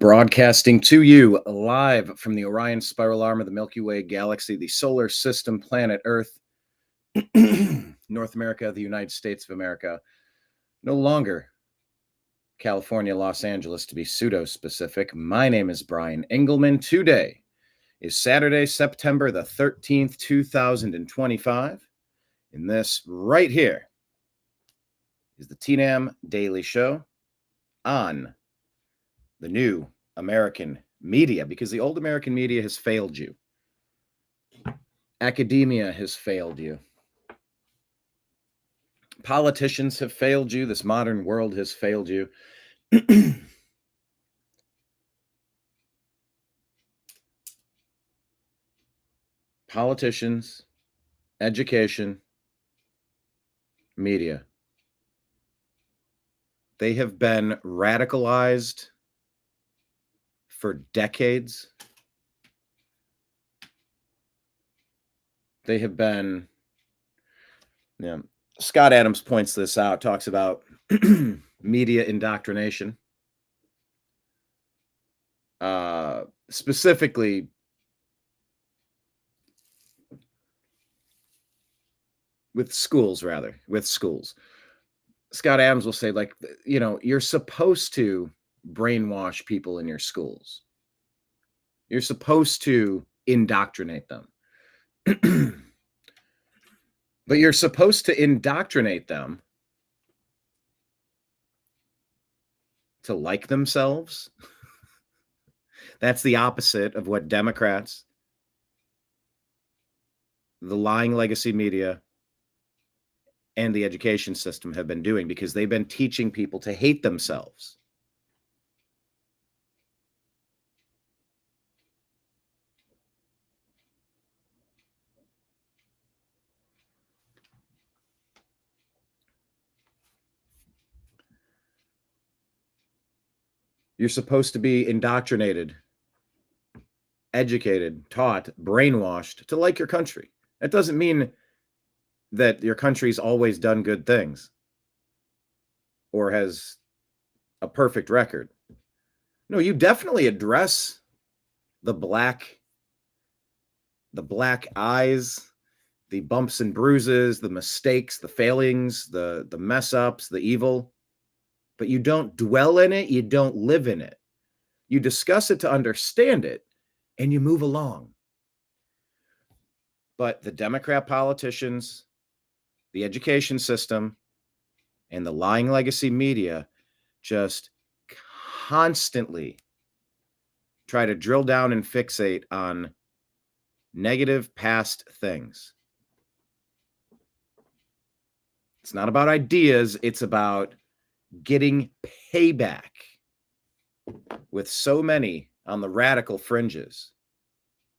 Broadcasting to you live from the Orion spiral arm of the Milky Way galaxy, the solar system, planet Earth, North America, the United States of America. No longer California, Los Angeles, to be pseudo-specific. My name is Brian Engelman. Today is Saturday, September the 13th, 2025. And this right here is the TNAM Daily Show on the new American media, because the old American media has failed you. Academia has failed you. Politicians have failed you. This modern world has failed you. Politicians, education, media. They have been radicalized for decades. They have been, Scott Adams points this out, talks about media indoctrination. Specifically, with schools. Scott Adams will say, you're supposed to brainwash people in your schools. You're supposed to indoctrinate them. But you're supposed to indoctrinate them to like themselves. That's the opposite of what Democrats, the lying legacy media, and the education system have been doing, because they've been teaching people to hate themselves. You're supposed to be indoctrinated, educated, taught, brainwashed to like your country. That doesn't mean that your country's always done good things or has a perfect record. No, you definitely address the black eyes, the bumps and bruises, the mistakes, the failings, the mess ups, the evil. But you don't dwell in it. You don't live in it. You discuss it to understand it, and you move along. But the Democrat politicians, the education system, and the lying legacy media just constantly try to drill down and fixate on negative past things. It's not about ideas. It's about getting payback with so many on the radical fringes.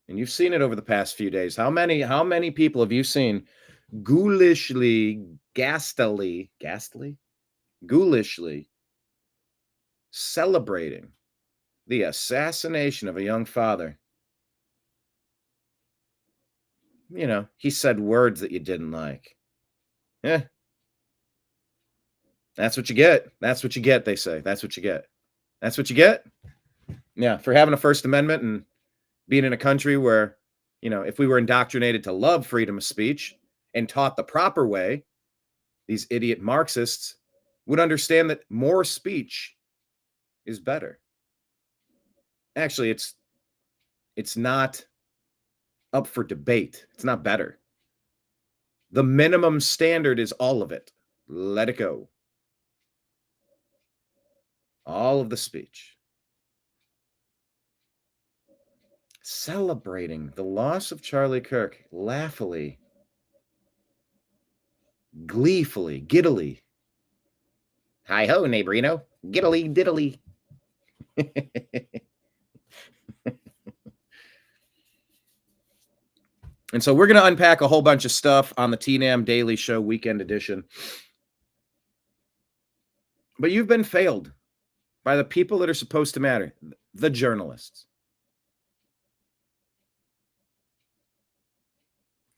And you've seen it over the past few days. How many people have you seen ghoulishly celebrating the assassination of a young father? He said words that you didn't like. That's what you get. That's what you get, they say. That's what you get. That's what you get? Yeah, for having a First Amendment and being in a country where, if we were indoctrinated to love freedom of speech and taught the proper way, these idiot Marxists would understand that more speech is better. Actually, it's not up for debate. It's not better. The minimum standard is all of it. Let it go. All of the speech. Celebrating the loss of Charlie Kirk, laughingly, gleefully, giddily. Hi-ho, neighborino. Giddily, diddly. And so we're going to unpack a whole bunch of stuff on the TNAM Daily Show Weekend Edition. But you've been failed by the people that are supposed to matter, the journalists.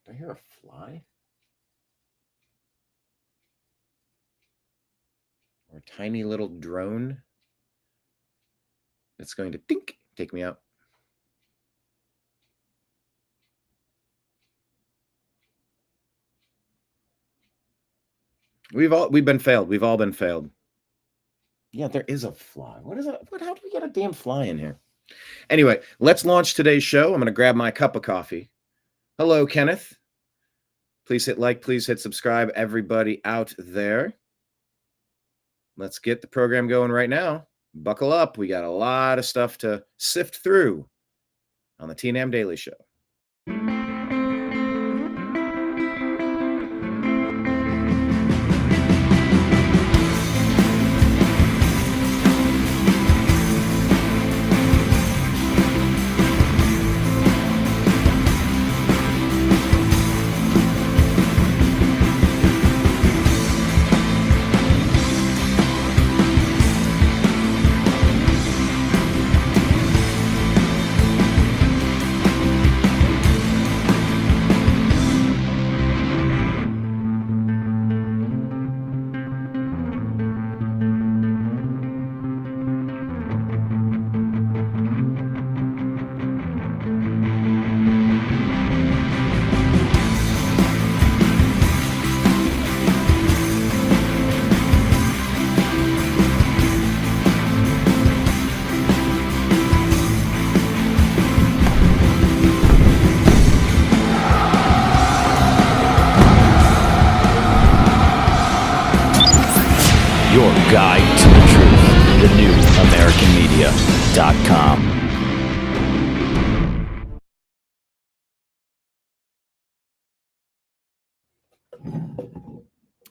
Do I hear a fly? Or a tiny little drone? It's going to dink, take me out. We've been failed. We've all been failed. Yeah, there is a fly. What is it? How do we get a damn fly in here? Anyway, let's launch today's show. I'm going to grab my cup of coffee. Hello, Kenneth. Please hit like, please hit subscribe, everybody out there. Let's get the program going right now. Buckle up. We got a lot of stuff to sift through on the TNAM Daily Show. Your guide to the truth, thenewamericanmedia.com.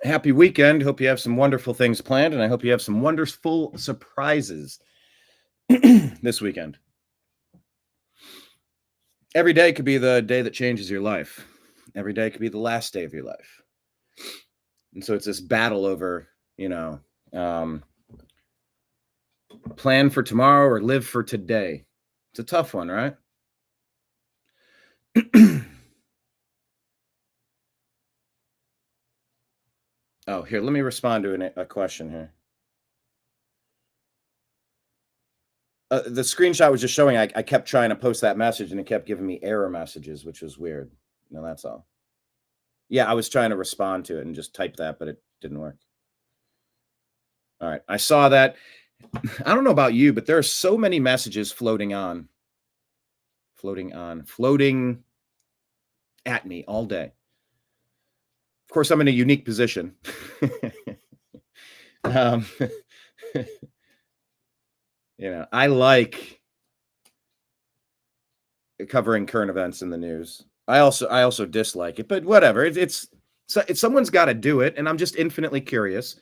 Happy weekend. Hope you have some wonderful things planned, and I hope you have some wonderful surprises this weekend. Every day could be the day that changes your life. Every day could be the last day of your life. And so it's this battle over, plan for tomorrow or live for today. It's a tough one, right? Oh, here, let me respond to a question here. The screenshot was just showing I kept trying to post that message and it kept giving me error messages, which was weird. No, that's all. Yeah, I was trying to respond to it and just type that, but it didn't work. All right, I saw that. I don't know about you, but there are so many messages floating at me all day. Of course, I'm in a unique position. I like covering current events in the news. I also dislike it, but whatever. It's someone's got to do it, and I'm just infinitely curious.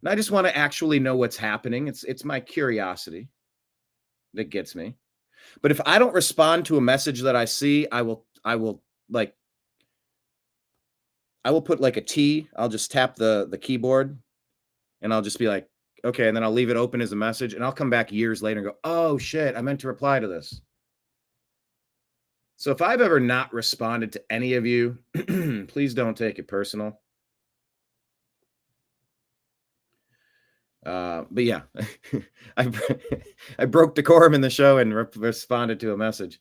And I just want to actually know what's happening. It's my curiosity that gets me. But if I don't respond to a message that I see, I will put like a T. I'll just tap the keyboard and I'll just be like, okay. And then I'll leave it open as a message and I'll come back years later and go, oh shit, I meant to reply to this. So if I've ever not responded to any of you, please don't take it personal. But yeah, I broke decorum in the show and responded to a message.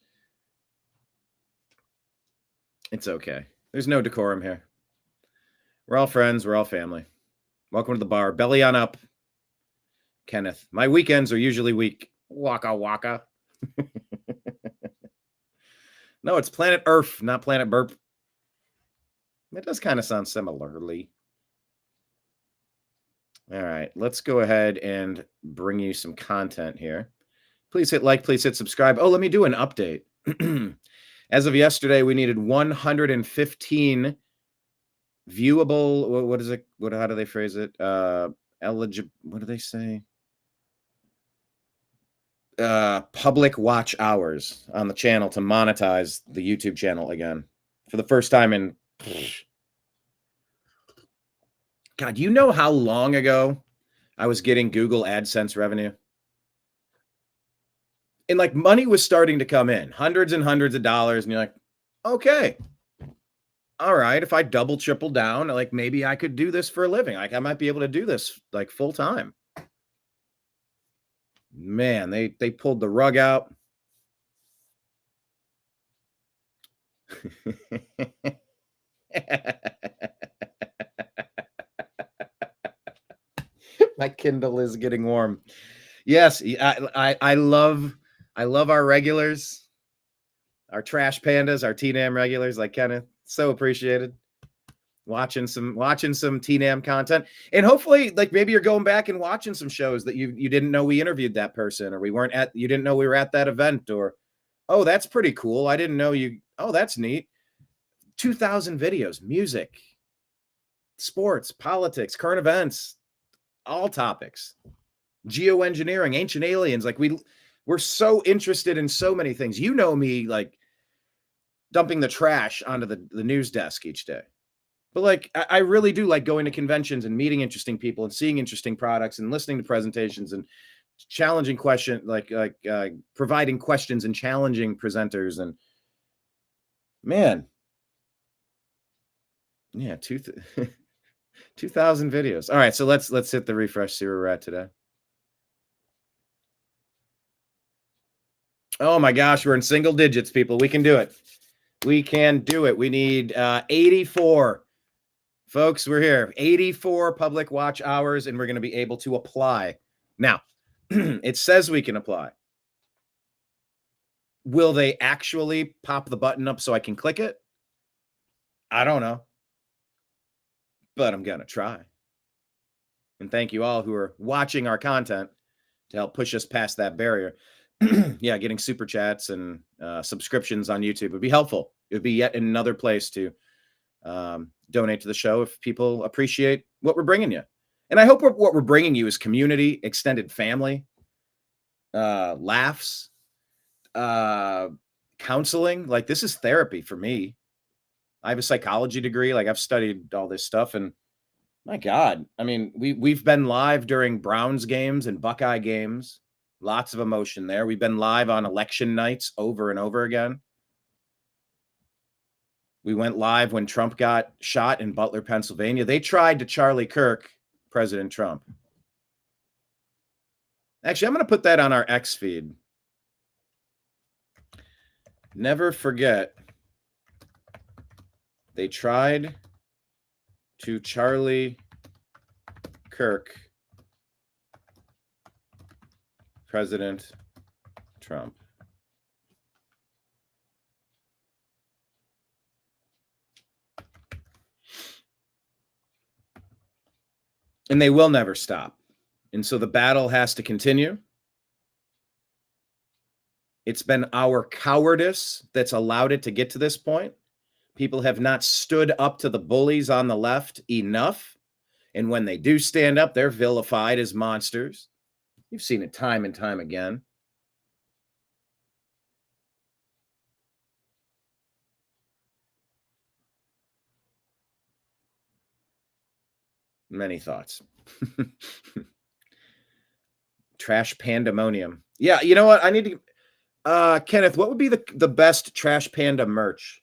It's okay. There's no decorum here. We're all friends. We're all family. Welcome to the bar. Belly on up, Kenneth. My weekends are usually weak. Waka waka. No, it's Planet Earth, not Planet Burp. It does kind of sound similarly. All right, let's go ahead and bring you some content here. Please hit like, please hit subscribe. Oh, let me do an update. As of yesterday, we needed 115 viewable. What is it? How do they phrase it? Eligible. What do they say? Public watch hours on the channel to monetize the YouTube channel again for the first time in. God, you know how long ago I was getting Google AdSense revenue? And like money was starting to come in, hundreds and hundreds of dollars. And you're like, okay, all right. If I double, triple down, like maybe I could do this for a living. Like I might be able to do this like full time. Man, they pulled the rug out. My Kindle is getting warm. Yes, I love our regulars, our trash pandas, our TNAM regulars like Kenneth. So appreciated. Watching some TNAM content, and hopefully, like, maybe you're going back and watching some shows that you didn't know we interviewed that person, or you didn't know we were at that event, or, oh, that's pretty cool, I didn't know you. Oh, that's neat. 2,000 videos, music, sports, politics, current events, all topics, geoengineering, ancient aliens. Like, we're so interested in so many things. You know me, like, dumping the trash onto the news desk each day. But, like, I really do like going to conventions and meeting interesting people and seeing interesting products and listening to presentations and challenging providing questions and challenging presenters. And man, yeah, 2,000 videos. All right, so let's hit the refresh, see where we're at today. Oh my gosh, we're in single digits, people. We can do it. We can do it. We need 84. Folks, we're here. 84 public watch hours, and we're going to be able to apply. Now, it says we can apply. Will they actually pop the button up so I can click it? I don't know. But I'm going to try. And thank you all who are watching our content to help push us past that barrier. Yeah, getting super chats and subscriptions on YouTube would be helpful. It would be yet another place to donate to the show if people appreciate what we're bringing you. And I hope what we're bringing you is community, extended family, laughs, counseling. Like, this is therapy for me. I have a psychology degree. Like, I've studied all this stuff, and my God, I mean, we've been live during Browns games and Buckeye games. Lots of emotion there. We've been live on election nights over and over again. We went live when Trump got shot in Butler, Pennsylvania. They tried to Charlie Kirk President Trump. Actually, I'm going to put that on our X feed. Never forget, they tried to Charlie Kirk President Trump. And they will never stop. And so the battle has to continue. It's been our cowardice that's allowed it to get to this point. People have not stood up to the bullies on the left enough. And when they do stand up, they're vilified as monsters. You've seen it time and time again. Many thoughts. Trash pandemonium. Yeah, you know what? I need to... Kenneth, what would be the best Trash Panda merch?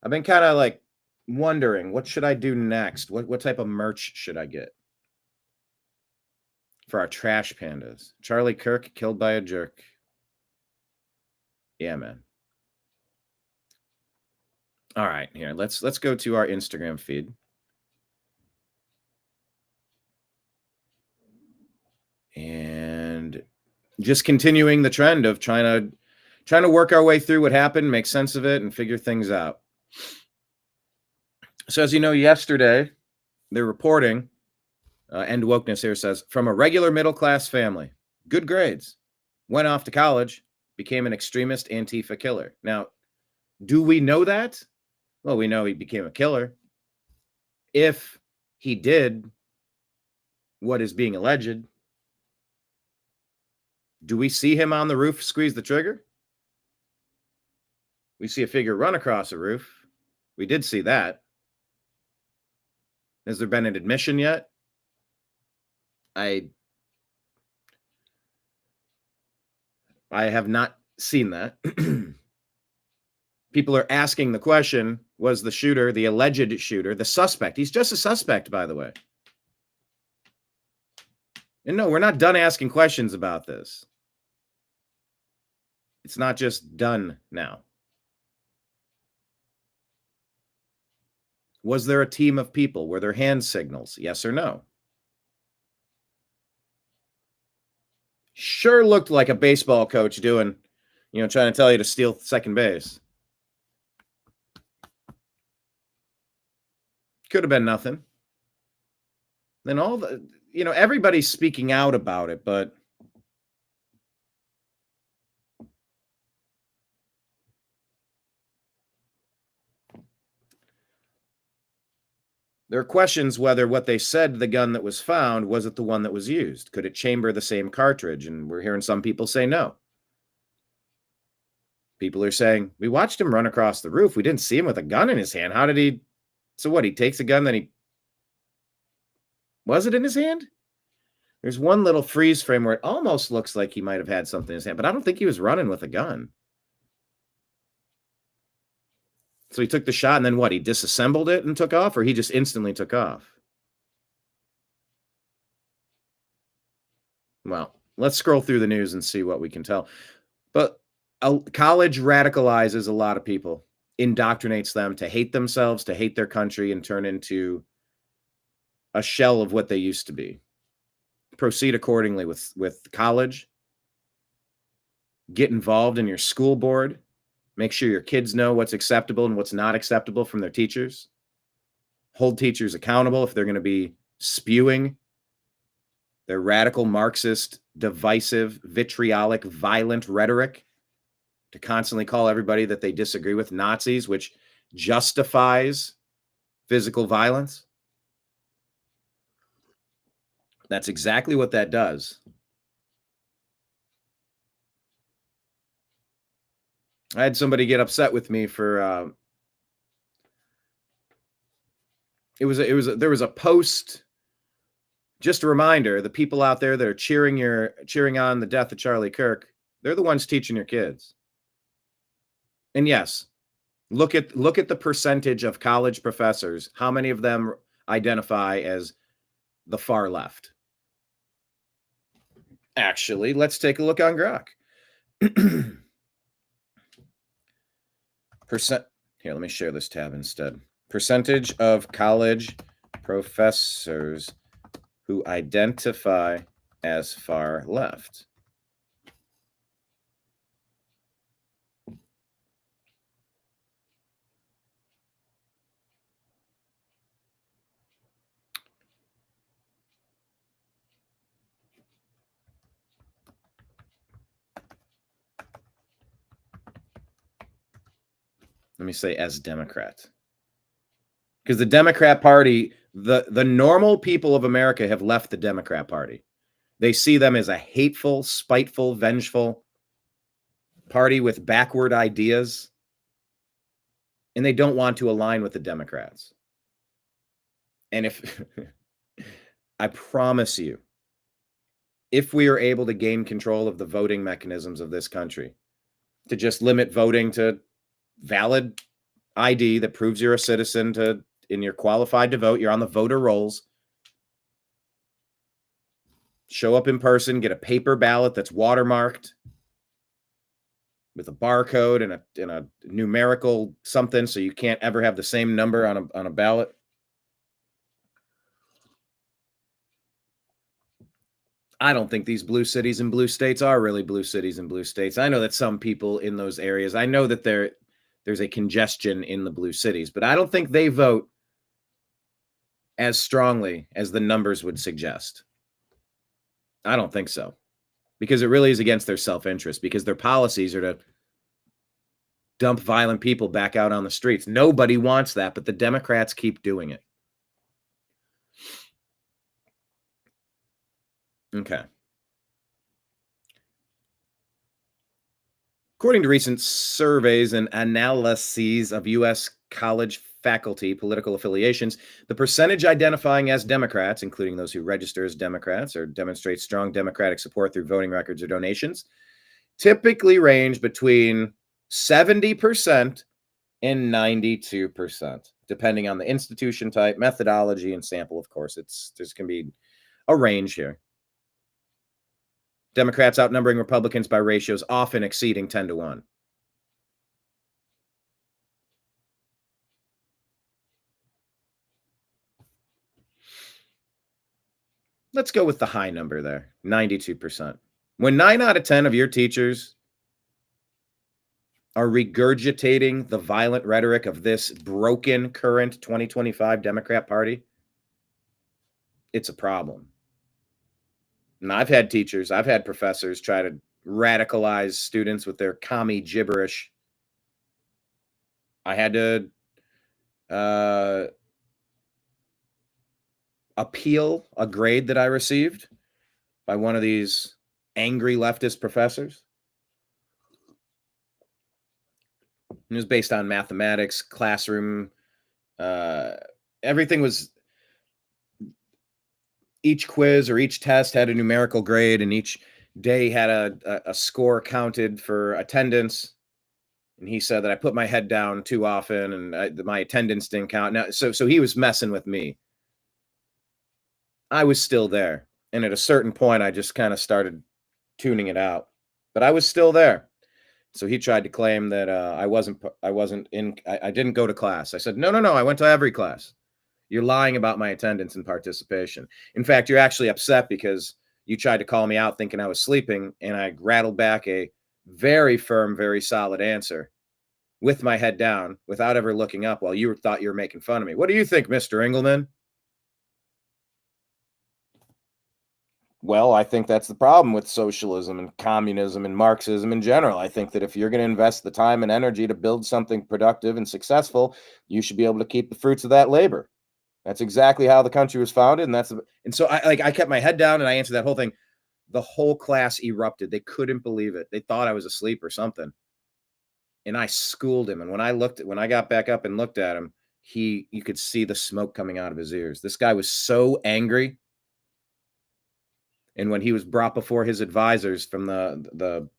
I've been kind of like wondering, what should I do next? What type of merch should I get for our Trash Pandas? Charlie Kirk killed by a jerk. Yeah, man. All right, here, let's go to our Instagram feed. And just continuing the trend of trying to work our way through what happened, make sense of it, and figure things out. So, as you know, yesterday, they're reporting, End Wokeness here says, from a regular middle-class family, good grades, went off to college, became an extremist Antifa killer. Now, do we know that? Well, we know he became a killer. If he did what is being alleged, do we see him on the roof squeeze the trigger? We see a figure run across a roof. We did see that. Has there been an admission yet? I have not seen that. People are asking the question, was the shooter, the alleged shooter, the suspect? He's just a suspect, by the way. And no, we're not done asking questions about this. It's not just done now. Was there a team of people? Were there hand signals? Yes or no? Sure looked like a baseball coach doing, trying to tell you to steal second base. Could have been nothing. Then everybody's speaking out about it, but there are questions whether what they said the gun that was found, was it the one that was used? Could it chamber the same cartridge? And we're hearing some people say no. People are saying, we watched him run across the roof. We didn't see him with a gun in his hand. How did he? So what? He takes a gun, then was it in his hand? There's one little freeze frame where it almost looks like he might have had something in his hand, but I don't think he was running with a gun. So he took the shot and then what? He disassembled it and took off, or he just instantly took off? Well, let's scroll through the news and see what we can tell. But college radicalizes a lot of people, indoctrinates them to hate themselves, to hate their country, and turn into a shell of what they used to be. Proceed accordingly with college. Get involved in your school board. Make sure your kids know what's acceptable and what's not acceptable from their teachers. Hold teachers accountable if they're going to be spewing their radical Marxist, divisive, vitriolic, violent rhetoric to constantly call everybody that they disagree with Nazis, which justifies physical violence. That's exactly what that does. I had somebody get upset with me for there was a post. Just a reminder, the people out there that are cheering on the death of Charlie Kirk, they're the ones teaching your kids. And yes, look at the percentage of college professors. How many of them identify as the far left? Actually, let's take a look on Grok. Here, let me share this tab instead. Percentage of college professors who identify as far left. Let me say as Democrat. Because the Democrat Party, the normal people of America have left the Democrat Party. They see them as a hateful, spiteful, vengeful party with backward ideas. And they don't want to align with the Democrats. And if I promise you, if we are able to gain control of the voting mechanisms of this country, to just limit voting to valid ID that proves you're a citizen, and you're qualified to vote, you're on the voter rolls, show up in person, get a paper ballot that's watermarked with a barcode and a numerical something, so you can't ever have the same number on a ballot. I don't think these blue cities and blue states are really blue cities and blue states. I know that some people in those areas, I know that there's a congestion in the blue cities, but I don't think they vote as strongly as the numbers would suggest. I don't think so, because it really is against their self-interest, because their policies are to dump violent people back out on the streets. Nobody wants that, but the Democrats keep doing it. Okay. According to recent surveys and analyses of U.S. college faculty political affiliations, the percentage identifying as Democrats, including those who register as Democrats or demonstrate strong Democratic support through voting records or donations, typically range between 70% and 92%, depending on the institution type, methodology, and sample. Of course, there's going to be a range here. Democrats outnumbering Republicans by ratios often exceeding 10-1. Let's go with the high number there, 92%. When 9 out of 10 of your teachers are regurgitating the violent rhetoric of this broken current 2025 Democrat Party, it's a problem. And I've had teachers, I've had professors try to radicalize students with their commie gibberish. I had to appeal a grade that I received by one of these angry leftist professors. It was based on mathematics, classroom. Everything was, each quiz or each test had a numerical grade, and each day had a score counted for attendance. And he said that I put my head down too often, and my attendance didn't count. Now, so he was messing with me. I was still there, and at a certain point, I just kind of started tuning it out. But I was still there. So he tried to claim that I didn't go to class. I said, no, I went to every class. You're lying about my attendance and participation. In fact, you're actually upset because you tried to call me out thinking I was sleeping, and I rattled back a very firm, very solid answer with my head down without ever looking up while you thought you were making fun of me. What do you think, Mr. Engelman? Well, I think that's the problem with socialism and communism and Marxism in general. I think that if you're going to invest the time and energy to build something productive and successful, you should be able to keep the fruits of that labor. That's exactly how the country was founded, and so I kept my head down and I answered that whole thing. The whole class erupted. They couldn't believe it. They thought I was asleep or something. And I schooled him. And when I got back up and looked at him, you could see the smoke coming out of his ears. This guy was so angry. And when he was brought before his advisors from the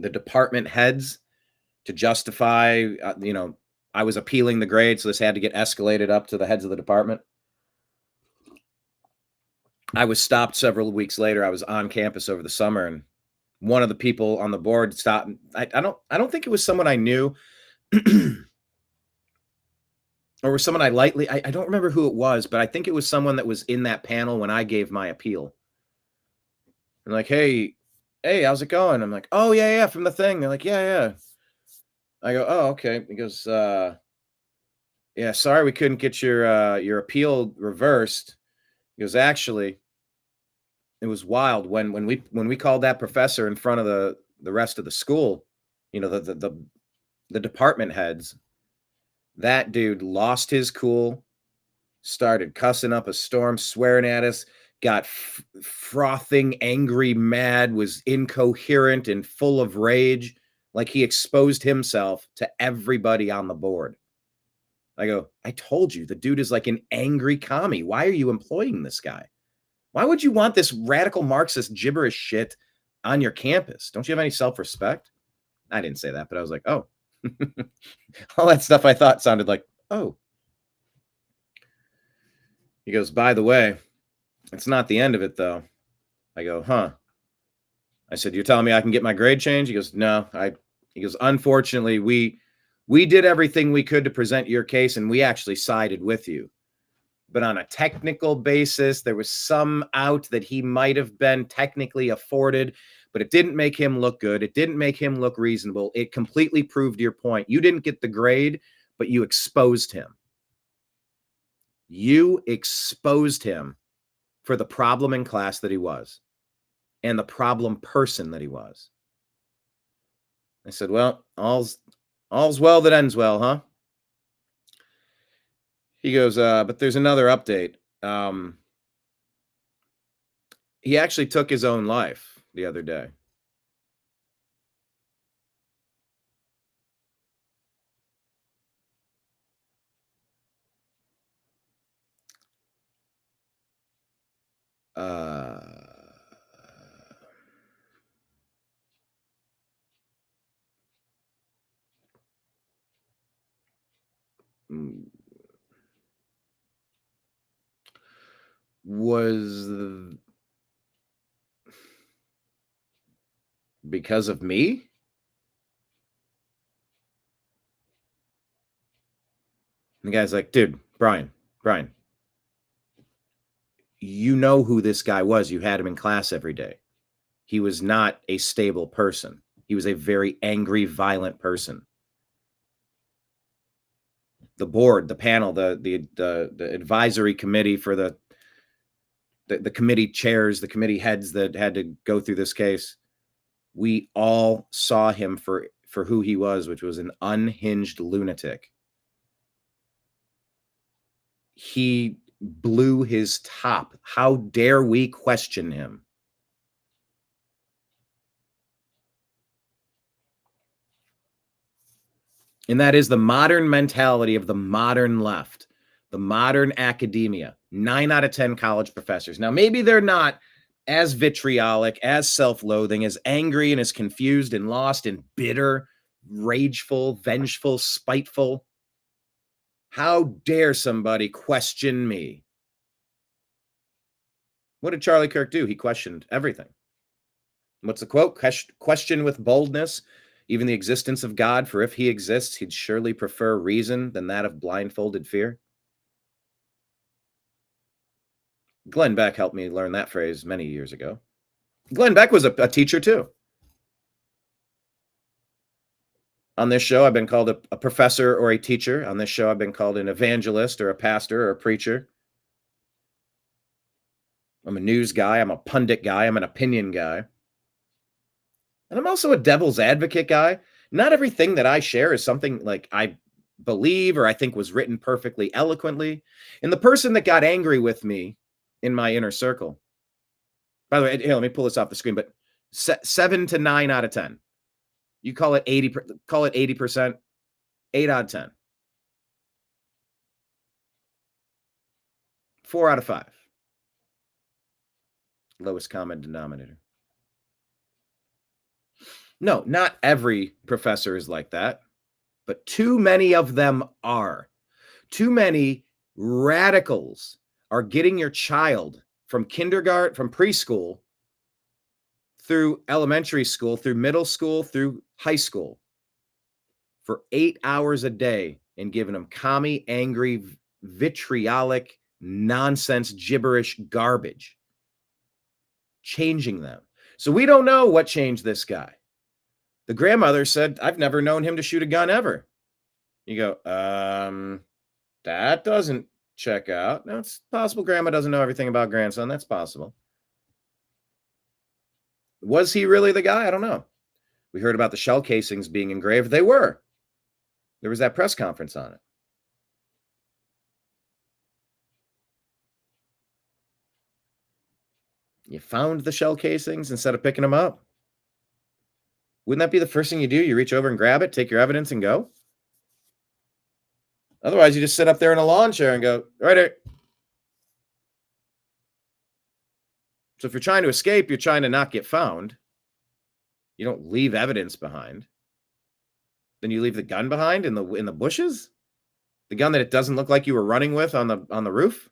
department heads to justify, I was appealing the grade, so this had to get escalated up to the heads of the department. I was stopped several weeks later. I was on campus over the summer, and one of the people on the board stopped. I don't think it was someone I knew, or was someone I don't remember who it was, but I think it was someone that was in that panel when I gave my appeal. I'm like, hey, how's it going? I'm like, oh yeah, from the thing. They're like, yeah. I go, oh, okay. He goes, yeah, sorry we couldn't get your appeal reversed. He goes, actually, it was wild when we called that professor in front of the rest of the school, the department heads. That dude lost his cool, started cussing up a storm, swearing at us, got frothing, angry, mad, was incoherent and full of rage, like he exposed himself to everybody on the board. I go, I told you, the dude is like an angry commie. Why are you employing this guy? Why would you want this radical Marxist gibberish shit on your campus? Don't you have any self-respect? I didn't say that, but I was like, oh. All that stuff I thought sounded like, oh. He goes, by the way, it's not the end of it, though. I go, huh. I said, you're telling me I can get my grade changed? He goes, no. He goes, unfortunately, we did everything we could to present your case, and we actually sided with you. But on a technical basis, there was some out that he might have been technically afforded, but it didn't make him look good. It didn't make him look reasonable. It completely proved your point. You didn't get the grade, but you exposed him. You exposed him for the problem in class that he was and the problem person that he was. I said, well, all's well that ends well, huh? He goes, but there's another update. He actually took his own life the other day. Was because of me? And the guy's like, dude, Brian, you know who this guy was. You had him in class every day. He was not a stable person. He was a very angry, violent person. The board, the panel, the advisory committee for the committee chairs, the committee heads that had to go through this case, we all saw him for who he was, which was an unhinged lunatic. He blew his top. How dare we question him? And that is the modern mentality of the modern left, the modern academia. 9 out of 10 college professors. Now, maybe they're not as vitriolic, as self-loathing, as angry and as confused and lost and bitter, rageful, vengeful, spiteful. How dare somebody question me? What did Charlie Kirk do? He questioned everything. What's the quote? Question with boldness, even the existence of God, for if he exists, he'd surely prefer reason than that of blindfolded fear. Glenn Beck helped me learn that phrase many years ago. Glenn Beck was a teacher too. On this show, I've been called a professor or a teacher. On this show, I've been called an evangelist or a pastor or a preacher. I'm a news guy. I'm a pundit guy. I'm an opinion guy. And I'm also a devil's advocate guy. Not everything that I share is something like I believe or I think was written perfectly eloquently. And the person that got angry with me in my inner circle, by the way, here, let me pull this off the screen, but 7 to 9 out of 10. You call it 80%, 8 out of 10. 4 out of 5. Lowest common denominator. No, not every professor is like that, but too many of them are. Too many radicals are getting your child from kindergarten, from preschool, through elementary school, through middle school, through high school for 8 hours a day and giving them commie, angry, vitriolic, nonsense, gibberish garbage. Changing them. So we don't know what changed this guy. The grandmother said, I've never known him to shoot a gun ever. You go, that doesn't check out. No, it's possible grandma doesn't know everything about grandson. That's possible. Was he really the guy? I don't know. We heard about the shell casings being engraved. They were. There was that press conference on it. You found the shell casings instead of picking them up. Wouldn't that be the first thing you do? You reach over and grab it, take your evidence and go? Otherwise, you just sit up there in a lawn chair and go, right here. So if you're trying to escape, you're trying to not get found. You don't leave evidence behind. Then you leave the gun behind in the bushes? The gun that it doesn't look like you were running with on the roof?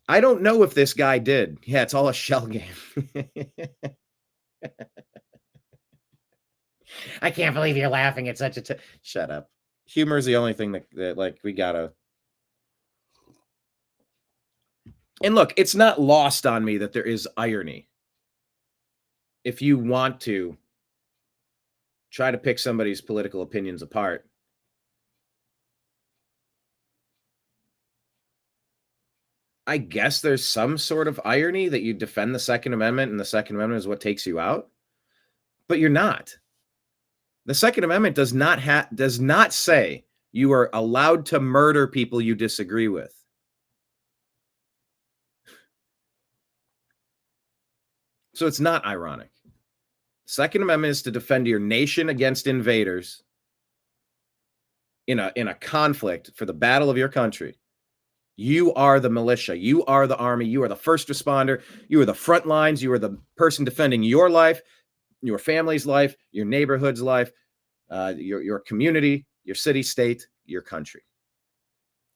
I don't know if this guy did. Yeah, it's all a shell game. I can't believe you're laughing at such a shut up. Humor is the only thing that like we gotta. And look, it's not lost on me that there is irony. If you want to try to pick somebody's political opinions apart, I guess there's some sort of irony that you defend the Second Amendment and the Second Amendment is what takes you out, but you're not. The Second Amendment does not say you are allowed to murder people you disagree with. So it's not ironic. Second Amendment is to defend your nation against invaders in a conflict for the battle of your country. You are the militia. You are the army. You are the first responder. You are the front lines. You are the person defending your life, your family's life, your neighborhood's life, your community, your city, state, your country.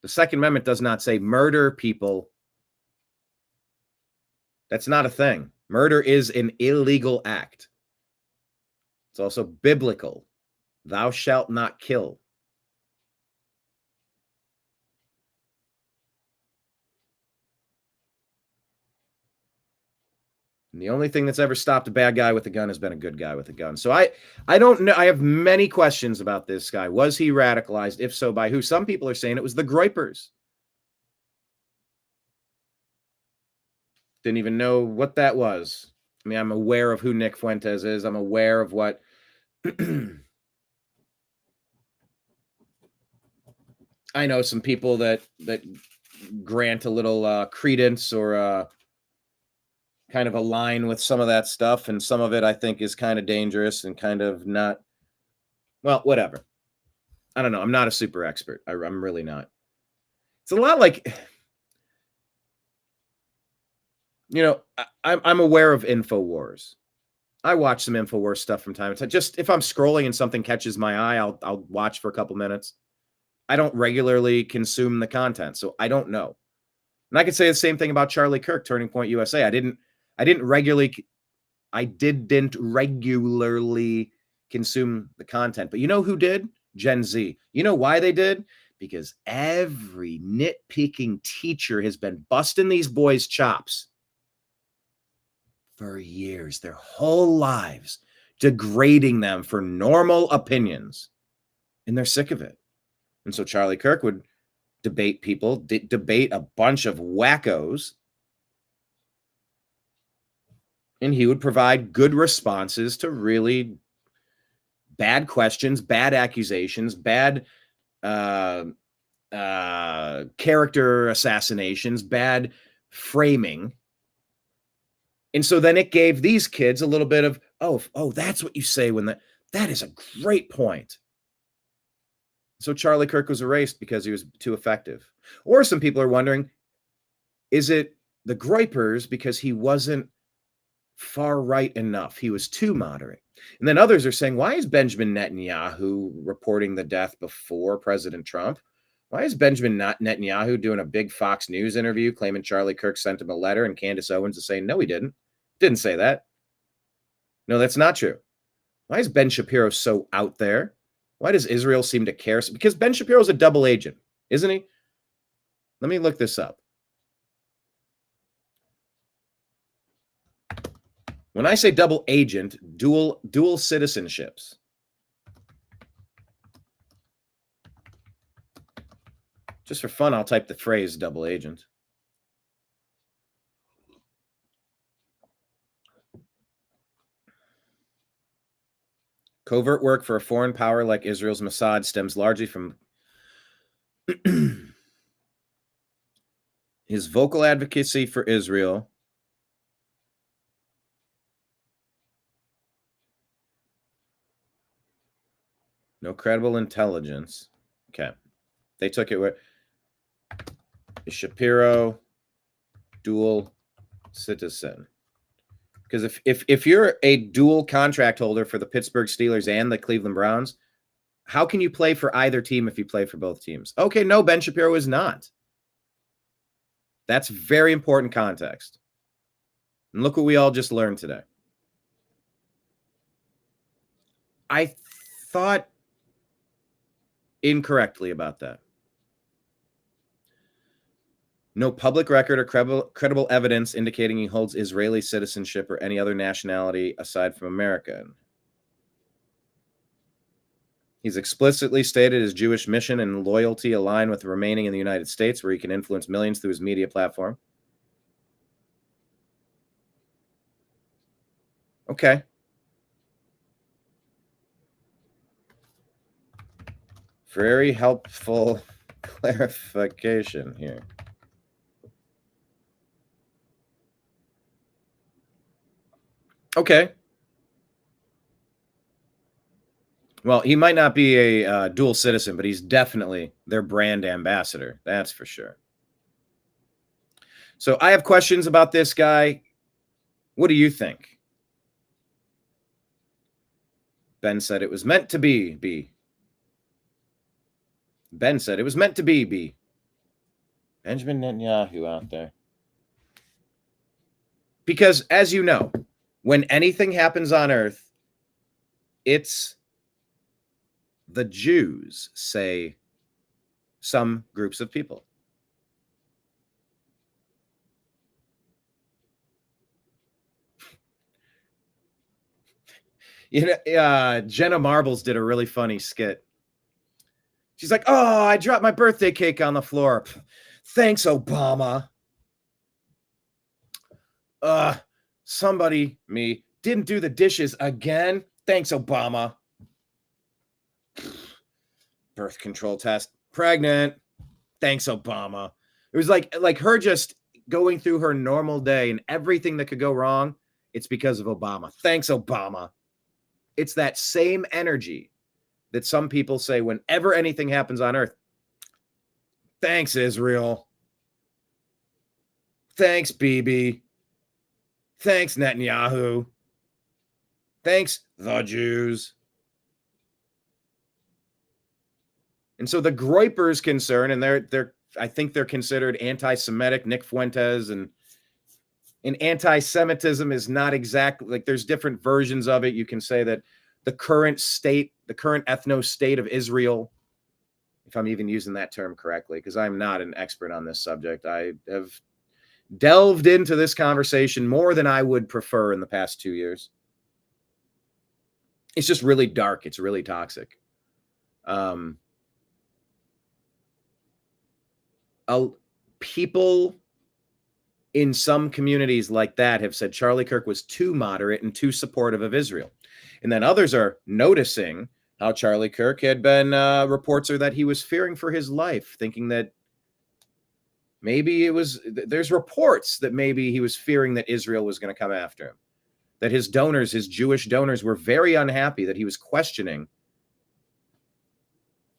The Second Amendment does not say murder people. That's not a thing. Murder is an illegal act. It's also biblical. Thou shalt not kill. And the only thing that's ever stopped a bad guy with a gun has been a good guy with a gun. So I don't know. I have many questions about this guy. Was he radicalized? If so, by who? Some people are saying it was the Groypers. Didn't even know what that was. I mean, I'm aware of who Nick Fuentes is. I'm aware of what I know some people that grant a little credence or kind of align with some of that stuff, and some of it I think is kind of dangerous and kind of not. Well, whatever. I don't know. I'm not a super expert. I'm really not. It's a lot like, I'm aware of InfoWars. I watch some InfoWars stuff from time to time. Just if I'm scrolling and something catches my eye, I'll watch for a couple minutes. I don't regularly consume the content, so I don't know. And I could say the same thing about Charlie Kirk, Turning Point USA. I didn't regularly consume the content, but you know who did? Gen Z. You know why they did? Because every nitpicking teacher has been busting these boys' chops for years, their whole lives, degrading them for normal opinions. And they're sick of it. And so Charlie Kirk would debate people, debate a bunch of wackos, and he would provide good responses to really bad questions, bad accusations, bad character assassinations, bad framing. And so then it gave these kids a little bit of, oh, that's what you say when that is a great point. So Charlie Kirk was erased because he was too effective. Or some people are wondering, is it the Groypers because he wasn't far right enough? He was too moderate. And then others are saying, why is Benjamin Netanyahu reporting the death before President Trump? Why is Benjamin Netanyahu doing a big Fox News interview claiming Charlie Kirk sent him a letter and Candace Owens is saying, no, he didn't. Didn't say that. No, that's not true. Why is Ben Shapiro so out there? Why does Israel seem to care? Because Ben Shapiro is a double agent, isn't he? Let me look this up. When I say double agent, dual citizenships. Just for fun, I'll type the phrase double agent. Covert work for a foreign power like Israel's Mossad stems largely from his vocal advocacy for Israel. No credible intelligence. Okay. They took it where Shapiro dual citizen. Because if you're a dual contract holder for the Pittsburgh Steelers and the Cleveland Browns, how can you play for either team if you play for both teams? Okay, no, Ben Shapiro is not. That's very important context. And look what we all just learned today. I thought incorrectly about that. No public record or credible evidence indicating he holds Israeli citizenship or any other nationality aside from American. He's explicitly stated his Jewish mission and loyalty align with remaining in the United States, where he can influence millions through his media platform. Okay. Very helpful clarification here. Okay. Well, he might not be a dual citizen, but he's definitely their brand ambassador. That's for sure. So I have questions about this guy. What do you think? Ben said it was meant to be, B. Ben said it was meant to be, B. Benjamin Netanyahu out there. Because as you know, when anything happens on earth, it's the Jews, say some groups of people. Jenna Marbles did a really funny skit. She's like, "Oh, I dropped my birthday cake on the floor. Thanks, Obama. Somebody, me, didn't do the dishes again. Thanks, Obama. Birth control test. Pregnant. Thanks, Obama." It was like her just going through her normal day and everything that could go wrong, it's because of Obama. Thanks, Obama. It's that same energy that some people say whenever anything happens on earth. Thanks, Israel. Thanks, Bibi. Thanks, Netanyahu. Thanks, the Jews. And so the Groyper's concern, and I think they're considered anti-Semitic, Nick Fuentes, and anti-Semitism is not exactly like there's different versions of it. You can say that the current ethno state of Israel, if I'm even using that term correctly, because I'm not an expert on this subject. I have delved into this conversation more than I would prefer in the past 2 years. It's just really dark. It's really toxic. People in some communities like that have said Charlie Kirk was too moderate and too supportive of Israel. And then others are noticing how Charlie Kirk had been, reports are that he was fearing for his life, thinking that maybe there's reports that maybe he was fearing that Israel was going to come after him, that his Jewish donors were very unhappy that he was questioning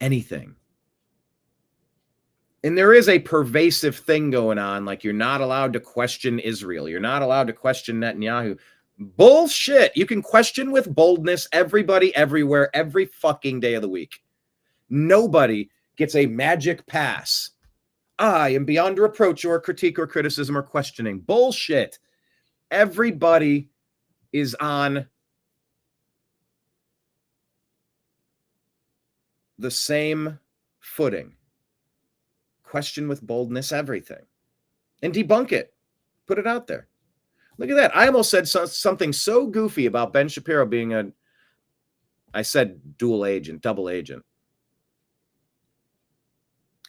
anything. And there is a pervasive thing going on, like you're not allowed to question Israel. You're not allowed to question Netanyahu. Bullshit. You can question with boldness everybody, everywhere, every fucking day of the week. Nobody gets a magic pass. I am beyond reproach or critique or criticism or questioning. Bullshit. Everybody is on the same footing. Question with boldness everything and debunk it. Put it out there. Look at that. I almost said something so goofy about Ben Shapiro being I said double agent.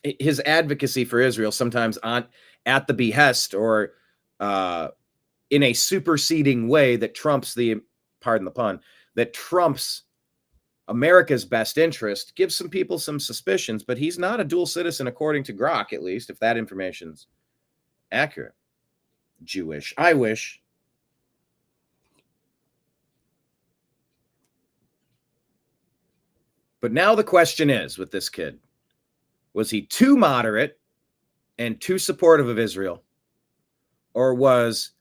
His advocacy for Israel sometimes at the behest or in a superseding way that trumps pardon the pun, that trumps America's best interest, gives some people some suspicions, but he's not a dual citizen according to Grok, at least, if that information's accurate. Jewish. I wish. But now the question is with this kid, was he too moderate and too supportive of Israel? Or was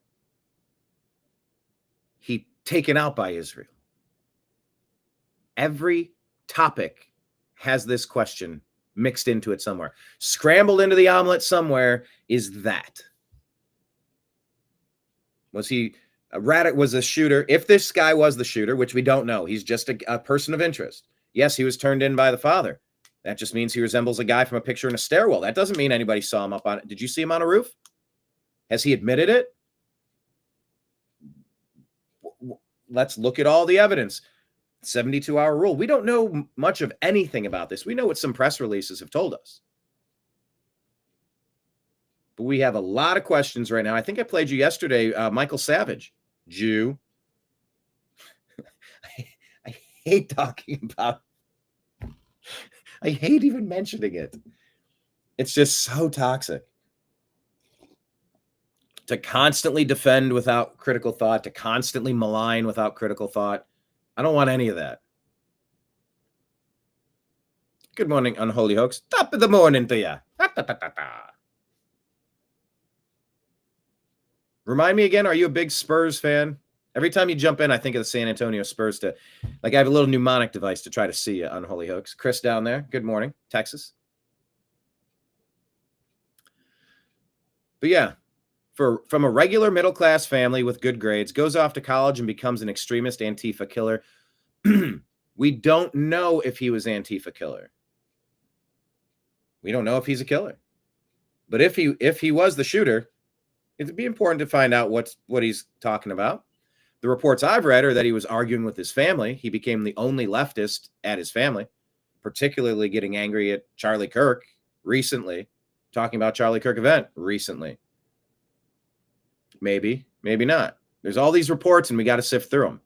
he taken out by Israel? Every topic has this question mixed into it somewhere. Scrambled into the omelet somewhere is that. Was he was a shooter? If this guy was the shooter, which we don't know, he's just a person of interest. Yes, he was turned in by the father. That just means he resembles a guy from a picture in a stairwell. That doesn't mean anybody saw him up on it. Did you see him on a roof? Has he admitted it? Let's look at all the evidence. 72-hour rule. We don't know much of anything about this. We know what some press releases have told us. But we have a lot of questions right now. I think I played you yesterday, Michael Savage, Jew. I hate talking about I hate even mentioning it. It's just so toxic. To constantly defend without critical thought, to constantly malign without critical thought. I don't want any of that. Good morning, Unholy Hoax. Top of the morning to ya. Remind me again, are you a big Spurs fan? Every time you jump in, I think of the San Antonio Spurs I have a little mnemonic device to try to see you, Unholy Hoax. Chris down there, good morning, Texas. But yeah, from a regular middle-class family with good grades, goes off to college and becomes an extremist Antifa killer. We don't know if he was Antifa killer. We don't know if he's a killer. But if he was the shooter, it'd be important to find out what he's talking about. The reports I've read are that he was arguing with his family. He became the only leftist at his family, particularly getting angry at Charlie Kirk recently, talking about Charlie Kirk event recently. Maybe not. There's all these reports and we got to sift through them.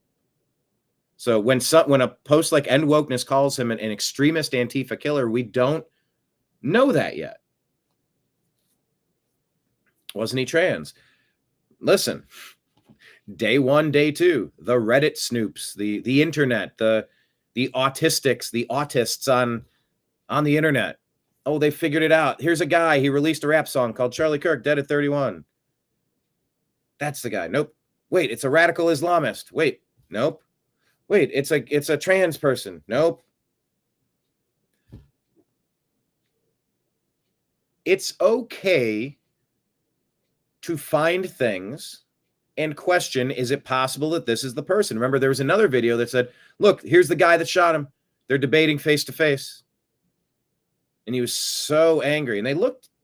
So when a post like End Wokeness calls him an extremist Antifa killer, we don't know that yet. Wasn't he trans? Listen, day one, day two, the Reddit snoops, the internet, the autistics, the autists on the internet. Oh, they figured it out. Here's a guy. He released a rap song called Charlie Kirk, dead at 31. That's the guy. Nope. Wait, it's a radical Islamist. Wait, nope. Wait, it's a trans person. Nope. It's okay to find things and question, is it possible that this is the person? Remember, there was another video that said, look, here's the guy that shot him. They're debating face to face. And he was so angry. And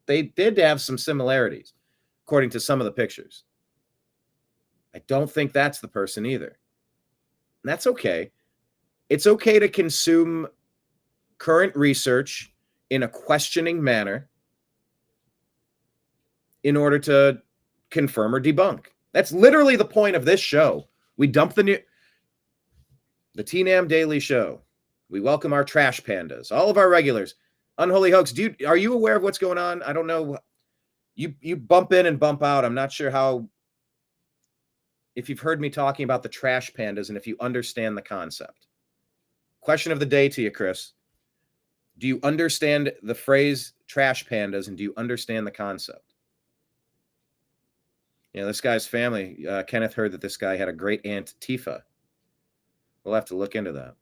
they did have some similarities, according to some of the pictures. I don't think that's the person either. And that's okay. It's okay to consume current research in a questioning manner in order to confirm or debunk. That's literally the point of this show. We dump the TNAM Daily Show. We welcome our trash pandas, all of our regulars. Unholy Hoax, are you aware of what's going on? I don't know. You bump in and bump out. I'm not sure if you've heard me talking about the trash pandas and if you understand the concept. Question of the day to you, Chris. Do you understand the phrase trash pandas and do you understand the concept? Yeah, this guy's family, Kenneth heard that this guy had a great aunt, Tifa. We'll have to look into that.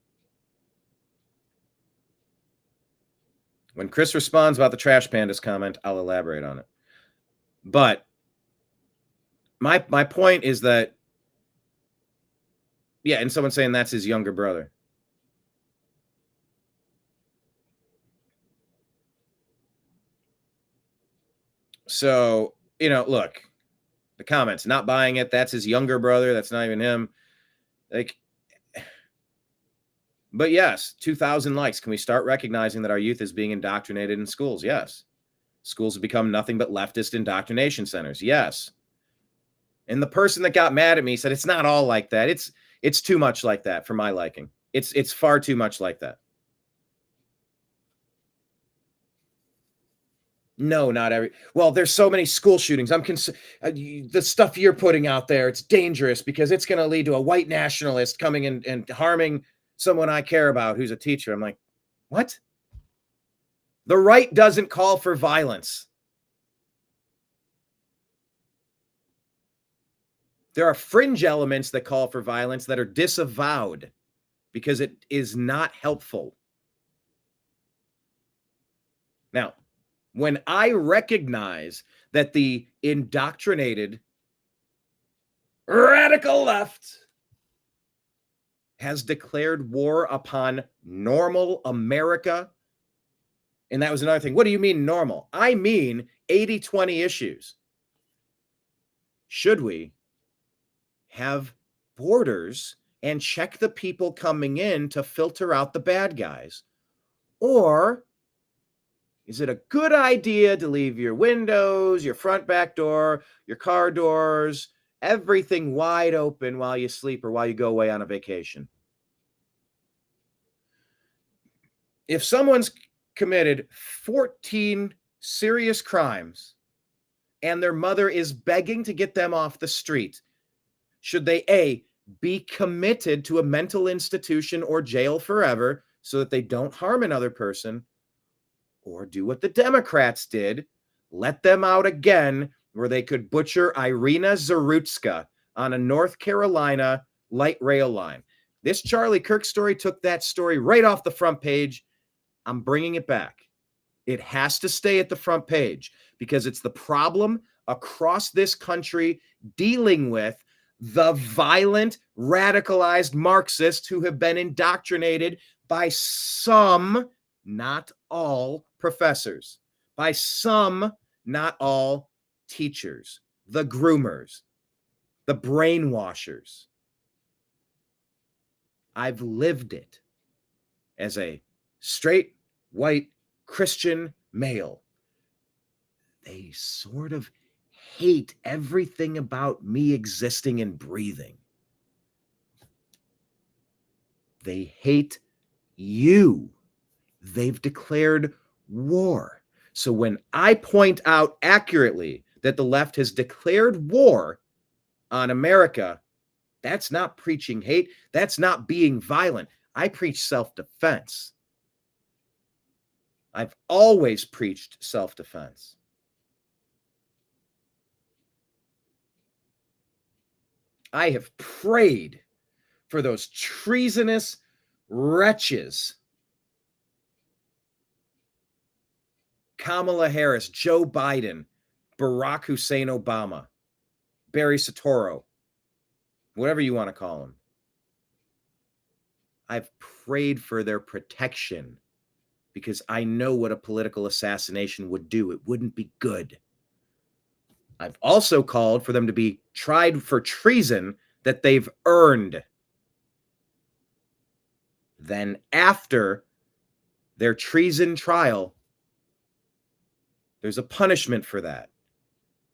When Chris responds about the trash pandas comment, I'll elaborate on it. But my point is that, yeah, and someone's saying that's his younger brother. So, look, the comments, not buying it. That's his younger brother. That's not even him. But yes, 2,000 likes. Can we start recognizing that our youth is being indoctrinated in schools? Yes. Schools have become nothing but leftist indoctrination centers. Yes. And the person that got mad at me said, it's not all like that. It's too much like that for my liking. It's far too much like that. No, not every. Well, there's so many school shootings. I'm concerned. The stuff you're putting out there, it's dangerous because it's going to lead to a white nationalist coming in and harming someone I care about who's a teacher. I'm like, what? The right doesn't call for violence. There are fringe elements that call for violence that are disavowed because it is not helpful. Now, when I recognize that the indoctrinated radical left has declared war upon normal America, and that was another thing. What do you mean normal? I mean 80-20 issues. Should we have borders and check the people coming in to filter out the bad guys? Or is it a good idea to leave your windows, your front back door, your car doors, everything wide open while you sleep or while you go away on a vacation? If someone's committed 14 serious crimes and their mother is begging to get them off the street, should they A, be committed to a mental institution or jail forever so that they don't harm another person, or do what the Democrats did, let them out again where they could butcher Iryna Zarutska on a North Carolina light rail line? This Charlie Kirk story took that story right off the front page. I'm bringing it back. It has to stay at the front page because it's the problem across this country dealing with the violent, radicalized Marxists who have been indoctrinated by some, not all, professors, by some, not all, teachers, the groomers, the brainwashers. I've lived it as a straight, white, Christian male. They sort of hate everything about me existing and breathing. They hate you. They've declared war. So when I point out accurately that the left has declared war on America, that's not preaching hate. That's not being violent. I preach self-defense. I've always preached self-defense. I have prayed for those treasonous wretches, Kamala Harris, Joe Biden, Barack Hussein Obama, Barry Soetoro, whatever you want to call them. I've prayed for their protection because I know what a political assassination would do. It wouldn't be good. I've also called for them to be tried for treason that they've earned. Then after their treason trial, there's a punishment for that.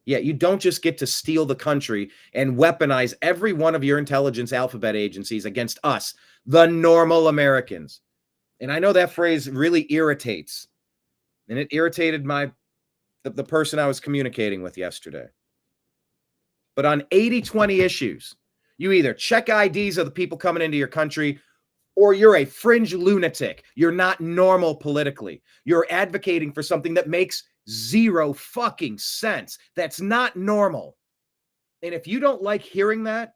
Yeah, you don't just get to steal the country and weaponize every one of your intelligence alphabet agencies against us, the normal Americans. And I know that phrase really irritates. And it irritated the person I was communicating with yesterday. But on 80-20 issues, you either check IDs of the people coming into your country or you're a fringe lunatic. You're not normal politically. You're advocating for something that makes zero fucking sense. That's not normal. And if you don't like hearing that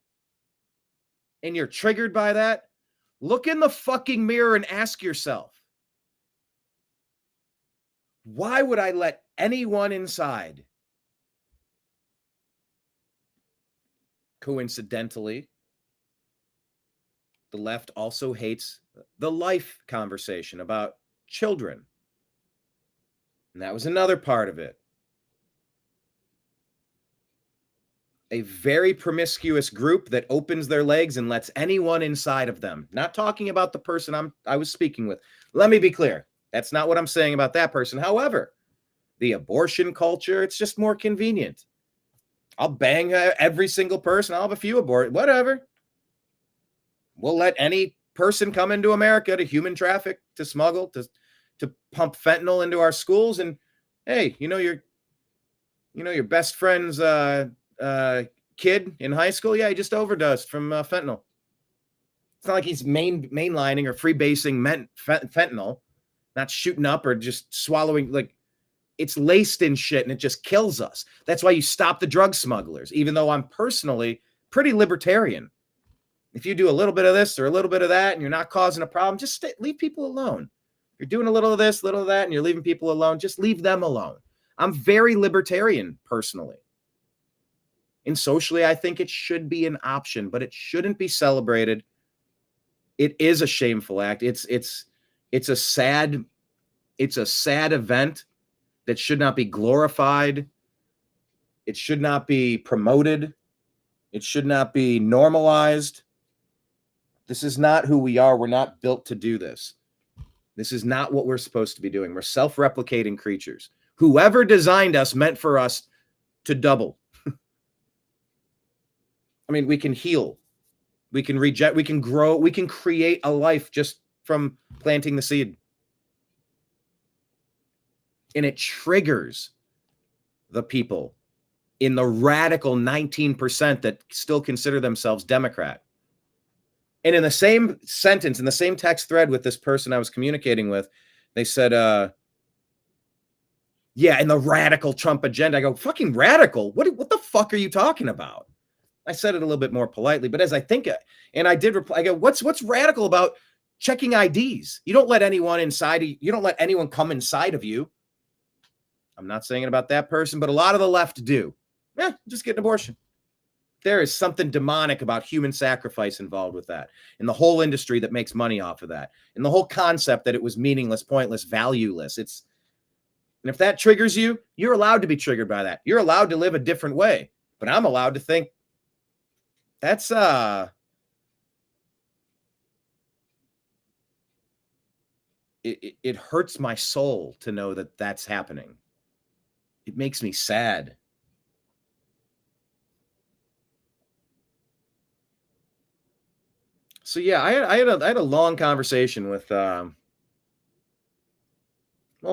and you're triggered by that, look in the fucking mirror and ask yourself, why would I let anyone inside? Coincidentally, the left also hates the life conversation about children. And that was another part of it. A very promiscuous group that opens their legs and lets anyone inside of them. Not talking about the person I was speaking with. Let me be clear. That's not what I'm saying about that person. However, the abortion culture, it's just more convenient. I'll bang every single person. I'll have a few abort. Whatever. We'll let any person come into America to human traffic, to smuggle, to pump fentanyl into our schools. And hey, your best friend's kid in high school, yeah, he just overdosed from fentanyl. It's not like he's mainlining or freebasing fentanyl, not shooting up or just swallowing. Like, it's laced in shit and it just kills us. That's why you stop the drug smugglers, even though I'm personally pretty libertarian. If you do a little bit of this or a little bit of that and you're not causing a problem, just leave people alone. If you're doing a little of this, little of that, and you're leaving people alone, just leave them alone. I'm very libertarian personally. And socially, I think it should be an option, but it shouldn't be celebrated. It is a shameful act. It's a sad event that should not be glorified. It should not be promoted. It should not be normalized. This is not who we are. We're not built to do this. This is not what we're supposed to be doing. We're self-replicating creatures. Whoever designed us meant for us to double. I mean, we can heal. We can reject. We can grow. We can create a life just from planting the seed. And it triggers the people in the radical 19% that still consider themselves Democrat. And in the same sentence, in the same text thread with this person I was communicating with, they said, yeah, in the radical Trump agenda. I go, fucking radical? What the fuck are you talking about? I said it a little bit more politely, but as I think, and I did reply, I go, what's radical about checking IDs? You don't let anyone inside. You don't let anyone come inside of you. I'm not saying it about that person, but a lot of the left do. Just get an abortion. There is something demonic about human sacrifice involved with that, and the whole industry that makes money off of that, and the whole concept that it was meaningless, pointless, valueless. And if that triggers you, you're allowed to be triggered by that. You're allowed to live a different way, but I'm allowed to think that's it hurts my soul to know that that's happening. It makes me sad. So yeah, I had a long conversation with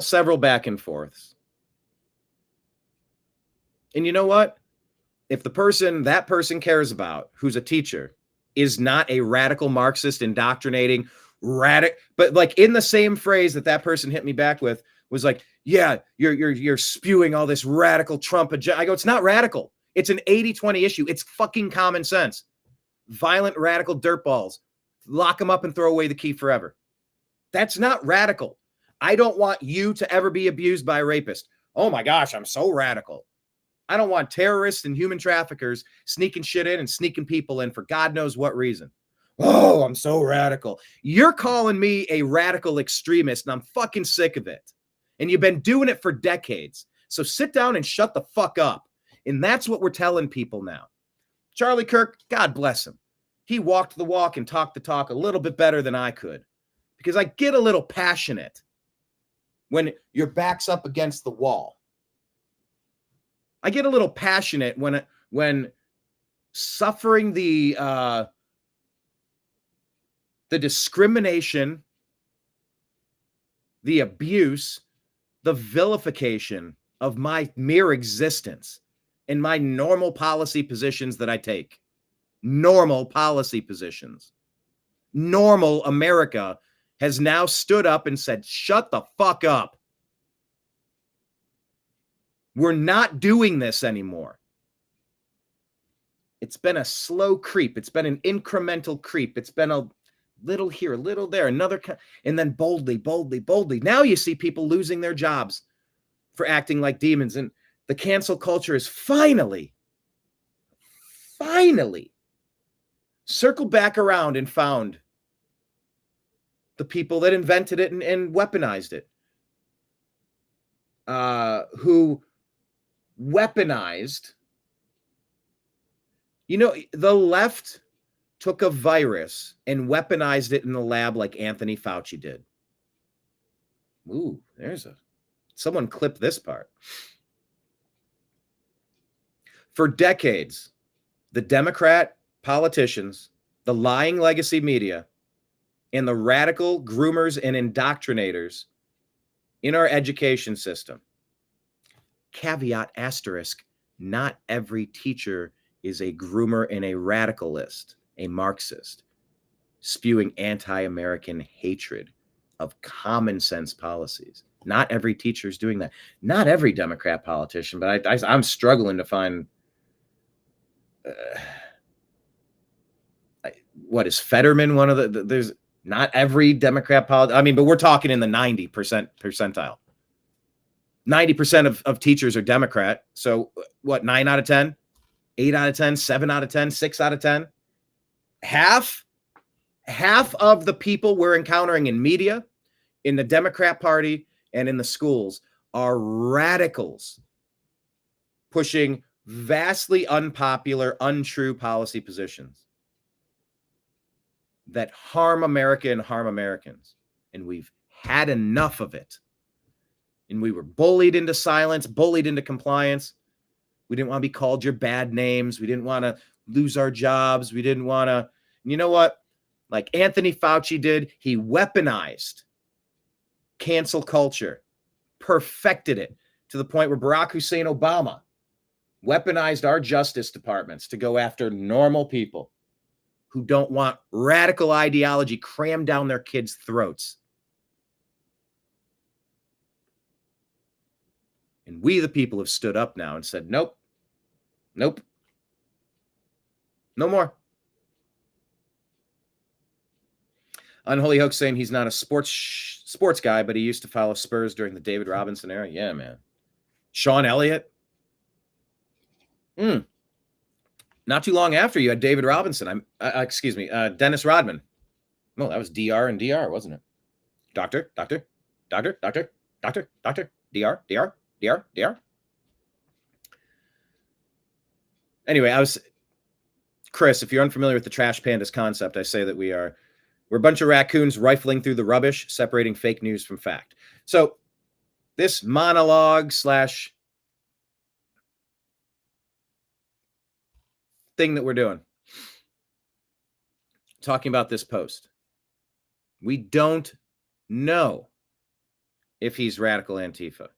several back and forths. And you know what? If that person cares about, who's a teacher, is not a radical Marxist indoctrinating but like in the same phrase that person hit me back with was like, yeah, you're spewing all this radical Trump agenda. I go, it's not radical. It's an 80-20 issue. It's fucking common sense. Violent radical dirtballs, lock them up and throw away the key forever. That's not radical. I don't want you to ever be abused by a rapist. Oh my gosh, I'm so radical. I don't want terrorists and human traffickers sneaking shit in and sneaking people in for God knows what reason. Oh, I'm so radical. You're calling me a radical extremist, and I'm fucking sick of it. And you've been doing it for decades. So sit down and shut the fuck up. And that's what we're telling people now. Charlie Kirk, God bless him. He walked the walk and talked the talk a little bit better than I could, because I get a little passionate when your back's up against the wall. I get a little passionate when suffering the discrimination, the abuse, the vilification of my mere existence and my normal policy positions that I take. Normal policy positions. Normal America has now stood up and said, shut the fuck up. We're not doing this anymore. It's been a slow creep. It's been an incremental creep. It's been a little here, a little there, and then boldly. Now you see people losing their jobs for acting like demons. And the cancel culture is finally circled back around and found the people that invented it and weaponized it. Who weaponized, the left took a virus and weaponized it in the lab like Anthony Fauci did. Ooh, someone clip this part. For decades, the Democrat politicians, the lying legacy media, and the radical groomers and indoctrinators in our education system. Caveat asterisk, not every teacher is a groomer and a radicalist, a Marxist, spewing anti-American hatred of common sense policies. Not every teacher is doing that. Not every Democrat politician, but I'm struggling to find what is Fetterman one of there's not every Democrat politician. But we're talking in the 90% percentile. 90% of teachers are Democrat. So what, 9 out of 10, 8 out of 10, 7 out of 10, 6 out of 10? Half of the people we're encountering in media, in the Democrat Party, and in the schools are radicals pushing vastly unpopular, untrue policy positions that harm America and harm Americans. And we've had enough of it. And we were bullied into silence, bullied into compliance. We didn't want to be called your bad names. We didn't want to lose our jobs. We didn't want to, you know what? Like Anthony Fauci did, he weaponized cancel culture, perfected it to the point where Barack Hussein Obama weaponized our justice departments to go after normal people who don't want radical ideology crammed down their kids' throats. And we, the people, have stood up now and said, nope, no more. Unholy Hoax saying he's not a sports guy, but he used to follow Spurs during the David Robinson era. Yeah, man. Sean Elliott. Not too long after, you had David Robinson. Dennis Rodman. Well, that was DR and DR, wasn't it? Doctor, DR. Anyway, Chris, if you're unfamiliar with the Trash Pandas concept, I say that we're a bunch of raccoons rifling through the rubbish, separating fake news from fact. So this monologue / thing that we're doing, talking about this post, we don't know if he's radical Antifa,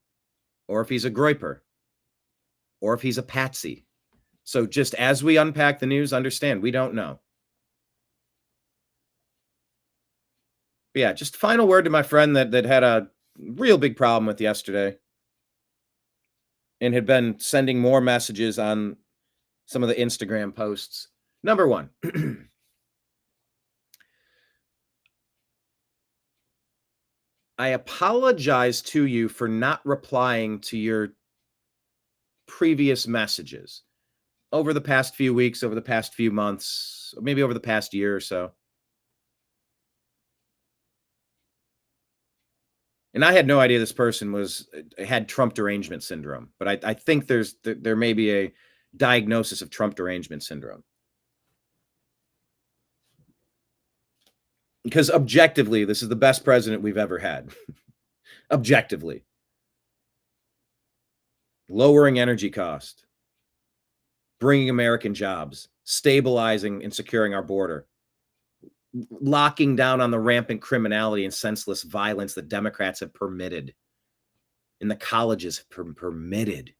or if he's a groyper, or if he's a patsy. So just as we unpack the news, understand we don't know. But yeah, just final word to my friend that had a real big problem with yesterday and had been sending more messages on some of the Instagram posts. Number one, I apologize to you for not replying to your previous messages over the past few weeks, over the past few months, maybe over the past year or so. And I had no idea this person had Trump derangement syndrome, but I think there may be a diagnosis of Trump derangement syndrome. Because objectively, this is the best president we've ever had. Objectively. Lowering energy cost, bringing American jobs, stabilizing and securing our border, locking down on the rampant criminality and senseless violence that Democrats have permitted, and the colleges have permitted.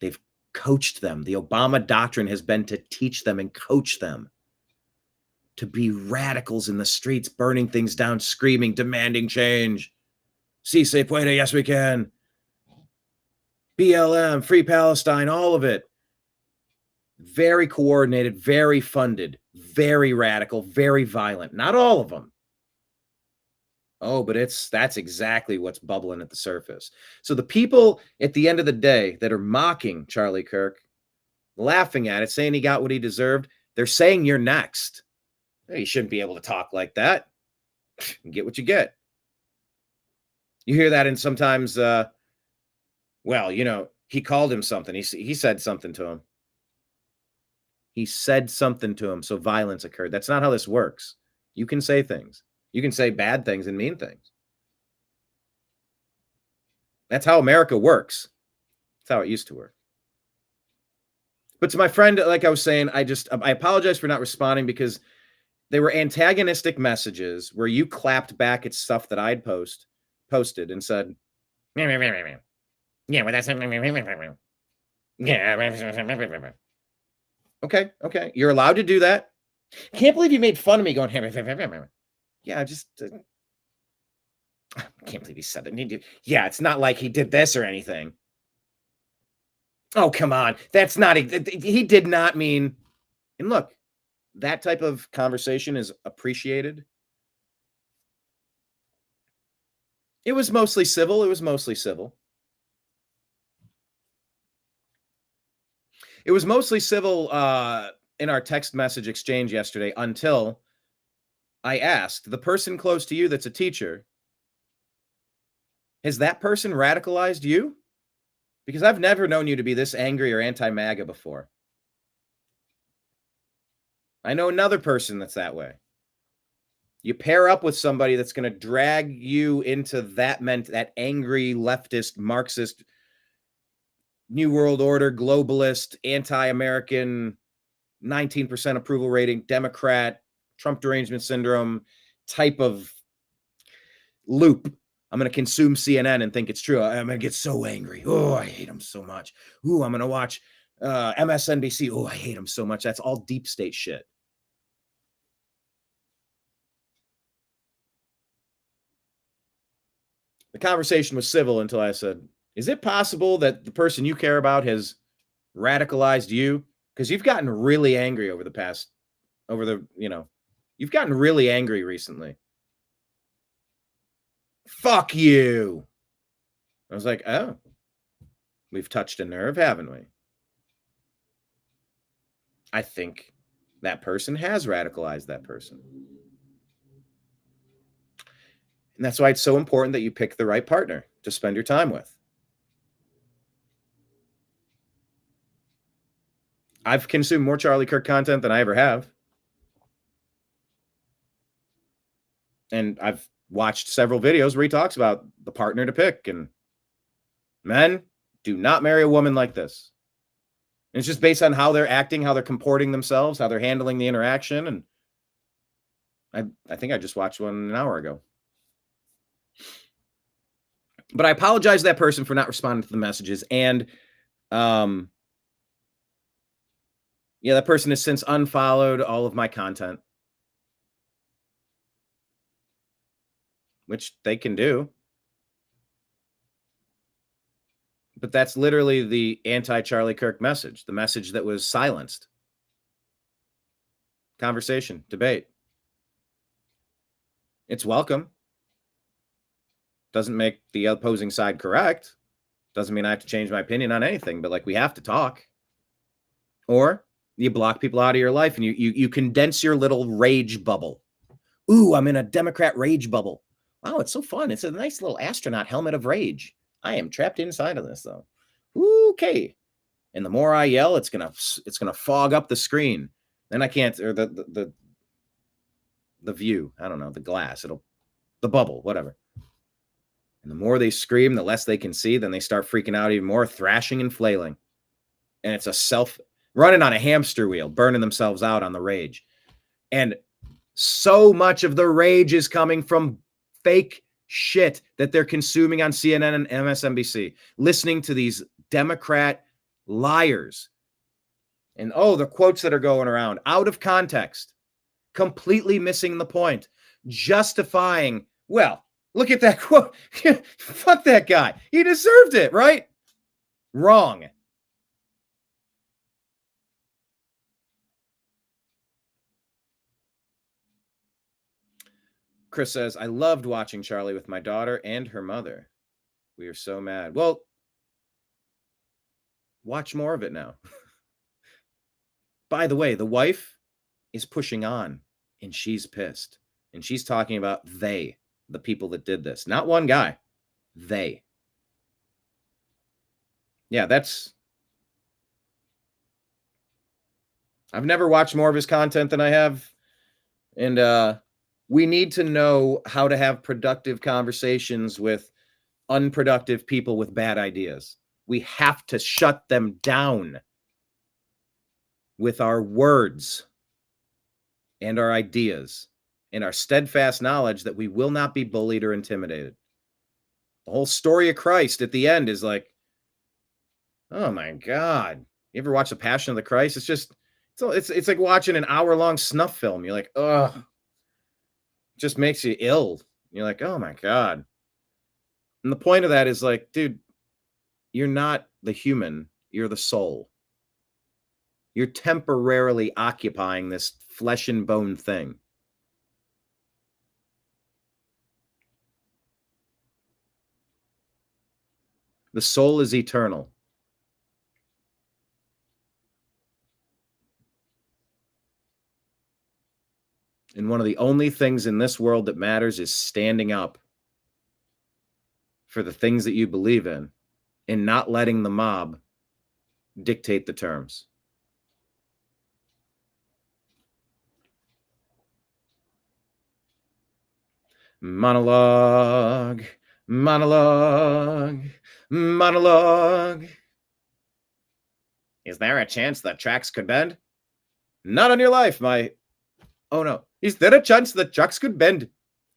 They've coached them. The Obama doctrine has been to teach them and coach them to be radicals in the streets, burning things down, screaming, demanding change. Si se puede, yes we can. BLM, Free Palestine, all of it. Very coordinated, very funded, very radical, very violent. Not all of them. Oh, but that's exactly what's bubbling at the surface. So the people at the end of the day that are mocking Charlie Kirk, laughing at it, saying he got what he deserved, they're saying you're next. You shouldn't be able to talk like that. Get what you get. You hear that, and sometimes, he called him something. He said something to him. He said something to him, so violence occurred. That's not how this works. You can say things. You can say bad things and mean things. That's how America works. That's how it used to work. But to my friend, like I was saying, I apologize for not responding because they were antagonistic messages where you clapped back at stuff that I'd posted and said, yeah, well, that's yeah. Okay. You're allowed to do that. Can't believe you made fun of me going, yeah, I just I can't believe he said it. Yeah, it's not like he did this or anything. Oh, come on. That's not, he did not mean, and look, that type of conversation is appreciated. It was mostly civil. It was mostly civil in our text message exchange yesterday until I asked the person close to you that's a teacher, has that person radicalized you? Because I've never known you to be this angry or anti-MAGA before. I know another person that's that way. You pair up with somebody that's going to drag you into that angry leftist, Marxist, New World Order, globalist, anti-American, 19% approval rating, Democrat, Trump derangement syndrome type of loop. I'm going to consume CNN and think it's true. I'm going to get so angry. Oh, I hate him so much. Ooh, I'm going to watch MSNBC. Oh, I hate him so much. That's all deep state shit. The conversation was civil until I said, is it possible that the person you care about has radicalized you? Because you've gotten really angry you've gotten really angry recently. Fuck you. I was like, oh. We've touched a nerve, haven't we? I think that person has radicalized that person. And that's why it's so important that you pick the right partner to spend your time with. I've consumed more Charlie Kirk content than I ever have. And I've watched several videos where he talks about the partner to pick. And men, do not marry a woman like this. And it's just based on how they're acting, how they're comporting themselves, how they're handling the interaction. And I think I just watched one an hour ago. But I apologize to that person for not responding to the messages. And yeah, that person has since unfollowed all of my content, which they can do. But that's literally the anti-Charlie Kirk message, the message that was silenced. Conversation, debate. It's welcome. Doesn't make the opposing side correct. Doesn't mean I have to change my opinion on anything, but like we have to talk. Or you block people out of your life and you condense your little rage bubble. Ooh, I'm in a Democrat rage bubble. Wow, it's so fun. It's a nice little astronaut helmet of rage. I am trapped inside of this though. Okay. And the more I yell, it's gonna fog up the screen. Then I can't, or the view. I don't know, the glass. The bubble, whatever. And the more they scream, the less they can see. Then they start freaking out even more, thrashing and flailing. And it's running on a hamster wheel, burning themselves out on the rage. And so much of the rage is coming from fake shit that they're consuming on CNN and MSNBC, listening to these Democrat liars. And the quotes that are going around out of context, completely missing the point, justifying, well, look at that quote. Fuck that guy. He deserved it, right? Wrong. Chris says, I loved watching Charlie with my daughter and her mother. We are so mad. Well, watch more of it now. By the way, the wife is pushing on and she's pissed. And she's talking about the people that did this. Not one guy. They. Yeah, I've never watched more of his content than I have. And we need to know how to have productive conversations with unproductive people with bad ideas. We have to shut them down with our words and our ideas and our steadfast knowledge that we will not be bullied or intimidated. The whole story of Christ at the end is like, oh my God. You ever watch The Passion of the Christ? It's like watching an hour-long snuff film. You're like, ugh. It just makes you ill. You're like, oh my God. And the point of that is like, dude, you're not the human, you're the soul. You're temporarily occupying this flesh and bone thing. The soul is eternal. And one of the only things in this world that matters is standing up for the things that you believe in and not letting the mob dictate the terms. Monologue, monologue, monologue. Is there a chance the tracks could bend? Not on your life, Oh no. Is there a chance the tracks could bend?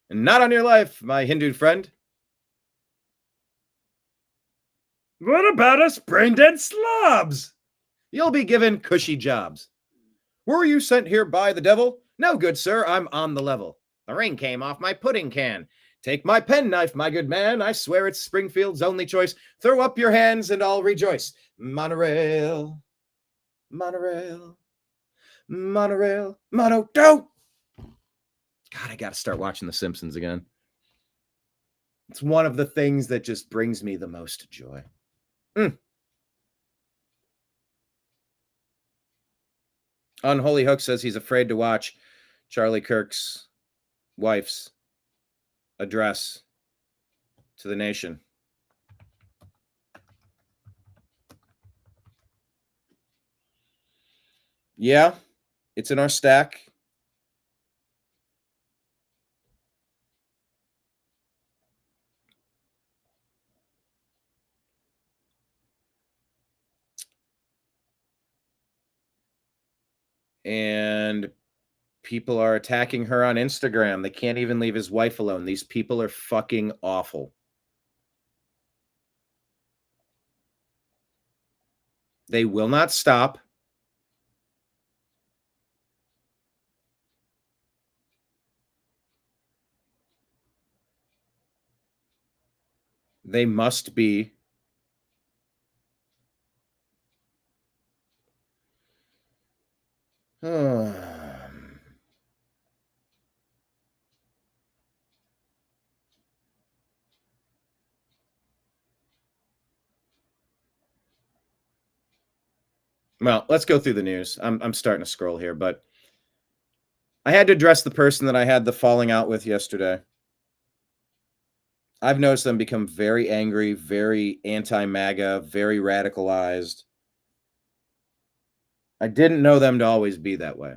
Not on your life, my Hindu friend. What about us brain-dead slobs? You'll be given cushy jobs. Were you sent here by the devil? No, good sir, I'm on the level. The ring came off my pudding can. Take my penknife, my good man. I swear it's Springfield's only choice. Throw up your hands and I'll rejoice. Monorail, monorail, monorail, go! God, I got to start watching The Simpsons again. It's one of the things that just brings me the most joy. Unholy Hook says he's afraid to watch Charlie Kirk's wife's address to the nation. Yeah, it's in our stack. And people are attacking her on Instagram. They can't even leave his wife alone. These people are fucking awful. They will not stop. They must be. Well, let's go through the news. I'm starting to scroll here, but I had to address the person that I had the falling out with yesterday. I've noticed them become very angry, very anti-MAGA, very radicalized. I didn't know them to always be that way.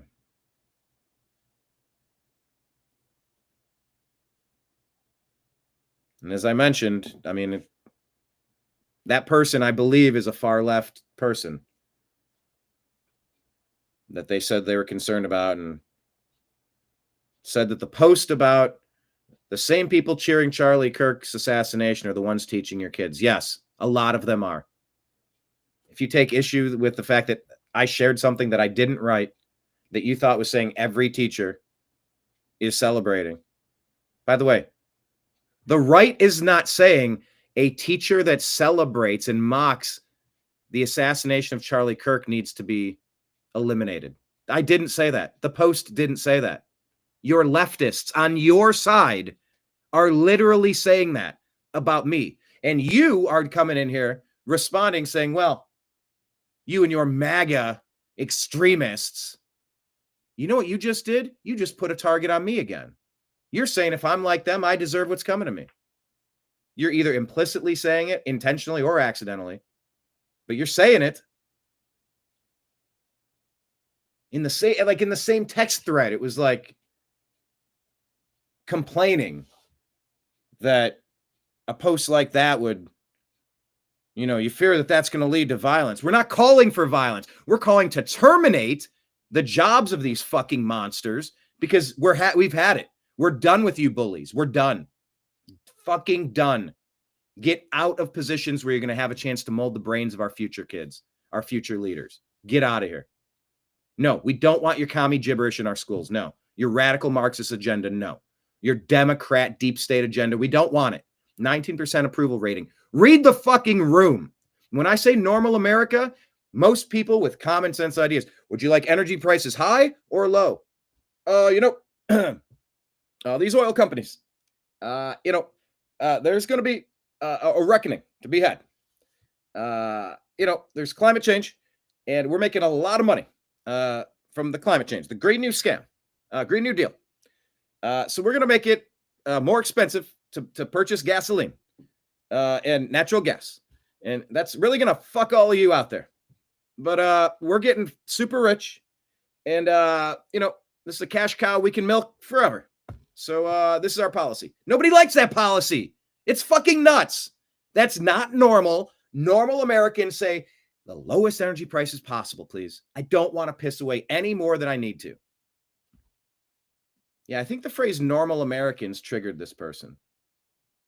And as I mentioned, I mean, that person, I believe, is a far left person that they said they were concerned about, and said that the post about the same people cheering Charlie Kirk's assassination are the ones teaching your kids. Yes, a lot of them are. If you take issue with the fact that I shared something that I didn't write, that you thought was saying every teacher is celebrating. By the way, the right is not saying a teacher that celebrates and mocks the assassination of Charlie Kirk needs to be eliminated. I didn't say that. The Post didn't say that. Your leftists on your side are literally saying that about me. And you are coming in here responding saying, well, you and your MAGA extremists, you know what you just did? You just put a target on me again. You're saying if I'm like them, I deserve what's coming to me. You're either implicitly saying it intentionally or accidentally, but you're saying it. In the same text thread, it was like complaining that a post like that would, you fear that that's going to lead to violence. We're not calling for violence. We're calling to terminate the jobs of these fucking monsters because we've had it. We're done with you bullies. We're done. Fucking done. Get out of positions where you're going to have a chance to mold the brains of our future kids, our future leaders. Get out of here. No, we don't want your commie gibberish in our schools. No. Your radical Marxist agenda. No. Your Democrat deep state agenda. We don't want it. 19% approval rating. Read the fucking room. When I say normal America, most people with common sense ideas, would you like energy prices high or low? These oil companies, there's going to be a reckoning to be had. There's climate change, and we're making a lot of money from the climate change, the Green New Scam, Green New Deal. So we're going to make it more expensive to purchase gasoline and natural gas. And that's really going to fuck all of you out there. But we're getting super rich. And, this is a cash cow we can milk forever. So this is our policy. Nobody likes that policy. It's fucking nuts. That's not normal. Normal Americans say the lowest energy prices possible, please. I don't want to piss away any more than I need to. Yeah, I think the phrase normal Americans triggered this person,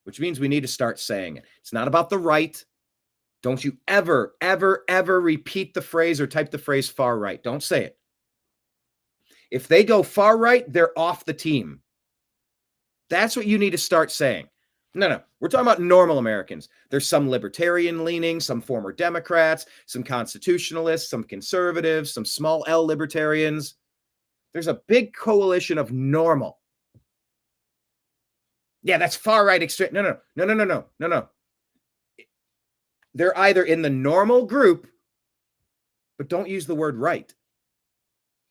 which means we need to start saying it. It's not about the right. Don't you ever, ever, ever repeat the phrase or type the phrase far right. Don't say it. If they go far right, they're off the team. That's what you need to start saying. No. We're talking about normal Americans. There's some libertarian leaning, some former Democrats, some constitutionalists, some conservatives, some small L libertarians. There's a big coalition of normal. Yeah, that's far right extreme. No. They're either in the normal group, but don't use the word right.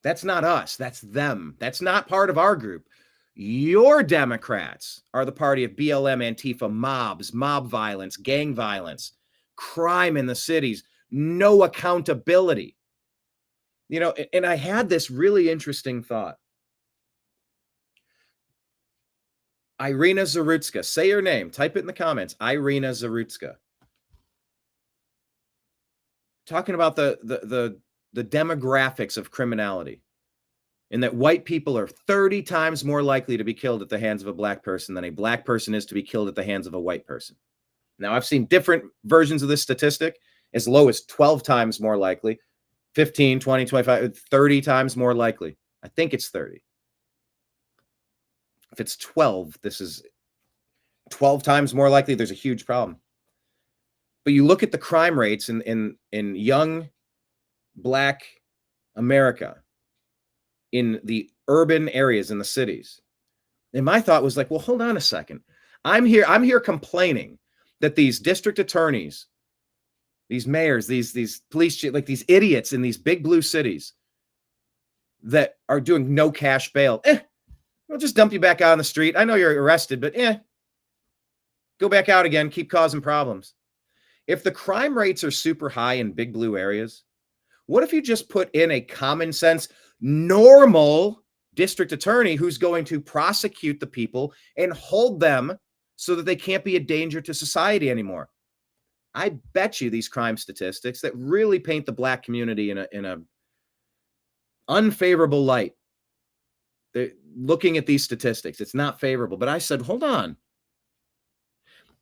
That's not us. That's them. That's not part of our group. Your Democrats are the party of BLM, Antifa, mobs, mob violence, gang violence, crime in the cities, no accountability. You know, and I had this really interesting thought. Iryna Zarutska, say her name, type it in the comments. Iryna Zarutska. Talking about the demographics of criminality, and that white people are 30 times more likely to be killed at the hands of a black person than a black person is to be killed at the hands of a white person. Now, I've seen different versions of this statistic, as low as 12 times more likely, 15, 20, 25, 30 times more likely. I think it's 30. If it's 12, this is 12 times more likely. There's a huge problem. But you look at the crime rates in young black America, in the urban areas, in the cities. And my thought was like, well, hold on a second. I'm here complaining that these district attorneys, these mayors, these police, like these idiots in these big blue cities that are doing no cash bail. We'll just dump you back out on the street. I know you're arrested, but go back out again, keep causing problems. If the crime rates are super high in big blue areas, what if you just put in a common sense, normal district attorney who's going to prosecute the people and hold them so that they can't be a danger to society anymore? I bet you these crime statistics that really paint the black community in a unfavorable light. They're looking at these statistics, it's not favorable. But I said, hold on.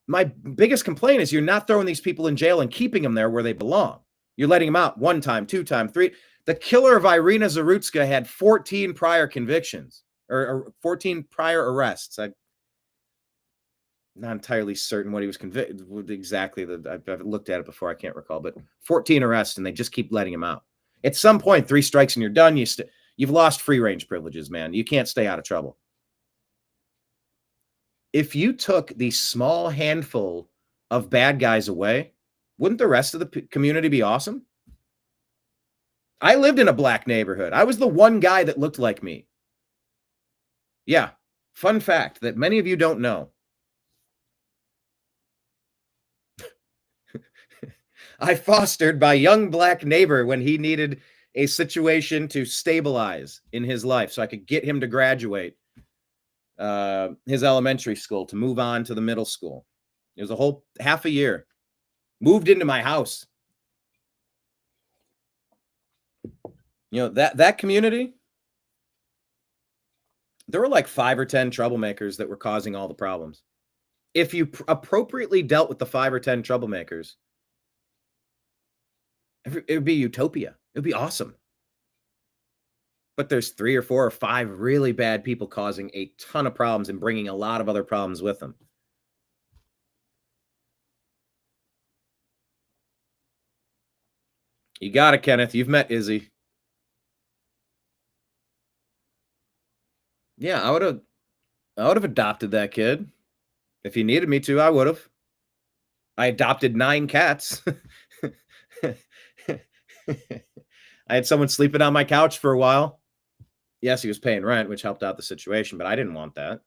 My biggest complaint is you're not throwing these people in jail and keeping them there where they belong. You're letting them out 1 time, 2 times, 3. The killer of Iryna Zarutska had 14 prior convictions or 14 prior arrests. I'm not entirely certain what he was convicted with exactly. I've looked at it before. I can't recall, but 14 arrests, and they just keep letting him out. At some point, 3 strikes and you're done. You've lost free range privileges, man. You can't stay out of trouble. If you took the small handful of bad guys away, wouldn't the rest of the community be awesome? I lived in a black neighborhood. I was the one guy that looked like me. Yeah, fun fact that many of you don't know. I fostered my young black neighbor when he needed a situation to stabilize in his life so I could get him to graduate his elementary school, to move on to the middle school. It was a whole half a year. Moved into my house. You know, that community, there were like 5 or 10 troublemakers that were causing all the problems. If you appropriately dealt with the 5 or 10 troublemakers, it would be utopia. It would be awesome. But there's 3 or 4 or 5 really bad people causing a ton of problems and bringing a lot of other problems with them. You got it, Kenneth. You've met Izzy. Yeah, I would have adopted that kid. If he needed me to, I would have. I adopted 9 cats. I had someone sleeping on my couch for a while. Yes, he was paying rent, which helped out the situation, but I didn't want that.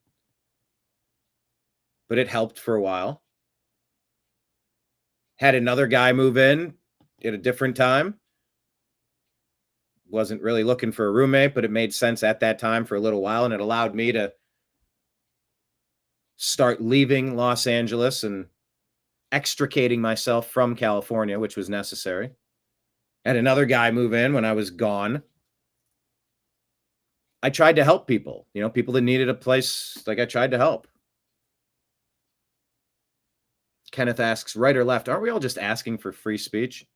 But it helped for a while. Had another guy move in at a different time. Wasn't really looking for a roommate, but it made sense at that time for a little while, and it allowed me to start leaving Los Angeles and extricating myself from California, which was necessary. Had another guy move in when I was gone. I tried to help people, people that needed a place. Like, I tried to help. Kenneth asks, right or left? Aren't we all just asking for free speech?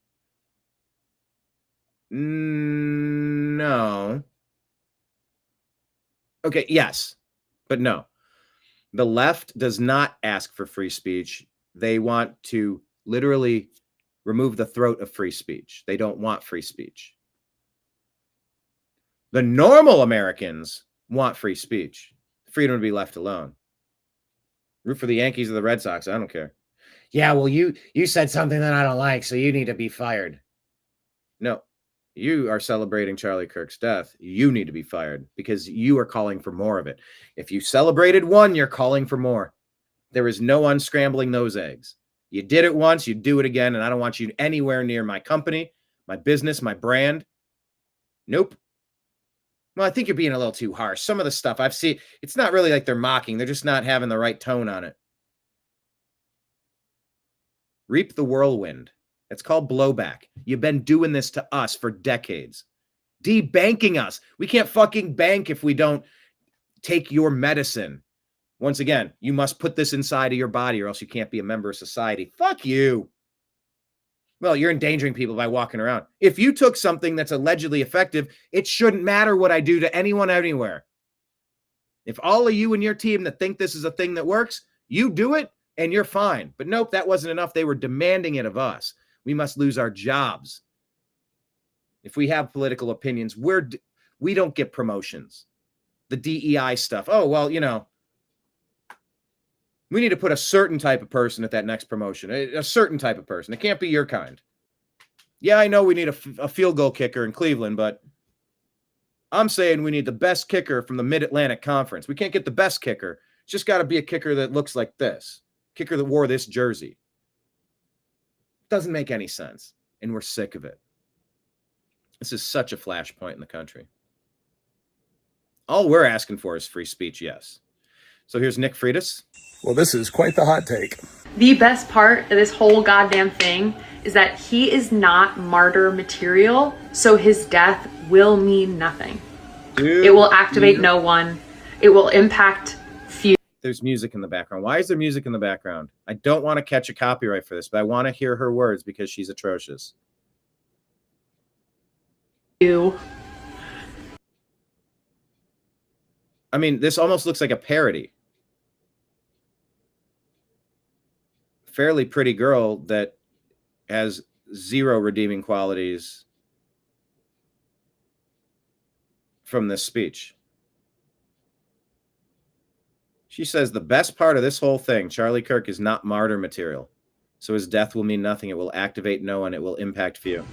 No. Okay, yes, but no. The left does not ask for free speech. They want to literally remove the throat of free speech. They don't want free speech. The normal Americans want free speech, freedom to be left alone. Root for the Yankees or the Red Sox. I don't care. Yeah, well, you said something that I don't like, so you need to be fired. No, You are celebrating Charlie Kirk's death. You need to be fired because you are calling for more of it. If you celebrated one, you're calling for more. There is no unscrambling those eggs. You did it once, you do it again, and I don't want you anywhere near my company, my business, my brand. Nope. Well, I think you're being a little too harsh. Some of the stuff I've seen, it's not really like they're mocking. They're just not having the right tone on it. Reap the whirlwind. It's called blowback. You've been doing this to us for decades. Debanking us. We can't fucking bank if we don't take your medicine. Once again, you must put this inside of your body or else you can't be a member of society. Fuck you. Well, you're endangering people by walking around. If you took something that's allegedly effective, it shouldn't matter what I do to anyone anywhere. If all of you and your team that think this is a thing that works, you do it and you're fine. But nope, that wasn't enough. They were demanding it of us. We must lose our jobs. If we have political opinions, we don't get promotions. The DEI stuff. Oh, well, you know, we need to put a certain type of person at that next promotion, a certain type of person. It can't be your kind. Yeah, I know we need a field goal kicker in Cleveland, but I'm saying we need the best kicker from the Mid-Atlantic Conference. We can't get the best kicker. It's just got to be a kicker that looks like this. Kicker that wore this jersey. Doesn't make any sense, and we're sick of it. This is such a flashpoint in the country. All we're asking for is free speech, yes. So here's Nick Freitas. Well, this is quite the hot take. The best part of this whole goddamn thing is that he is not martyr material, so his death will mean nothing. Dude, it will activate no one. It will impact few. There's music in the background. Why is there music in the background? I don't want to catch a copyright for this, but I want to hear her words because she's atrocious. I mean, this almost looks like a parody. Fairly pretty girl that has zero redeeming qualities from this speech. She says the best part of this whole thing, Charlie Kirk is not martyr material. So his death will mean nothing. It will activate no one. It will impact few.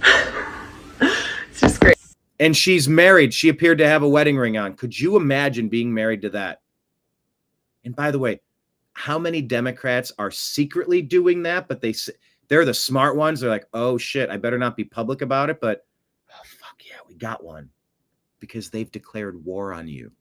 It's just great. And she's married. She appeared to have a wedding ring on. Could you imagine being married to that? And by the way, how many Democrats are secretly doing that? But they're the smart ones. They're like, oh shit, I better not be public about it. But oh fuck yeah, we got one. Because they've declared war on you.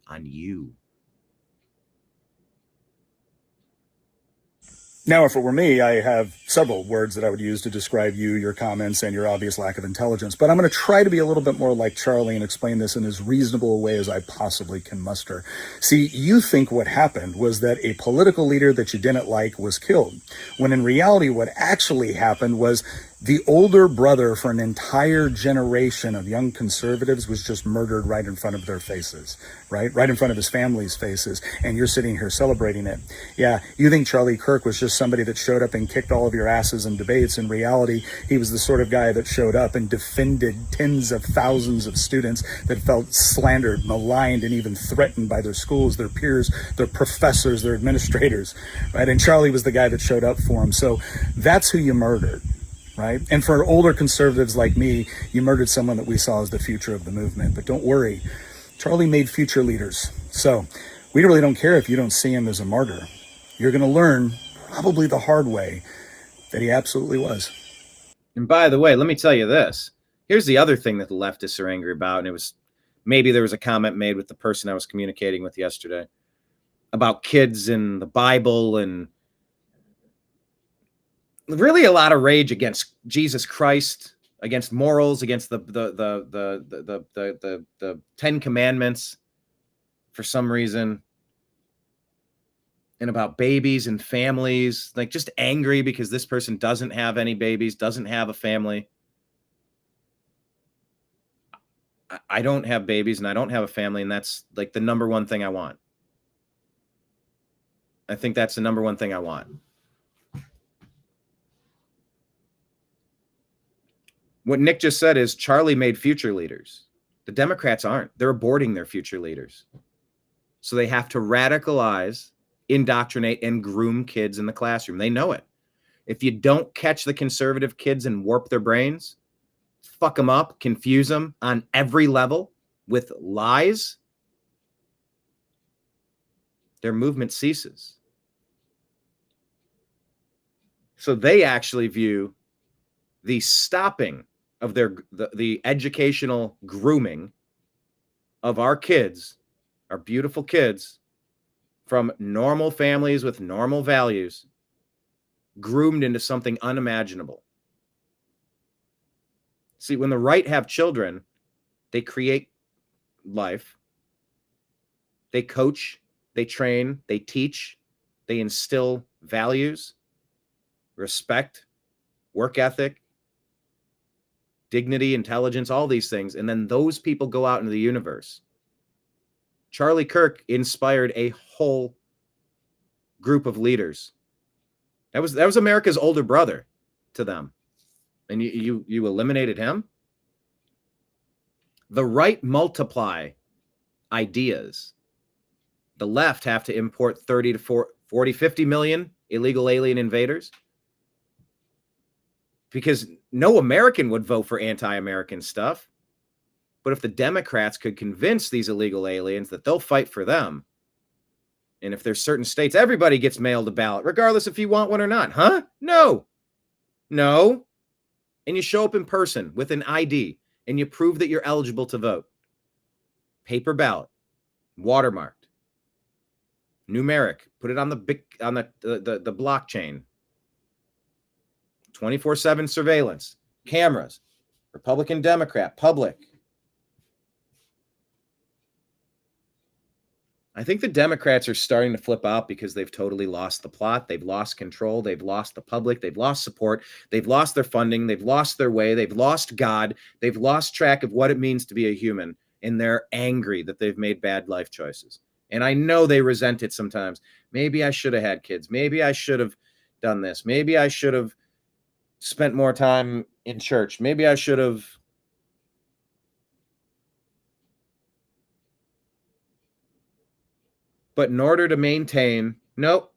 Now, if it were me, I have several words that I would use to describe you, your comments, and your obvious lack of intelligence. But I'm going to try to be a little bit more like Charlie and explain this in as reasonable a way as I possibly can muster. See, you think what happened was that a political leader that you didn't like was killed, when in reality what actually happened was the older brother for an entire generation of young conservatives was just murdered right in front of their faces, right in front of his family's faces. And you're sitting here celebrating it. Yeah, you think Charlie Kirk was just somebody that showed up and kicked all of your asses in debates. In reality, he was the sort of guy that showed up and defended tens of thousands of students that felt slandered, maligned, and even threatened by their schools, their peers, their professors, their administrators, right? And Charlie was the guy that showed up for him. So that's who you murdered. Right? And for older conservatives like me, you murdered someone that we saw as the future of the movement. But don't worry, Charlie made future leaders. So we really don't care if you don't see him as a martyr. You're going to learn, probably the hard way, that he absolutely was. And by the way, let me tell you this. Here's the other thing that the leftists are angry about. And it was, maybe there was a comment made with the person I was communicating with yesterday about kids and the Bible and really a lot of rage against Jesus Christ, against morals, against the 10 Commandments for some reason, and about babies and families, like just angry because this person doesn't have any babies, doesn't have a family. I don't have babies and I don't have a family, and that's like the number one thing I want. I think that's the number one thing I want. What Nick just said is Charlie made future leaders. The Democrats aren't. They're aborting their future leaders. So they have to radicalize, indoctrinate, and groom kids in the classroom. They know it. If you don't catch the conservative kids and warp their brains, fuck them up, confuse them on every level with lies, their movement ceases. So they actually view the stopping of the educational grooming of our kids, our beautiful kids, from normal families with normal values, groomed into something unimaginable. See, when the right have children, they create life. They coach, they train, they teach, they instill values, respect, work ethic, dignity, intelligence, all these things. And then those people go out into the universe. Charlie Kirk inspired a whole group of leaders. That was America's older brother to them. And you eliminated him? The right multiply ideas. The left have to import 30 to 40, 50 million illegal alien invaders, because no American would vote for anti-American stuff. But if the Democrats could convince these illegal aliens that they'll fight for them, and if there's certain states, everybody gets mailed a ballot, regardless if you want one or not. Huh? No. And you show up in person with an ID, and you prove that you're eligible to vote. Paper ballot, watermarked, numeric. Put it on the blockchain. 24/7 surveillance, cameras, Republican, Democrat, public. I think the Democrats are starting to flip out because they've totally lost the plot. They've lost control. They've lost the public. They've lost support. They've lost their funding. They've lost their way. They've lost God. They've lost track of what it means to be a human. And they're angry that they've made bad life choices. And I know they resent it sometimes. Maybe I should have had kids. Maybe I should have done this. Maybe I should have spent more time in church. Maybe I should have. But in order to maintain, no,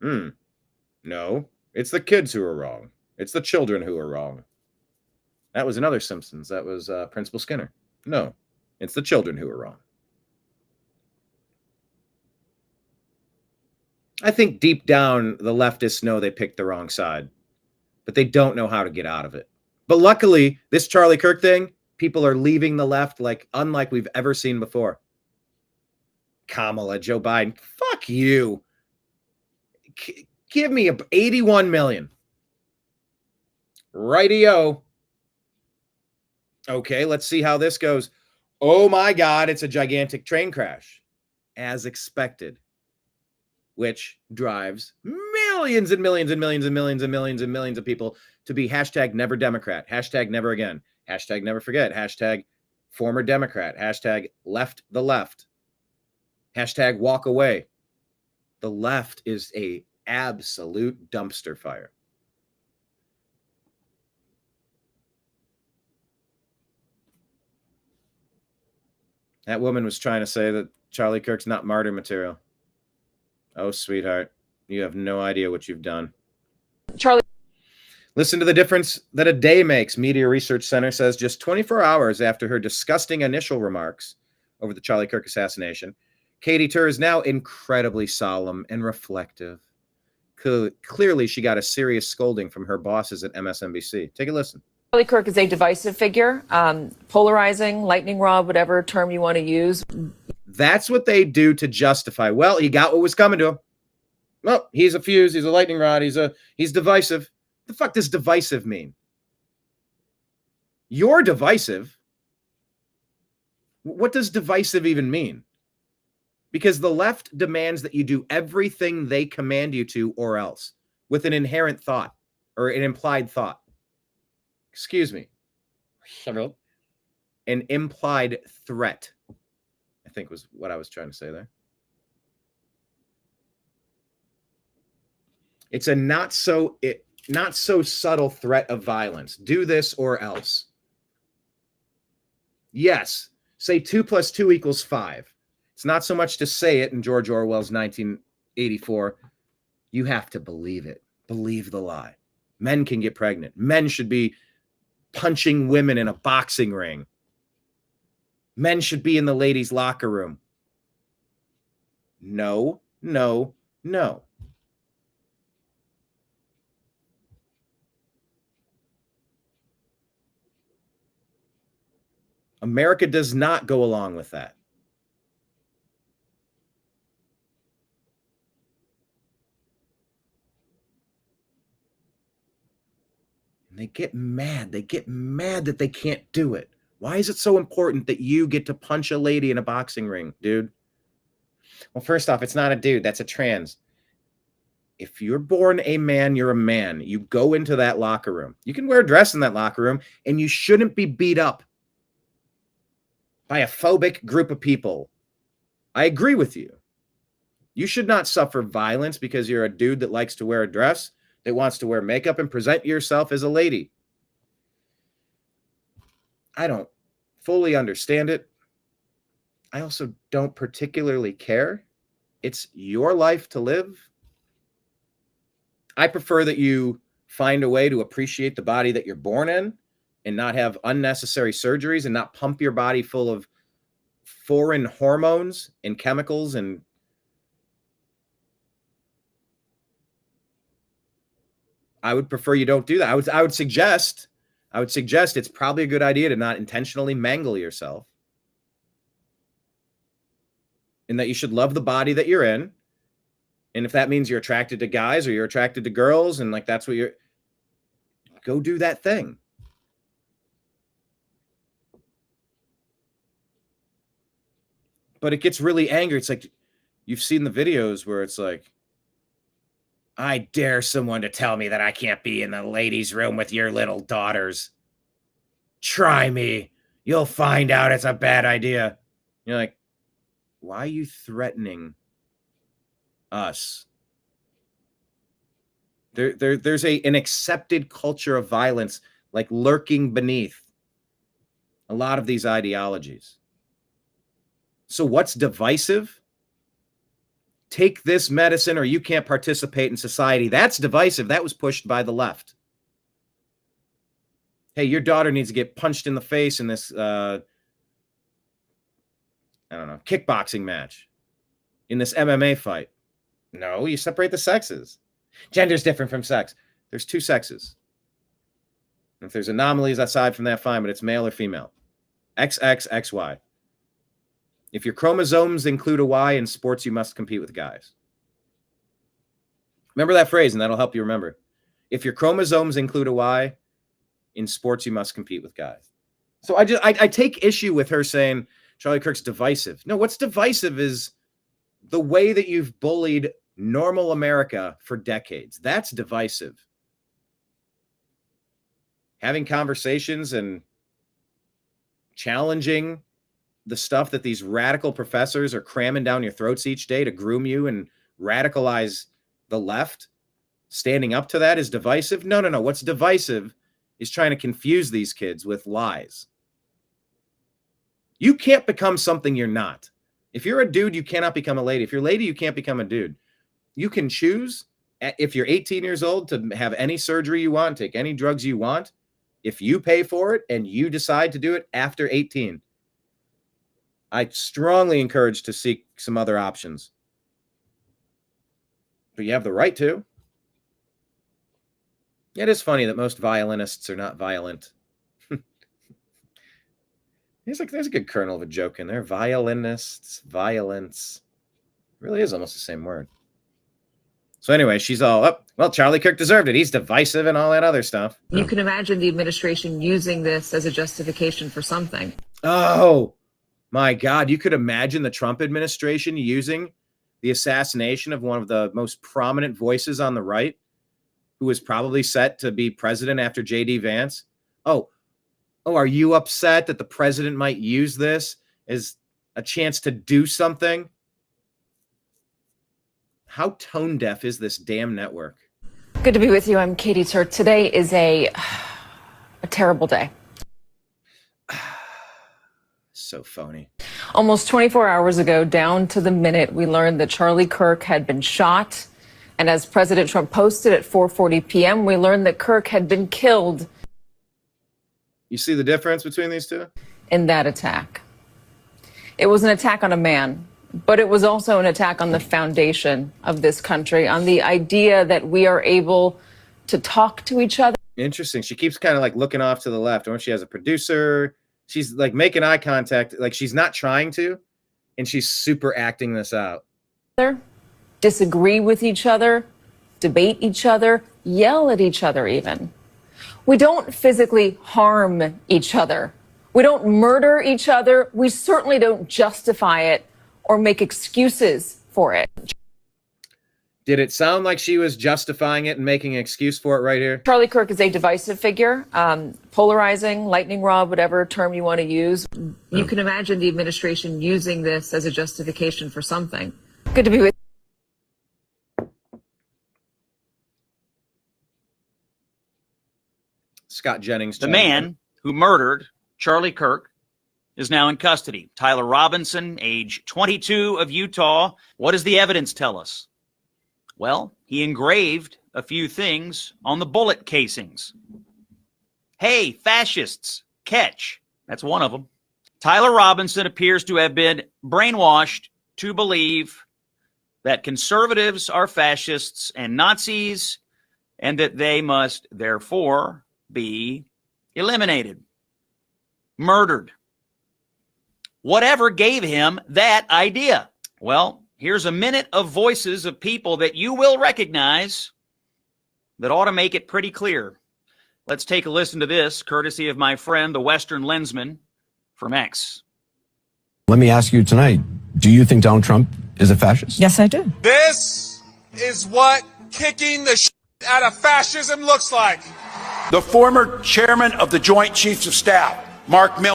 it's the kids who are wrong. It's the children who are wrong. That was another Simpsons. That was Principal Skinner. No, it's the children who are wrong. I think deep down, the leftists know they picked the wrong side, but they don't know how to get out of it. But luckily, this Charlie Kirk thing, people are leaving the left unlike we've ever seen before. Kamala, Joe Biden, fuck you. Give me 81 million. Rightio. Okay, let's see how this goes. Oh my God, it's a gigantic train crash, as expected, which drives millions and millions and millions and millions and millions and millions of people to be hashtag never Democrat, hashtag never again, hashtag never forget, hashtag former Democrat, hashtag left the left. Hashtag walk away. The left is a absolute dumpster fire. That woman was trying to say that Charlie Kirk's not martyr material. Oh, sweetheart, you have no idea what you've done. Charlie. Listen to the difference that a day makes. Media Research Center says just 24 hours after her disgusting initial remarks over the Charlie Kirk assassination, Katie Tur is now incredibly solemn and reflective. Clearly, she got a serious scolding from her bosses at MSNBC. Take a listen. Charlie Kirk is a divisive figure, polarizing, lightning rod, whatever term you want to use. That's what they do to justify. Well, he got what was coming to him. Well, he's a fuse. He's a lightning rod. He's divisive. The fuck does divisive mean? You're divisive. What does divisive even mean? Because the left demands that you do everything they command you to or else, with an inherent thought or an implied thought. Excuse me. An implied threat, I think was what I was trying to say there. It's a not so subtle threat of violence. Do this or else. Yes, say 2 + 2 = 5. It's not so much to say it in George Orwell's 1984. You have to believe it. Believe the lie. Men can get pregnant. Men should be punching women in a boxing ring. Men should be in the ladies' locker room. No, no, no. America does not go along with that. And they get mad. They get mad that they can't do it. Why is it so important that you get to punch a lady in a boxing ring, dude? Well, first off, it's not a dude. That's a trans. If you're born a man, you're a man. You go into that locker room. You can wear a dress in that locker room, and you shouldn't be beat up by a phobic group of people. I agree with you. You should not suffer violence because you're a dude that likes to wear a dress, that wants to wear makeup and present yourself as a lady. I don't fully understand it. I also don't particularly care. It's your life to live. I prefer that you find a way to appreciate the body that you're born in and not have unnecessary surgeries and not pump your body full of foreign hormones and chemicals. And I would prefer you don't do that. I would suggest it's probably a good idea to not intentionally mangle yourself, and that you should love the body that you're in. And if that means you're attracted to guys or you're attracted to girls, and like that's what you're, go do that thing. But it gets really angry. It's like, you've seen the videos where it's like, I dare someone to tell me that I can't be in the ladies' room with your little daughters. Try me. You'll find out it's a bad idea. You're like, why are you threatening us? There's an accepted culture of violence like lurking beneath a lot of these ideologies. So what's divisive? Take this medicine or you can't participate in society. That's divisive. That was pushed by the left. Hey, your daughter needs to get punched in the face in this, kickboxing match, in this MMA fight. No, you separate the sexes. Gender's different from sex. There's two sexes. If there's anomalies aside from that, fine, but it's male or female. XX, XY. If your chromosomes include a Y in sports, you must compete with guys. Remember that phrase, and that'll help you remember. If your chromosomes include a Y in sports, you must compete with guys. So I take issue with her saying Charlie Kirk's divisive. No, what's divisive is the way that you've bullied normal America for decades. That's divisive. Having conversations and challenging the stuff that these radical professors are cramming down your throats each day to groom you and radicalize the left, standing up to that is divisive? No. What's divisive is trying to confuse these kids with lies. You can't become something you're not. If you're a dude, you cannot become a lady. If you're a lady, you can't become a dude. You can choose, if you're 18 years old, to have any surgery you want, take any drugs you want. If you pay for it and you decide to do it after 18, I strongly encourage to seek some other options. But you have the right to. It is funny that most violinists are not violent. There's a good kernel of a joke in there. Violinists, violence. It really is almost the same word. So anyway, she's all up. Well, Charlie Kirk deserved it. He's divisive and all that other stuff. You can imagine the administration using this as a justification for something. Oh, my God. You could imagine the Trump administration using the assassination of one of the most prominent voices on the right, who was probably set to be president after J.D. Vance. Oh, are you upset that the president might use this as a chance to do something? How tone deaf is this damn network? Good to be with you. I'm Katie Turk. Today is a terrible day. So phony. Almost 24 hours ago, down to the minute, we learned that Charlie Kirk had been shot. And as President Trump posted at 4:40 p.m., we learned that Kirk had been killed. You see the difference between these two? In that attack. It was an attack on a man, but it was also an attack on the foundation of this country, on the idea that we are able to talk to each other. Interesting. She keeps kind of like looking off to the left. Or when she has a producer, she's like making eye contact, like she's not trying to, and she's super acting this out. Disagree with each other, debate each other, yell at each other even. We don't physically harm each other. We don't murder each other. We certainly don't justify it or make excuses for it. Did it sound like she was justifying it and making an excuse for it right here? Charlie Kirk is a divisive figure, polarizing, lightning rod, whatever term you want to use. You can imagine the administration using this as a justification for something. Good to be with Scott Jennings. The man who murdered Charlie Kirk is now in custody. Tyler Robinson, age 22 of Utah. What does the evidence tell us? Well, he engraved a few things on the bullet casings. Hey, fascists, catch. That's one of them. Tyler Robinson appears to have been brainwashed to believe that conservatives are fascists and Nazis, and that they must therefore be eliminated, murdered. Whatever gave him that idea? Well, here's a minute of voices of people that you will recognize that ought to make it pretty clear. Let's take a listen to this, courtesy of my friend, the Western Lensman from X. Let me ask you tonight, do you think Donald Trump is a fascist? Yes, I do. This is what kicking the shit out of fascism looks like. The former chairman of the Joint Chiefs of Staff, Mark Milley,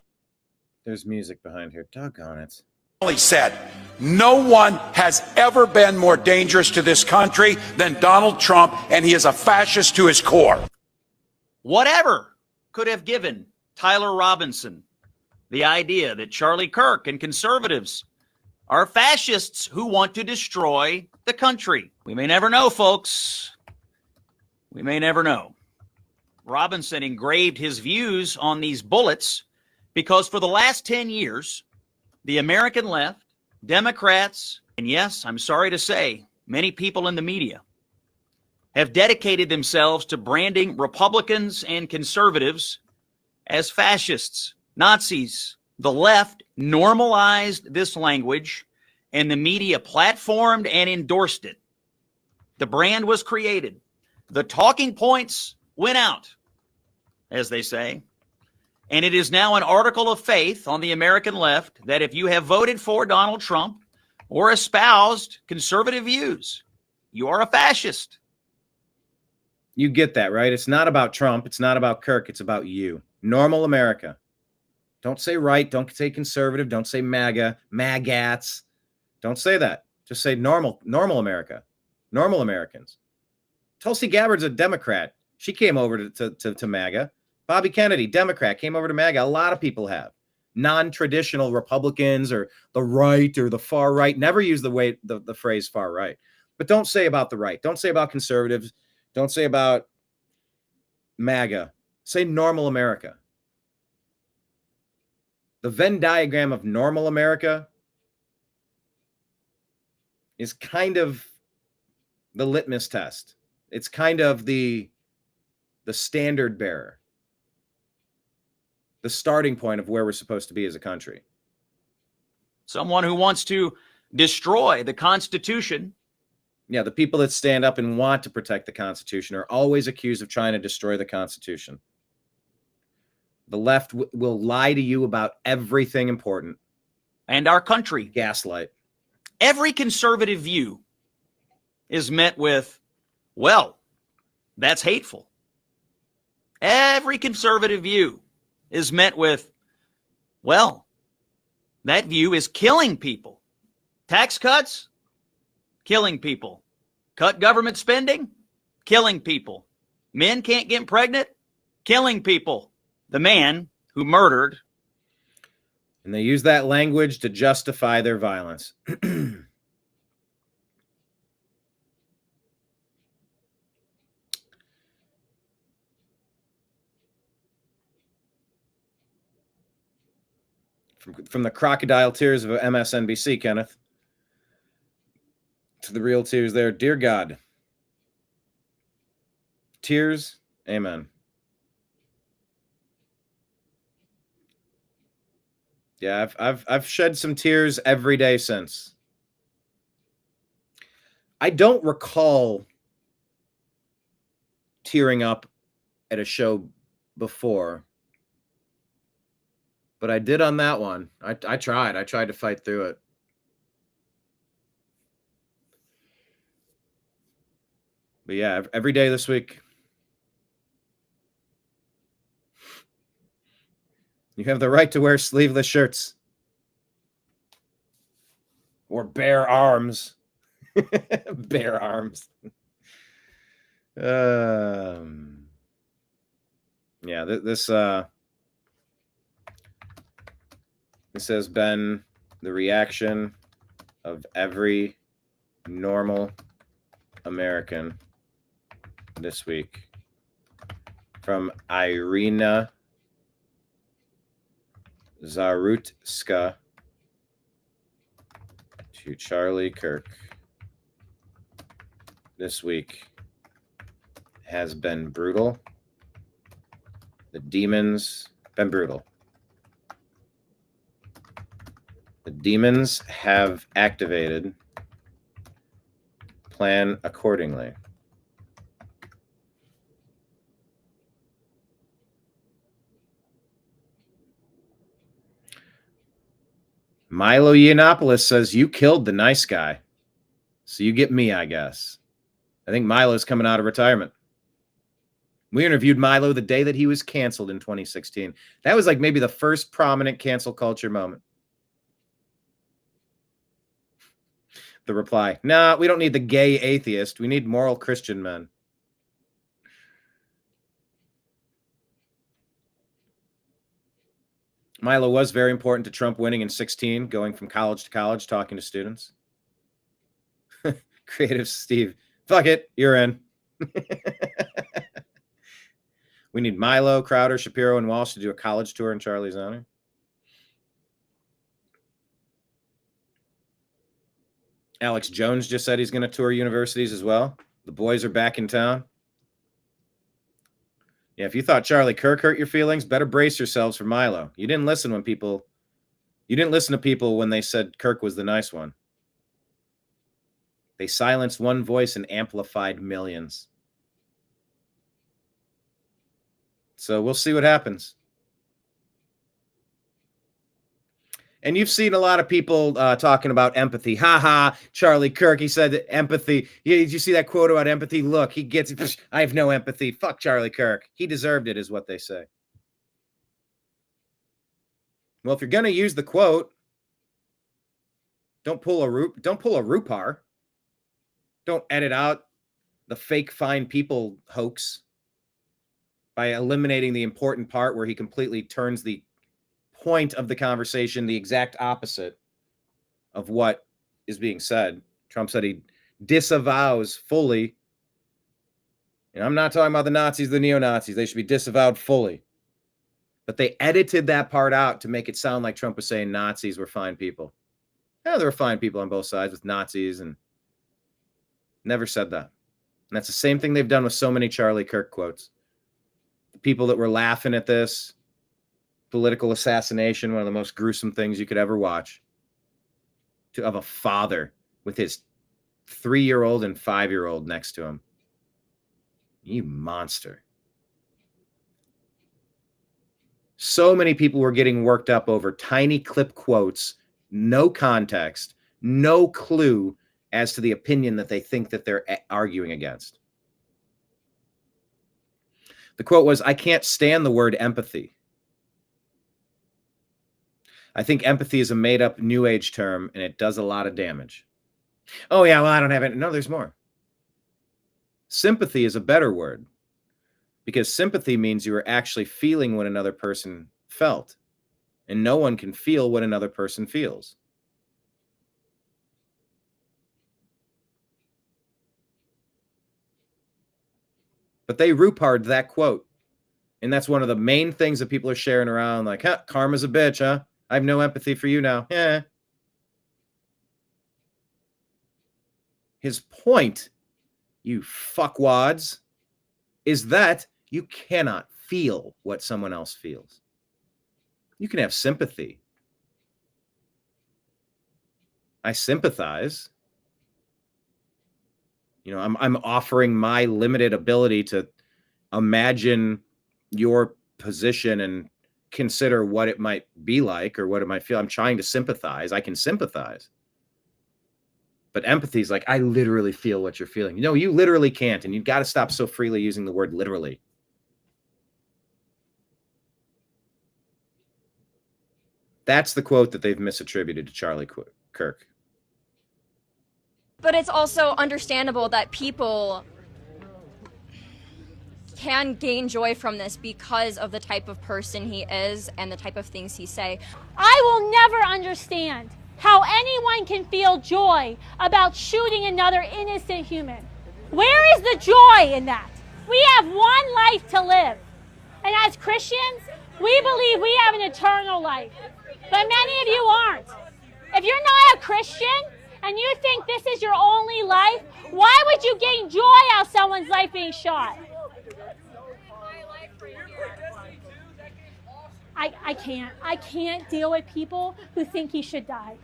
There's music behind here. Doggone it. said, no one has ever been more dangerous to this country than Donald Trump, and he is a fascist to his core. Whatever could have given Tyler Robinson the idea that Charlie Kirk and conservatives are fascists who want to destroy the country? We may never know, folks. We may never know. Robinson engraved his views on these bullets because for the last 10 years, the American left, Democrats, and yes, I'm sorry to say, many people in the media have dedicated themselves to branding Republicans and conservatives as fascists, Nazis. The left normalized this language, and the media platformed and endorsed it. The brand was created. The talking points went out, as they say. And it is now an article of faith on the American left that if you have voted for Donald Trump or espoused conservative views, you are a fascist. You get that, right? It's not about Trump. It's not about Kirk. It's about you. Normal America. Don't say right. Don't say conservative. Don't say MAGA, MAGATs. Don't say that. Just say normal America. Normal Americans. Tulsi Gabbard's a Democrat. She came over to MAGA. Bobby Kennedy, Democrat, came over to MAGA. A lot of people have. Non-traditional Republicans or the right or the far right. Never use the phrase far right. But don't say about the right. Don't say about conservatives. Don't say about MAGA. Say normal America. The Venn diagram of normal America is kind of the litmus test. It's kind of the standard bearer, the starting point of where we're supposed to be as a country. Someone who wants to destroy the Constitution. Yeah, the people that stand up and want to protect the Constitution are always accused of trying to destroy the Constitution. The left will lie to you about everything important. And our country. Gaslight. Every conservative view is met with, well, that's hateful. Every conservative view is met with, well, that view is killing people. Tax cuts, killing people. Cut government spending, killing people. Men can't get pregnant, killing people. The man who murdered. And they use that language to justify their violence. From the crocodile tears of MSNBC, Kenneth, to the real tears there. Dear God, tears, amen. Yeah, I've shed some tears every day since. I don't recall tearing up at a show before, but I did on that one. I tried to fight through it. But yeah, every day this week, you have the right to wear sleeveless shirts or bare arms. Bare arms. Yeah, this has been the reaction of every normal American this week. From Iryna Zarutska to Charlie Kirk this week has been brutal. The demons been brutal. The demons have activated. Plan accordingly. Milo Yiannopoulos says you killed the nice guy. So you get me, I guess. I think Milo's coming out of retirement. We interviewed Milo the day that he was canceled in 2016. That was like maybe the first prominent cancel culture moment. The reply, nah, we don't need the gay atheist. We need moral Christian men. Milo was very important to Trump winning in 2016, going from college to college, talking to students. Creative Steve, fuck it, you're in. We need Milo, Crowder, Shapiro, and Walsh to do a college tour in Charlie's honor. Alex Jones just said he's going to tour universities as well. The boys are back in town. Yeah, if you thought Charlie Kirk hurt your feelings, better brace yourselves for Milo. You didn't listen to people when they said Kirk was the nice one. They silenced one voice and amplified millions. So we'll see what happens. And you've seen a lot of people talking about empathy. Ha ha, Charlie Kirk, he said empathy. Yeah, did you see that quote about empathy? Look, he gets it. I have no empathy. Fuck Charlie Kirk. He deserved it, is what they say. Well, if you're going to use the quote, don't pull a Rupar. Don't edit out the fake fine people hoax by eliminating the important part where he completely turns the point of the conversation the exact opposite of what is being said. Trump said he disavows fully. And I'm not talking about the Nazis, the neo-Nazis. They should be disavowed fully. But they edited that part out to make it sound like Trump was saying Nazis were fine people. Yeah, there were fine people on both sides with Nazis, and never said that. And that's the same thing they've done with so many Charlie Kirk quotes. The people that were laughing at this, political assassination, one of the most gruesome things you could ever watch, of a father with his 3-year-old and 5-year-old next to him. You monster. So many people were getting worked up over tiny clip quotes, no context, no clue as to the opinion that they think that they're arguing against. The quote was, I can't stand the word empathy. I think empathy is a made-up New Age term, and it does a lot of damage. Oh, yeah, well, I don't have it. No, there's more. Sympathy is a better word, because sympathy means you are actually feeling what another person felt, and no one can feel what another person feels. But they Rupar'd that quote, and that's one of the main things that people are sharing around, like, huh, karma's a bitch, huh? I have no empathy for you now. Yeah. His point, you fuckwads, is that you cannot feel what someone else feels. You can have sympathy. I sympathize. You know, I'm offering my limited ability to imagine your position and consider what it might be like or what it might feel. I'm trying to sympathize. I can sympathize. But empathy is like, I literally feel what you're feeling. No, you literally can't. And you've got to stop so freely using the word literally. That's the quote that they've misattributed to Charlie Kirk. But it's also understandable that people can gain joy from this because of the type of person he is and the type of things he say. I will never understand how anyone can feel joy about shooting another innocent human. Where is the joy in that? We have one life to live. And as Christians, we believe we have an eternal life. But many of you aren't. If you're not a Christian and you think this is your only life, why would you gain joy out of someone's life being shot? I can't deal with people who think he should die.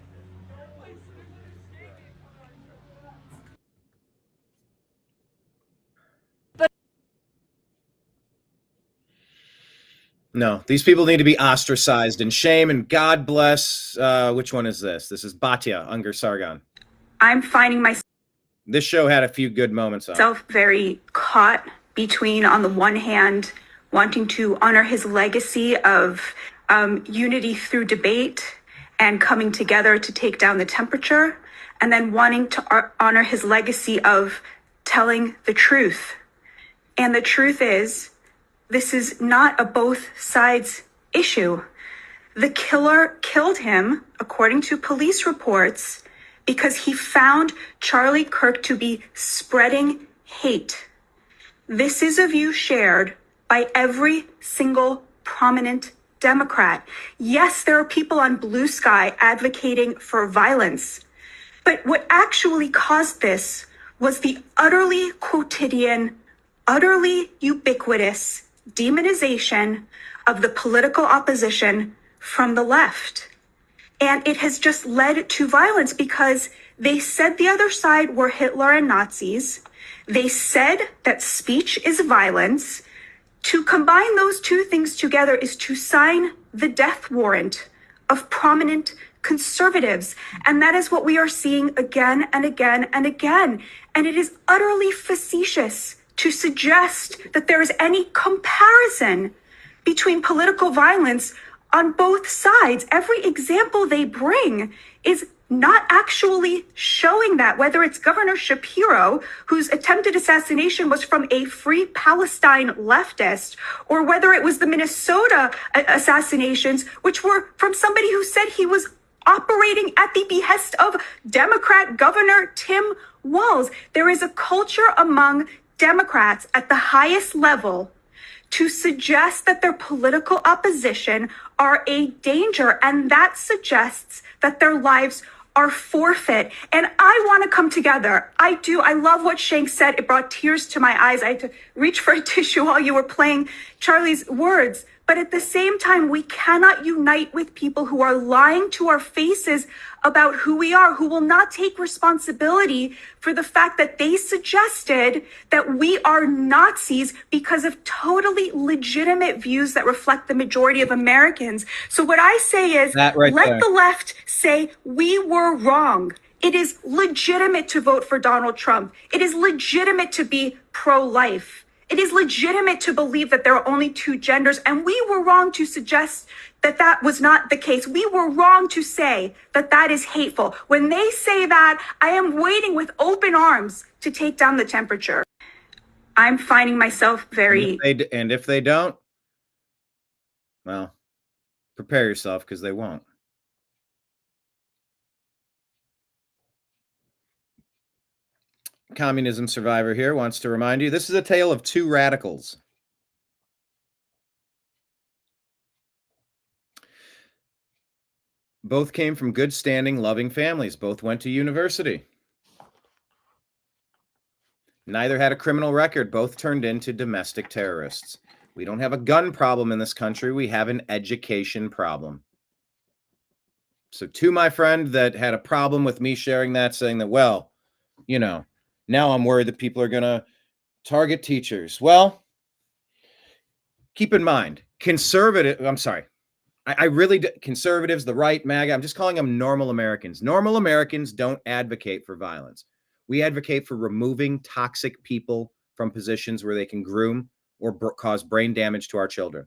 No, these people need to be ostracized and shame, and God bless, which one is this? This is Batya Unger Sargon. I'm finding myself This show had a few good moments on it. very caught between, on the one hand, wanting to honor his legacy of unity through debate and coming together to take down the temperature, and then wanting to honor his legacy of telling the truth. And the truth is, this is not a both sides issue. The killer killed him, according to police reports, because he found Charlie Kirk to be spreading hate. This is a view shared by every single prominent Democrat. Yes, there are people on Blue Sky advocating for violence, but what actually caused this was the utterly quotidian, utterly ubiquitous demonization of the political opposition from the left. And it has just led to violence because they said the other side were Hitler and Nazis. They said that speech is violence. To combine those two things together is to sign the death warrant of prominent conservatives. And that is what we are seeing again and again and again. And it is utterly facetious to suggest that there is any comparison between political violence on both sides. Every example they bring is not actually showing that, whether it's Governor Shapiro, whose attempted assassination was from a Free Palestine leftist, or whether it was the Minnesota assassinations, which were from somebody who said he was operating at the behest of Democrat Governor Tim Walz. There is a culture among Democrats at the highest level to suggest that their political opposition are a danger, and that suggests that their lives are forfeit. And I want to come together. I do. I love what Shank said. It brought tears to my eyes. I had to reach for a tissue while you were playing Charlie's words. But at the same time, we cannot unite with people who are lying to our faces about who we are, who will not take responsibility for the fact that they suggested that we are Nazis because of totally legitimate views that reflect the majority of Americans. So what I say is, let the left say we were wrong. It is legitimate to vote for Donald Trump. It is legitimate to be pro-life. It is legitimate to believe that there are only two genders, and we were wrong to suggest that that was not the case. We were wrong to say that that is hateful. When they say that, I am waiting with open arms to take down the temperature. I'm finding myself very... And if they don't, well, prepare yourself, because they won't. Communism survivor here wants to remind you, this is a tale of two radicals. Both came from good standing, loving families. Both went to university. Neither had a criminal record. Both turned into domestic terrorists. We don't have a gun problem in this country. We have an education problem. So to my friend that had a problem with me sharing that, saying that, well, you know, now I'm worried that people are going to target teachers. Well, keep in mind, I really do, conservatives, the right, MAGA, I'm just calling them normal Americans. Normal Americans don't advocate for violence. We advocate for removing toxic people from positions where they can groom or cause brain damage to our children.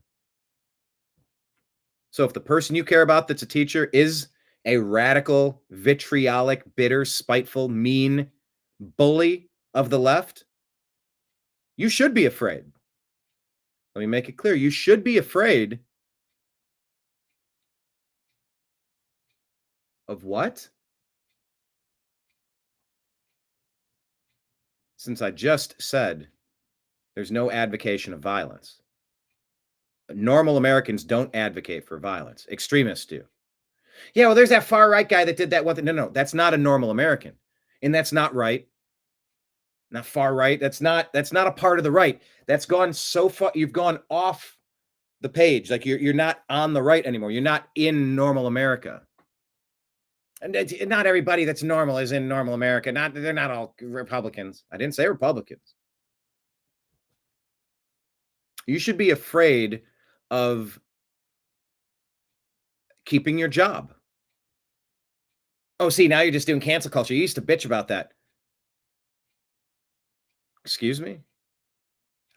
So if the person you care about that's a teacher is a radical, vitriolic, bitter, spiteful, mean bully of the left, you should be afraid. Let me make it clear. You should be afraid of what? Since I just said there's no advocacy of violence. Normal Americans don't advocate for violence. Extremists do. Yeah, well, there's that far right guy that did that one thing. No, that's not a normal American. And that's not right. Not far right. That's not a part of the right. That's gone so far. You've gone off the page. Like you're not on the right anymore. You're not in normal America. And not everybody that's normal is in normal America. They're not all Republicans. I didn't say Republicans. You should be afraid of keeping your job. Oh, see, now you're just doing cancel culture. You used to bitch about that. Excuse me?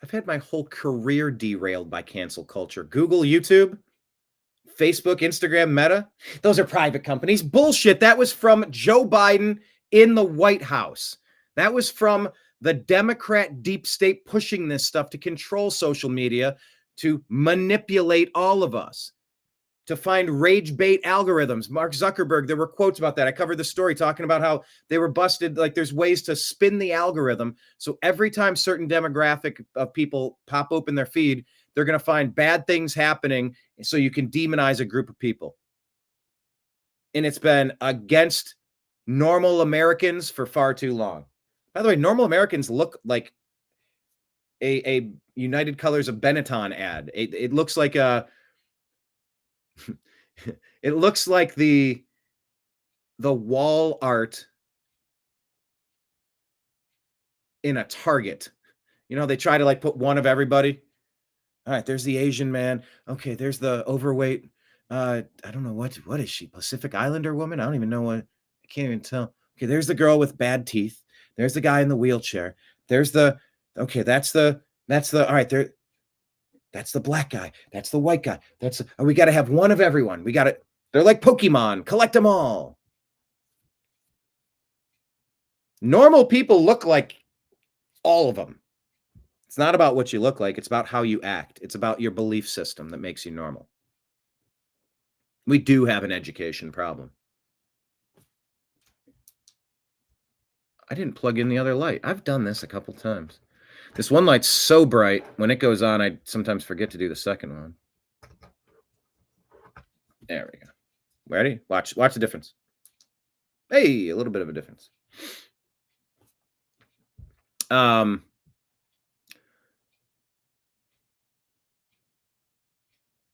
I've had my whole career derailed by cancel culture. Google, YouTube, Facebook, Instagram, Meta. Those are private companies. Bullshit. That was from Joe Biden in the White House. That was from the Democrat deep state pushing this stuff to control social media, to manipulate all of us, to find rage bait algorithms. Mark Zuckerberg, there were quotes about that. I covered the story talking about how they were busted. Like there's ways to spin the algorithm. So every time certain demographic of people pop open their feed, they're going to find bad things happening so you can demonize a group of people. And it's been against normal Americans for far too long. By the way, normal Americans look like a United Colors of Benetton ad. It looks like it looks like the wall art in a Target. You know, they try to like put one of everybody. All right, there's the Asian man. Okay, there's the overweight. I don't know what is she? Pacific Islander woman? I don't even know what. I can't even tell. Okay, there's the girl with bad teeth. There's the guy in the wheelchair. There's the that's the all right, there. That's the black guy. That's the white guy. We got to have one of everyone. They're like Pokemon. Collect them all. Normal people look like all of them. It's not about what you look like. It's about how you act. It's about your belief system that makes you normal. We do have an education problem. I didn't plug in the other light. I've done this a couple times. This one light's so bright, when it goes on, I sometimes forget to do the second one. There we go. Ready? Watch the difference. Hey, a little bit of a difference.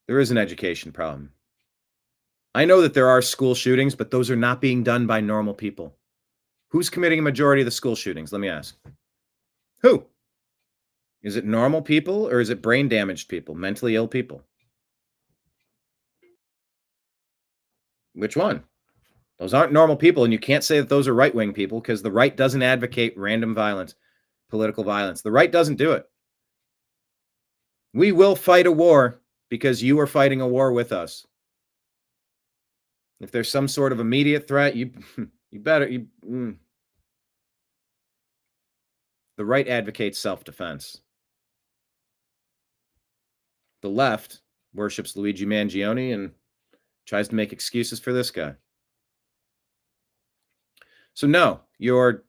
There is an education problem. I know that there are school shootings, but those are not being done by normal people. Who's committing a majority of the school shootings? Let me ask. Who? Is it normal people or is it brain damaged people, mentally ill people? Which one? Those aren't normal people, and you can't say that those are right-wing people because the right doesn't advocate random violence, political violence. The right doesn't do it. We will fight a war because you are fighting a war with us. If there's some sort of immediate threat, you better. The right advocates self-defense. The left worships Luigi Mangione and tries to make excuses for this guy. So no, your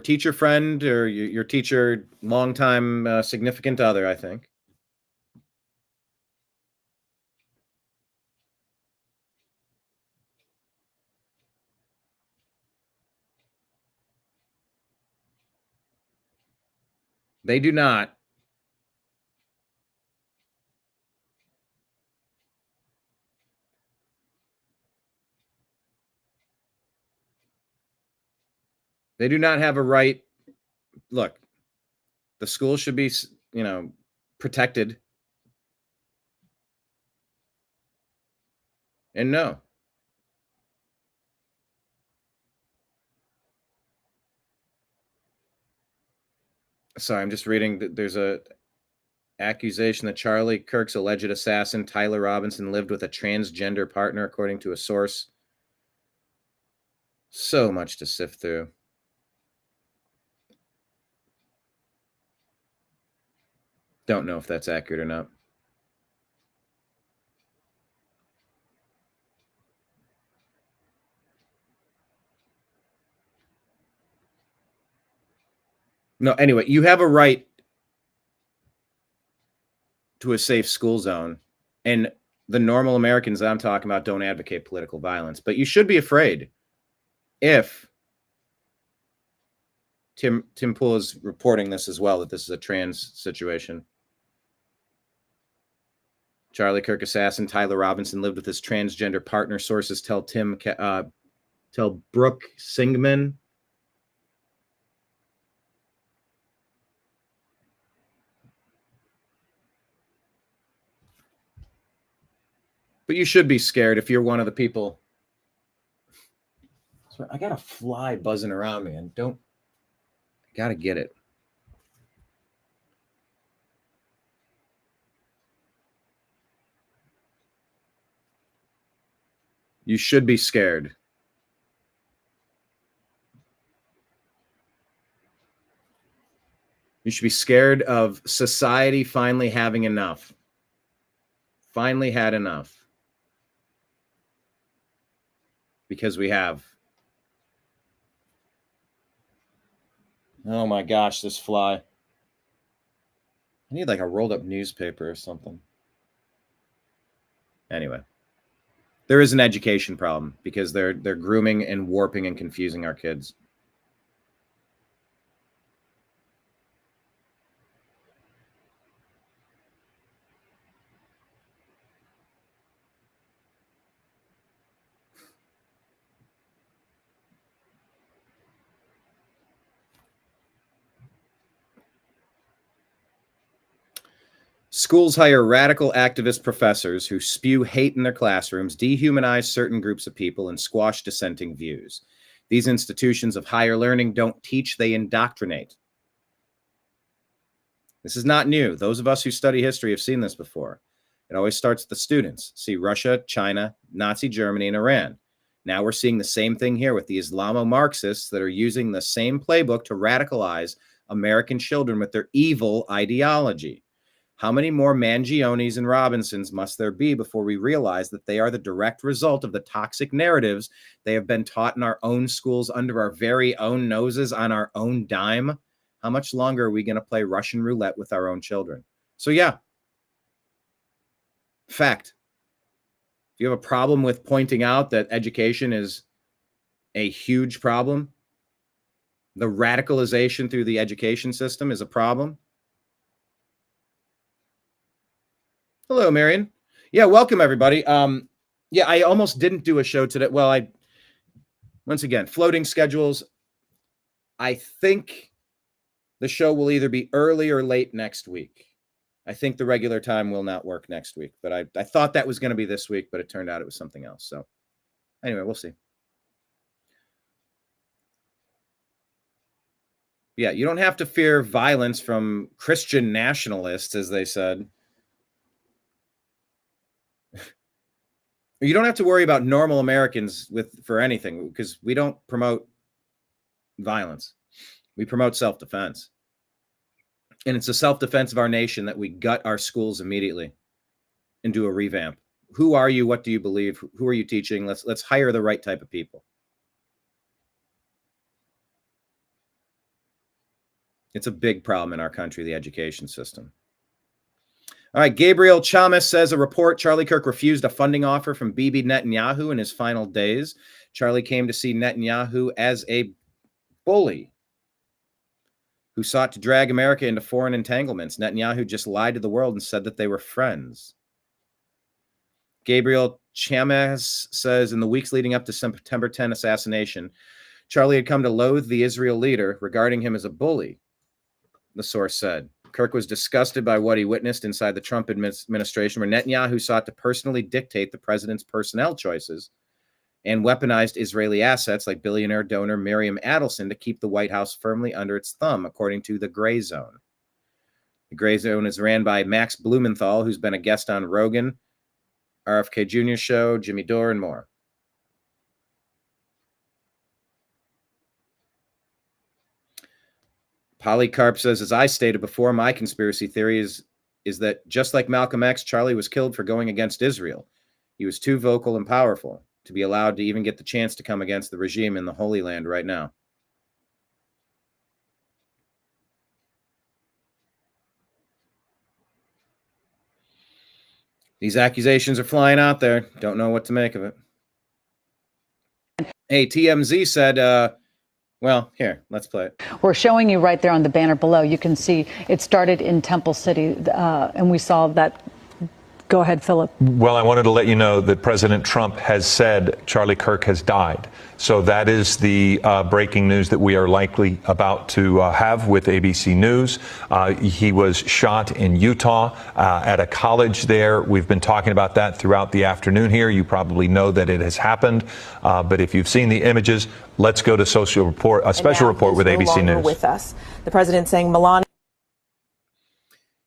teacher friend or your teacher longtime significant other, I think, They do not. They do not have a right. Look, the school should be, protected. And no. Sorry, I'm just reading that there's a accusation that Charlie Kirk's alleged assassin, Tyler Robinson, lived with a transgender partner, according to a source. So much to sift through. Don't know if that's accurate or not. No, anyway, you have a right to a safe school zone. And the normal Americans that I'm talking about don't advocate political violence. But you should be afraid if Tim Pool is reporting this as well, that this is a trans situation. Charlie Kirk assassin Tyler Robinson lived with his transgender partner. Sources tell Brooke Singman. But you should be scared if you're one of the people. Sorry, I got a fly buzzing around me, and I got to get it. You should be scared. You should be scared of society finally having enough. Finally had enough. Because we have. Oh my gosh, this fly. I need like a rolled up newspaper or something. Anyway. There is an education problem because they're grooming and warping and confusing our kids. Schools hire radical activist professors who spew hate in their classrooms, dehumanize certain groups of people, and squash dissenting views. These institutions of higher learning don't teach, they indoctrinate. This is not new. Those of us who study history have seen this before. It always starts with the students. See Russia, China, Nazi Germany, and Iran. Now we're seeing the same thing here with the Islamo-Marxists that are using the same playbook to radicalize American children with their evil ideology. How many more Mangionis and Robinsons must there be before we realize that they are the direct result of the toxic narratives they have been taught in our own schools under our very own noses on our own dime? How much longer are we going to play Russian roulette with our own children? So yeah, fact. If you have a problem with pointing out that education is a huge problem, the radicalization through the education system is a problem. Hello, Marion. Yeah, welcome everybody. Yeah, I almost didn't do a show today. Well, once again, floating schedules. I think the show will either be early or late next week. I think the regular time will not work next week, but I thought that was going to be this week, but it turned out it was something else. So anyway, we'll see. Yeah, you don't have to fear violence from Christian nationalists, as they said. You don't have to worry about normal Americans for anything because we don't promote violence. We promote self-defense. And it's a self-defense of our nation that we gut our schools immediately and do a revamp. Who are you? What do you believe? Who are you teaching? Let's hire the right type of people. It's a big problem in our country, the education system. All right, Gabriel Chamis says a report, Charlie Kirk refused a funding offer from Bibi Netanyahu in his final days. Charlie came to see Netanyahu as a bully. who sought to drag America into foreign entanglements. Netanyahu just lied to the world and said that they were friends. Gabriel Chamas says, in the weeks leading up to September 10 assassination, Charlie had come to loathe the Israel leader, regarding him as a bully, the source said. Kirk was disgusted by what he witnessed inside the Trump administration, where Netanyahu sought to personally dictate the president's personnel choices and weaponized Israeli assets like billionaire donor Miriam Adelson to keep the White House firmly under its thumb, according to the Gray Zone. The Gray Zone is ran by Max Blumenthal, who's been a guest on Rogan, RFK Jr. Show, Jimmy Dore, and more. Polycarp says, as I stated before, my conspiracy theory is that just like Malcolm X, Charlie was killed for going against Israel. He was too vocal and powerful to be allowed to even get the chance to come against the regime in the Holy Land right now. These accusations are flying out there. Don't know what to make of it. Hey, TMZ said, well, here, let's play it. We're showing you right there on the banner below. You can see it started in Temple City, and we saw that. Go ahead, Philip. Well, I wanted to let you know that President Trump has said Charlie Kirk has died. So that is the breaking news that we are likely about to have with ABC News. He was shot in Utah at a college there. We've been talking about that throughout the afternoon here. You probably know that it has happened. But if you've seen the images, let's go to special report with ABC News. With us, the president saying Melania.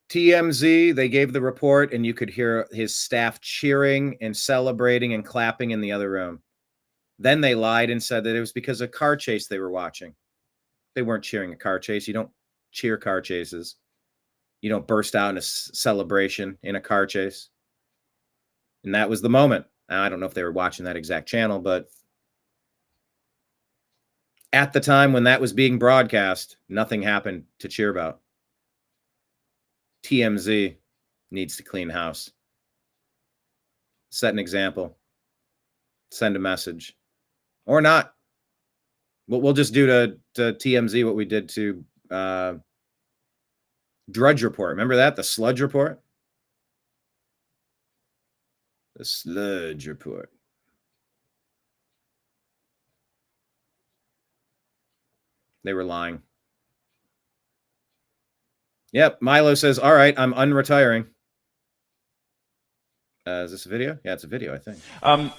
TMZ, they gave the report, and you could hear his staff cheering and celebrating and clapping in the other room. Then they lied and said that it was because of a car chase they were watching. They weren't cheering a car chase. You don't cheer car chases. You don't burst out in a celebration in a car chase. And that was the moment. Now, I don't know if they were watching that exact channel, but at the time when that was being broadcast, nothing happened to cheer about. TMZ needs to clean house. Set an example. Send a message. Or not. We'll just do to TMZ what we did to Drudge Report. Remember that? The Sludge Report? The Sludge Report. They were lying. Yep, Milo says, all right, I'm unretiring. Is this a video? Yeah, it's a video, I think.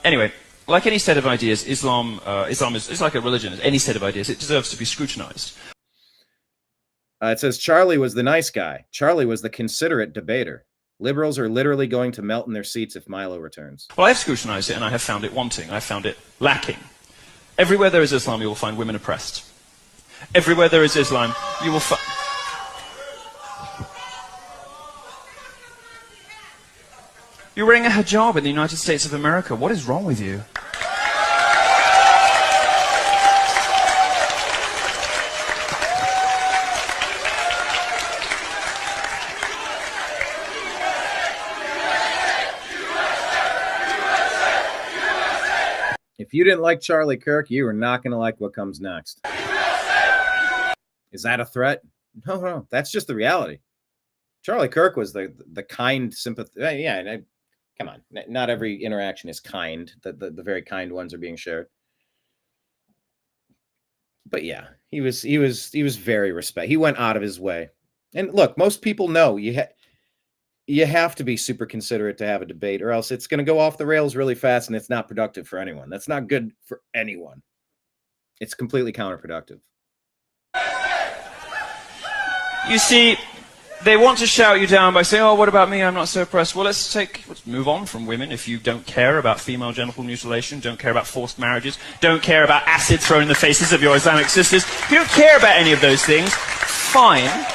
Anyway, like any set of ideas, Islam is like a religion. Any set of ideas, it deserves to be scrutinized. It says, Charlie was the nice guy. Charlie was the considerate debater. Liberals are literally going to melt in their seats if Milo returns. Well, I have scrutinized it, and I have found it wanting. I found it lacking. Everywhere there is Islam, you will find women oppressed. Everywhere there is Islam, you will find... You're wearing a hijab in the United States of America. What is wrong with you? If you didn't like Charlie Kirk, you are not going to like what comes next. Is that a threat? No, that's just the reality. Charlie Kirk was the kind, sympathetic. Yeah, come on. Not every interaction is kind. The very kind ones are being shared. But yeah, he was very respectful. He went out of his way. And look, most people know you have to be super considerate to have a debate, or else it's going to go off the rails really fast, and it's not productive for anyone. That's not good for anyone. It's completely counterproductive. You see, they want to shout you down by saying, oh, what about me? I'm not so oppressed. Well, let's move on from women. If you don't care about female genital mutilation, don't care about forced marriages, don't care about acid thrown in the faces of your Islamic sisters, if you don't care about any of those things, fine.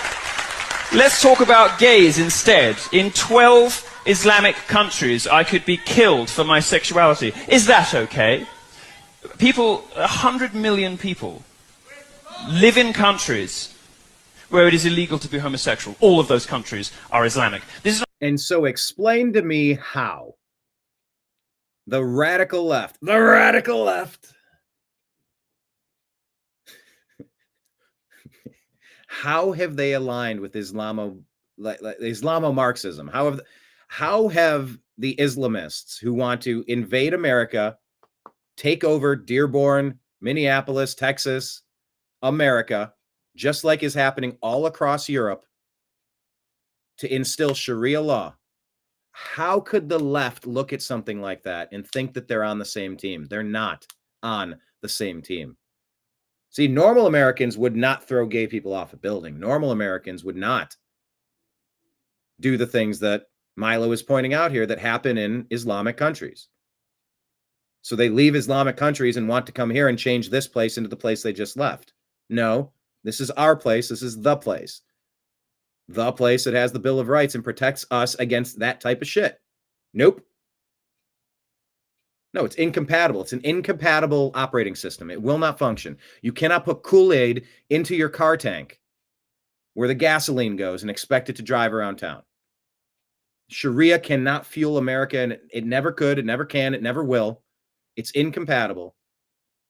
Let's talk about gays instead. In 12 Islamic countries, I could be killed for my sexuality. Is that okay? 100 million people live in countries where it is illegal to be homosexual. All of those countries are Islamic. And so explain to me how the radical left, How have they aligned with Islamo-Marxism? How have the Islamists who want to invade America, take over Dearborn, Minneapolis, Texas, America, just like is happening all across Europe, to instill Sharia law? How could the left look at something like that and think that they're on the same team? They're not on the same team. See, normal Americans would not throw gay people off a building. Normal Americans would not do the things that Milo is pointing out here that happen in Islamic countries. So they leave Islamic countries and want to come here and change this place into the place they just left. No, this is our place. This is the place. The place that has the Bill of Rights and protects us against that type of shit. Nope. No, it's incompatible. It's an incompatible operating system. It will not function. You cannot put Kool-Aid into your car tank where the gasoline goes and expect it to drive around town. Sharia cannot fuel America, and it never could, it never can, it never will. It's incompatible.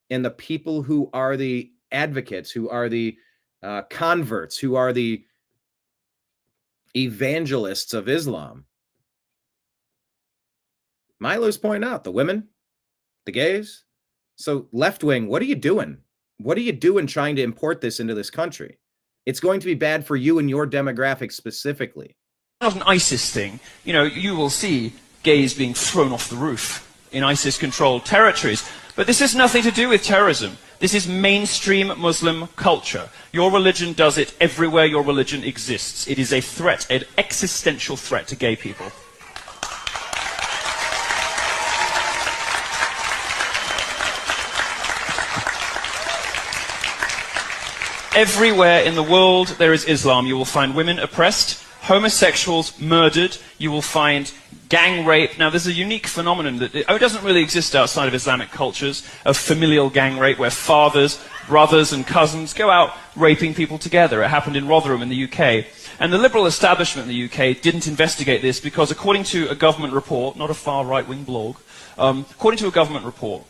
And the people who are the advocates, who are the converts, who are the evangelists of Islam, Milo's pointing out the women, the gays. So left wing, what are you doing? What are you doing trying to import this into this country? It's going to be bad for you and your demographic specifically. Not an ISIS thing. You know, you will see gays being thrown off the roof in ISIS-controlled territories. But this has nothing to do with terrorism. This is mainstream Muslim culture. Your religion does it everywhere your religion exists. It is a threat, an existential threat to gay people. Everywhere in the world there is Islam. You will find women oppressed, homosexuals murdered, you will find gang rape. Now, there's a unique phenomenon that doesn't really exist outside of Islamic cultures, of familial gang rape, where fathers, brothers, and cousins go out raping people together. It happened in Rotherham in the UK. And the liberal establishment in the UK didn't investigate this because, according to a government report, not a far right-wing blog, according to a government report,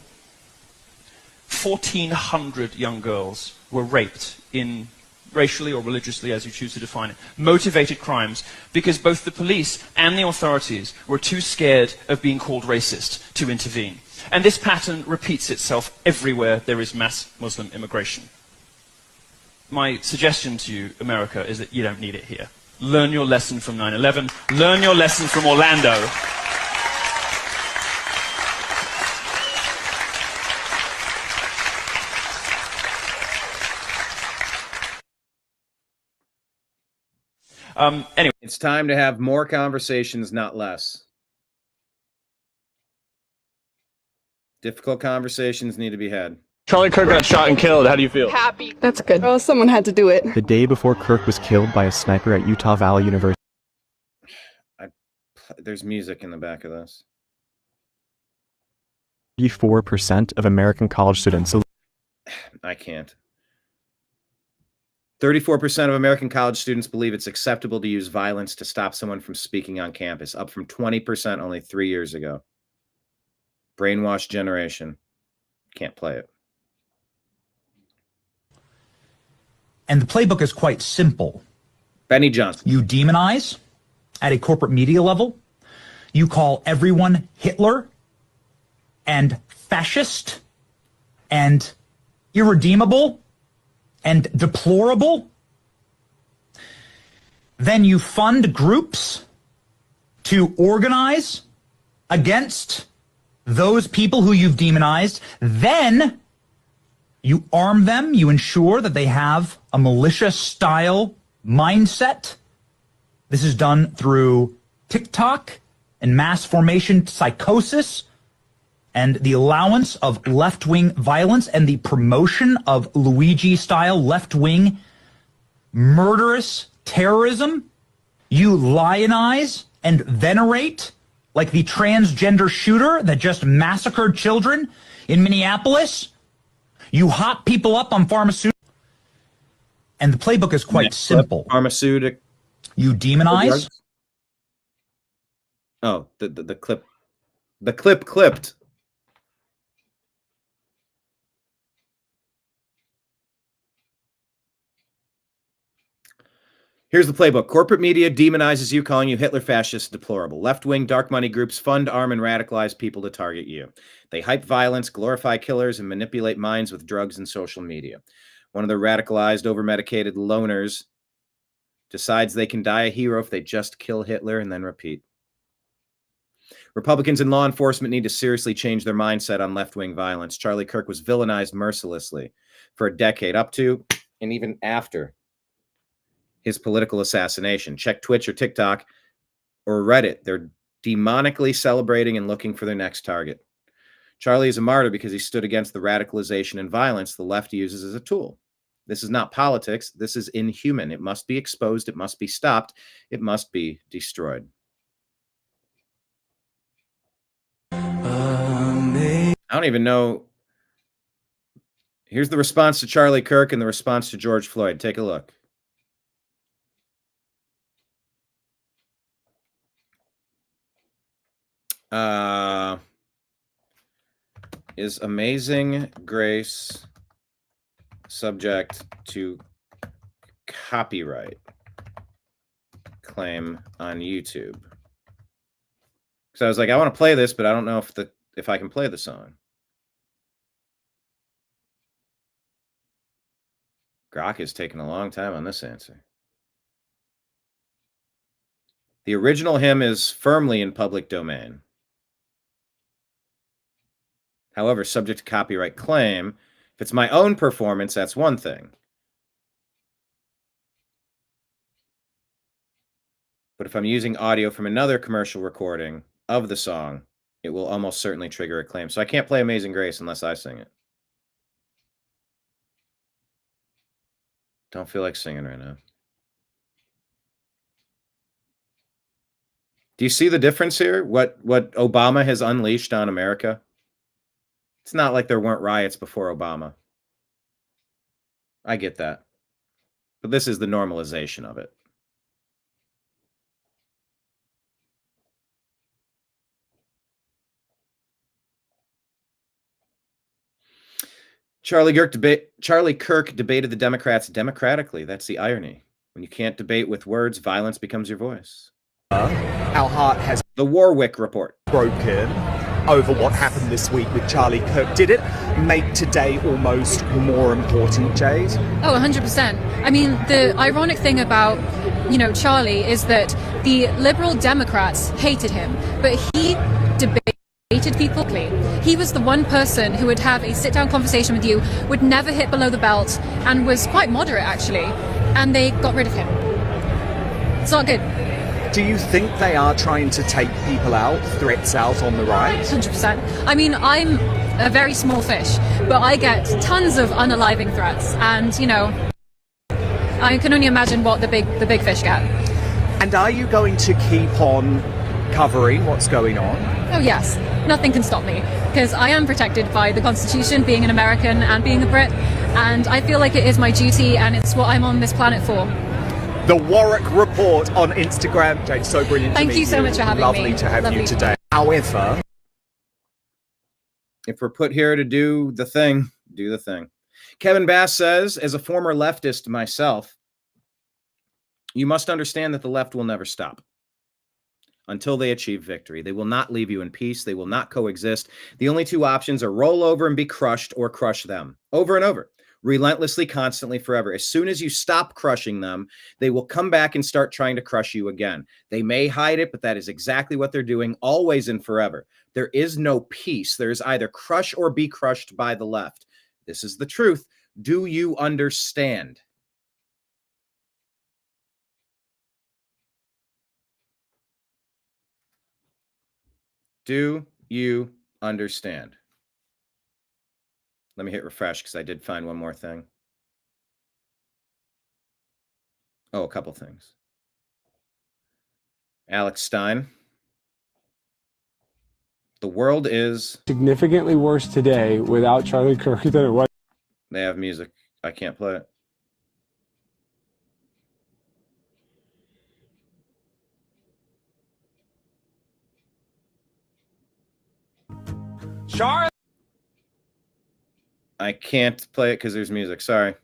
1,400 young girls were raped in racially or religiously, as you choose to define it, motivated crimes, because both the police and the authorities were too scared of being called racist to intervene. And this pattern repeats itself everywhere there is mass Muslim immigration. My suggestion to you, America, is that you don't need it here. Learn your lesson from 9/11. Learn your lesson from Orlando. Anyway, it's time to have more conversations, not less. Difficult conversations need to be had. Charlie Kirk got shot and killed. How do you feel? Happy. That's good. Well, someone had to do it. The day before Kirk was killed by a sniper at Utah Valley University. There's music in the back of this. 34% of American college students. I can't. 34% of American college students believe it's acceptable to use violence to stop someone from speaking on campus, up from 20% only 3 years ago. Brainwashed generation. Can't play it. And the playbook is quite simple. Benny Johnson. You demonize at a corporate media level. You call everyone Hitler and fascist and irredeemable and deplorable. Then you fund groups to organize against those people who you've demonized. Then you arm them. You ensure that they have a militia-style mindset. This is done through TikTok and mass formation psychosis and the allowance of left-wing violence and the promotion of Luigi-style left-wing murderous terrorism. You lionize and venerate, like the transgender shooter that just massacred children in Minneapolis. You hop people up on pharmaceuticals. And the playbook is quite simple. Pharmaceutic. You demonize. Oh, the clip. The clip clipped. Here's the playbook. Corporate media demonizes you, calling you Hitler, fascist, deplorable. Left-wing dark money groups fund, arm, and radicalize people to target you. They hype violence, glorify killers, and manipulate minds with drugs and social media. One of the radicalized, over-medicated loners decides they can die a hero if they just kill Hitler and then repeat. Republicans and law enforcement need to seriously change their mindset on left-wing violence. Charlie Kirk was villainized mercilessly for a decade, up to and even after his political assassination. Check Twitch or TikTok or Reddit. They're demonically celebrating and looking for their next target. Charlie is a martyr because he stood against the radicalization and violence the left uses as a tool. This is not politics. This is inhuman. It must be exposed. It must be stopped. It must be destroyed. I don't even know. Here's the response to Charlie Kirk and the response to George Floyd. Take a look. Is Amazing Grace subject to copyright claim on YouTube? So I was like, I want to play this, but I don't know if I can play the song. Grok is taking a long time on this answer. The original hymn is firmly in public domain. However, subject to copyright claim. If it's my own performance, that's one thing. But if I'm using audio from another commercial recording of the song, it will almost certainly trigger a claim. So I can't play Amazing Grace unless I sing it. Don't feel like singing right now. Do you see the difference here? What Obama has unleashed on America? It's not like there weren't riots before Obama. I get that. But this is the normalization of it. Charlie Kirk debated the Democrats democratically. That's the irony. When you can't debate with words, violence becomes your voice. Our heart has the Warwick Report broken over what happened this week with Charlie Kirk. Did it make today almost more important, Jade? Oh, 100%. I mean, the ironic thing about, Charlie is that the liberal Democrats hated him, but he debated people. He was the one person who would have a sit-down conversation with you, would never hit below the belt, and was quite moderate, actually. And they got rid of him. It's not good. Do you think they are trying to take people out, threats out on the right? 100%. I mean, I'm a very small fish, but I get tons of unaliving threats. And, I can only imagine what the big fish get. And are you going to keep on covering what's going on? Oh, yes. Nothing can stop me, because I am protected by the Constitution, being an American and being a Brit. And I feel like it is my duty, and it's what I'm on this planet for. The Warwick Report on Instagram. Jade, so brilliant to meet you. Thank you so much for having me. Lovely to have you today. However, if we're put here to do the thing, do the thing. Kevin Bass says, as a former leftist myself, you must understand that the left will never stop until they achieve victory. They will not leave you in peace. They will not coexist. The only two options are roll over and be crushed, or crush them over and over. Relentlessly, constantly, forever. As soon as you stop crushing them, they will come back and start trying to crush you again. They may hide it, but that is exactly what they're doing, always and forever. There is no peace. There is either crush or be crushed by the left. This is the truth. Do you understand? Do you understand? Let me hit refresh because I did find one more thing. Oh, a couple things. Alex Stein. The world is significantly worse today without Charlie Kirk than it was. They have music. I can't play it. Charlie. I can't play it because there's music. Sorry.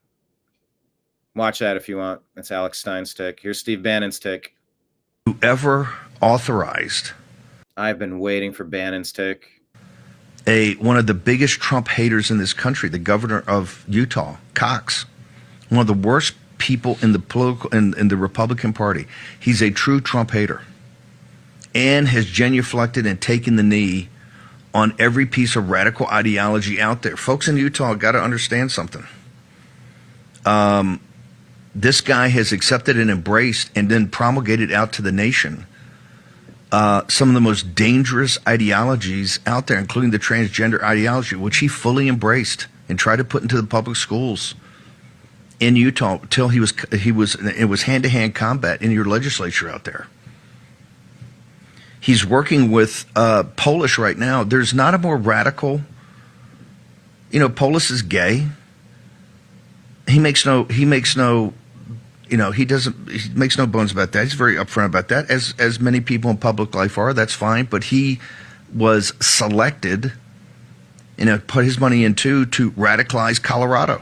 Watch that if you want. That's Alex Stein's take. Here's Steve Bannon's take. Whoever authorized I've been waiting for Bannon's take. One of the biggest Trump haters in this country, the governor of Utah, Cox, one of the worst people in the political in the Republican Party. He's a true Trump hater and has genuflected and taken the knee on every piece of radical ideology out there. Folks in Utah got to understand something. This guy has accepted and embraced and then promulgated out to the nation some of the most dangerous ideologies out there, including the transgender ideology, which he fully embraced and tried to put into the public schools in Utah till it was hand-to-hand combat in your legislature out there. He's working with Polish right now. There's not a more radical, Polis is gay. He makes no bones about that. He's very upfront about that, as many people in public life are. That's fine. But he was selected, put his money into to radicalize Colorado,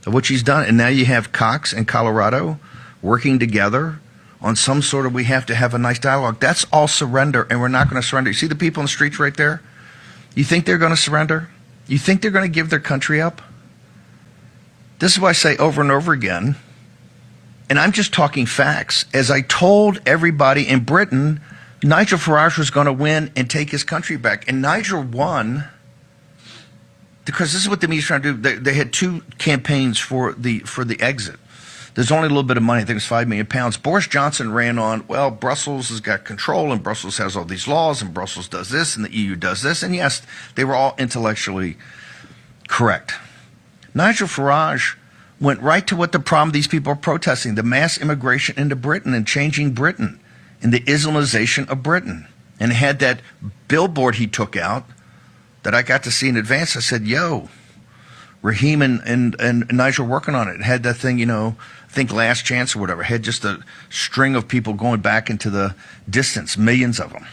which he's done. And now you have Cox and Colorado working together on some sort of, we have to have a nice dialogue. That's all surrender, and we're not going to surrender. You see the people in the streets right there? You think they're going to surrender? You think they're going to give their country up? This is why I say over and over again, and I'm just talking facts. As I told everybody in Britain, Nigel Farage was going to win and take his country back. And Nigel won because this is what the media's trying to do. They had two campaigns for the exit. There's only a little bit of money. I think it's £5 million. Boris Johnson ran on, well, Brussels has got control and Brussels has all these laws and Brussels does this and the EU does this. And yes, they were all intellectually correct. Nigel Farage went right to what the problem these people are protesting, the mass immigration into Britain and changing Britain and the Islamization of Britain. And had that billboard he took out that I got to see in advance. I said, yo, Raheem and Nigel working on it. It had that thing, I think Last Chance or whatever. It had just a string of people going back into the distance, millions of them.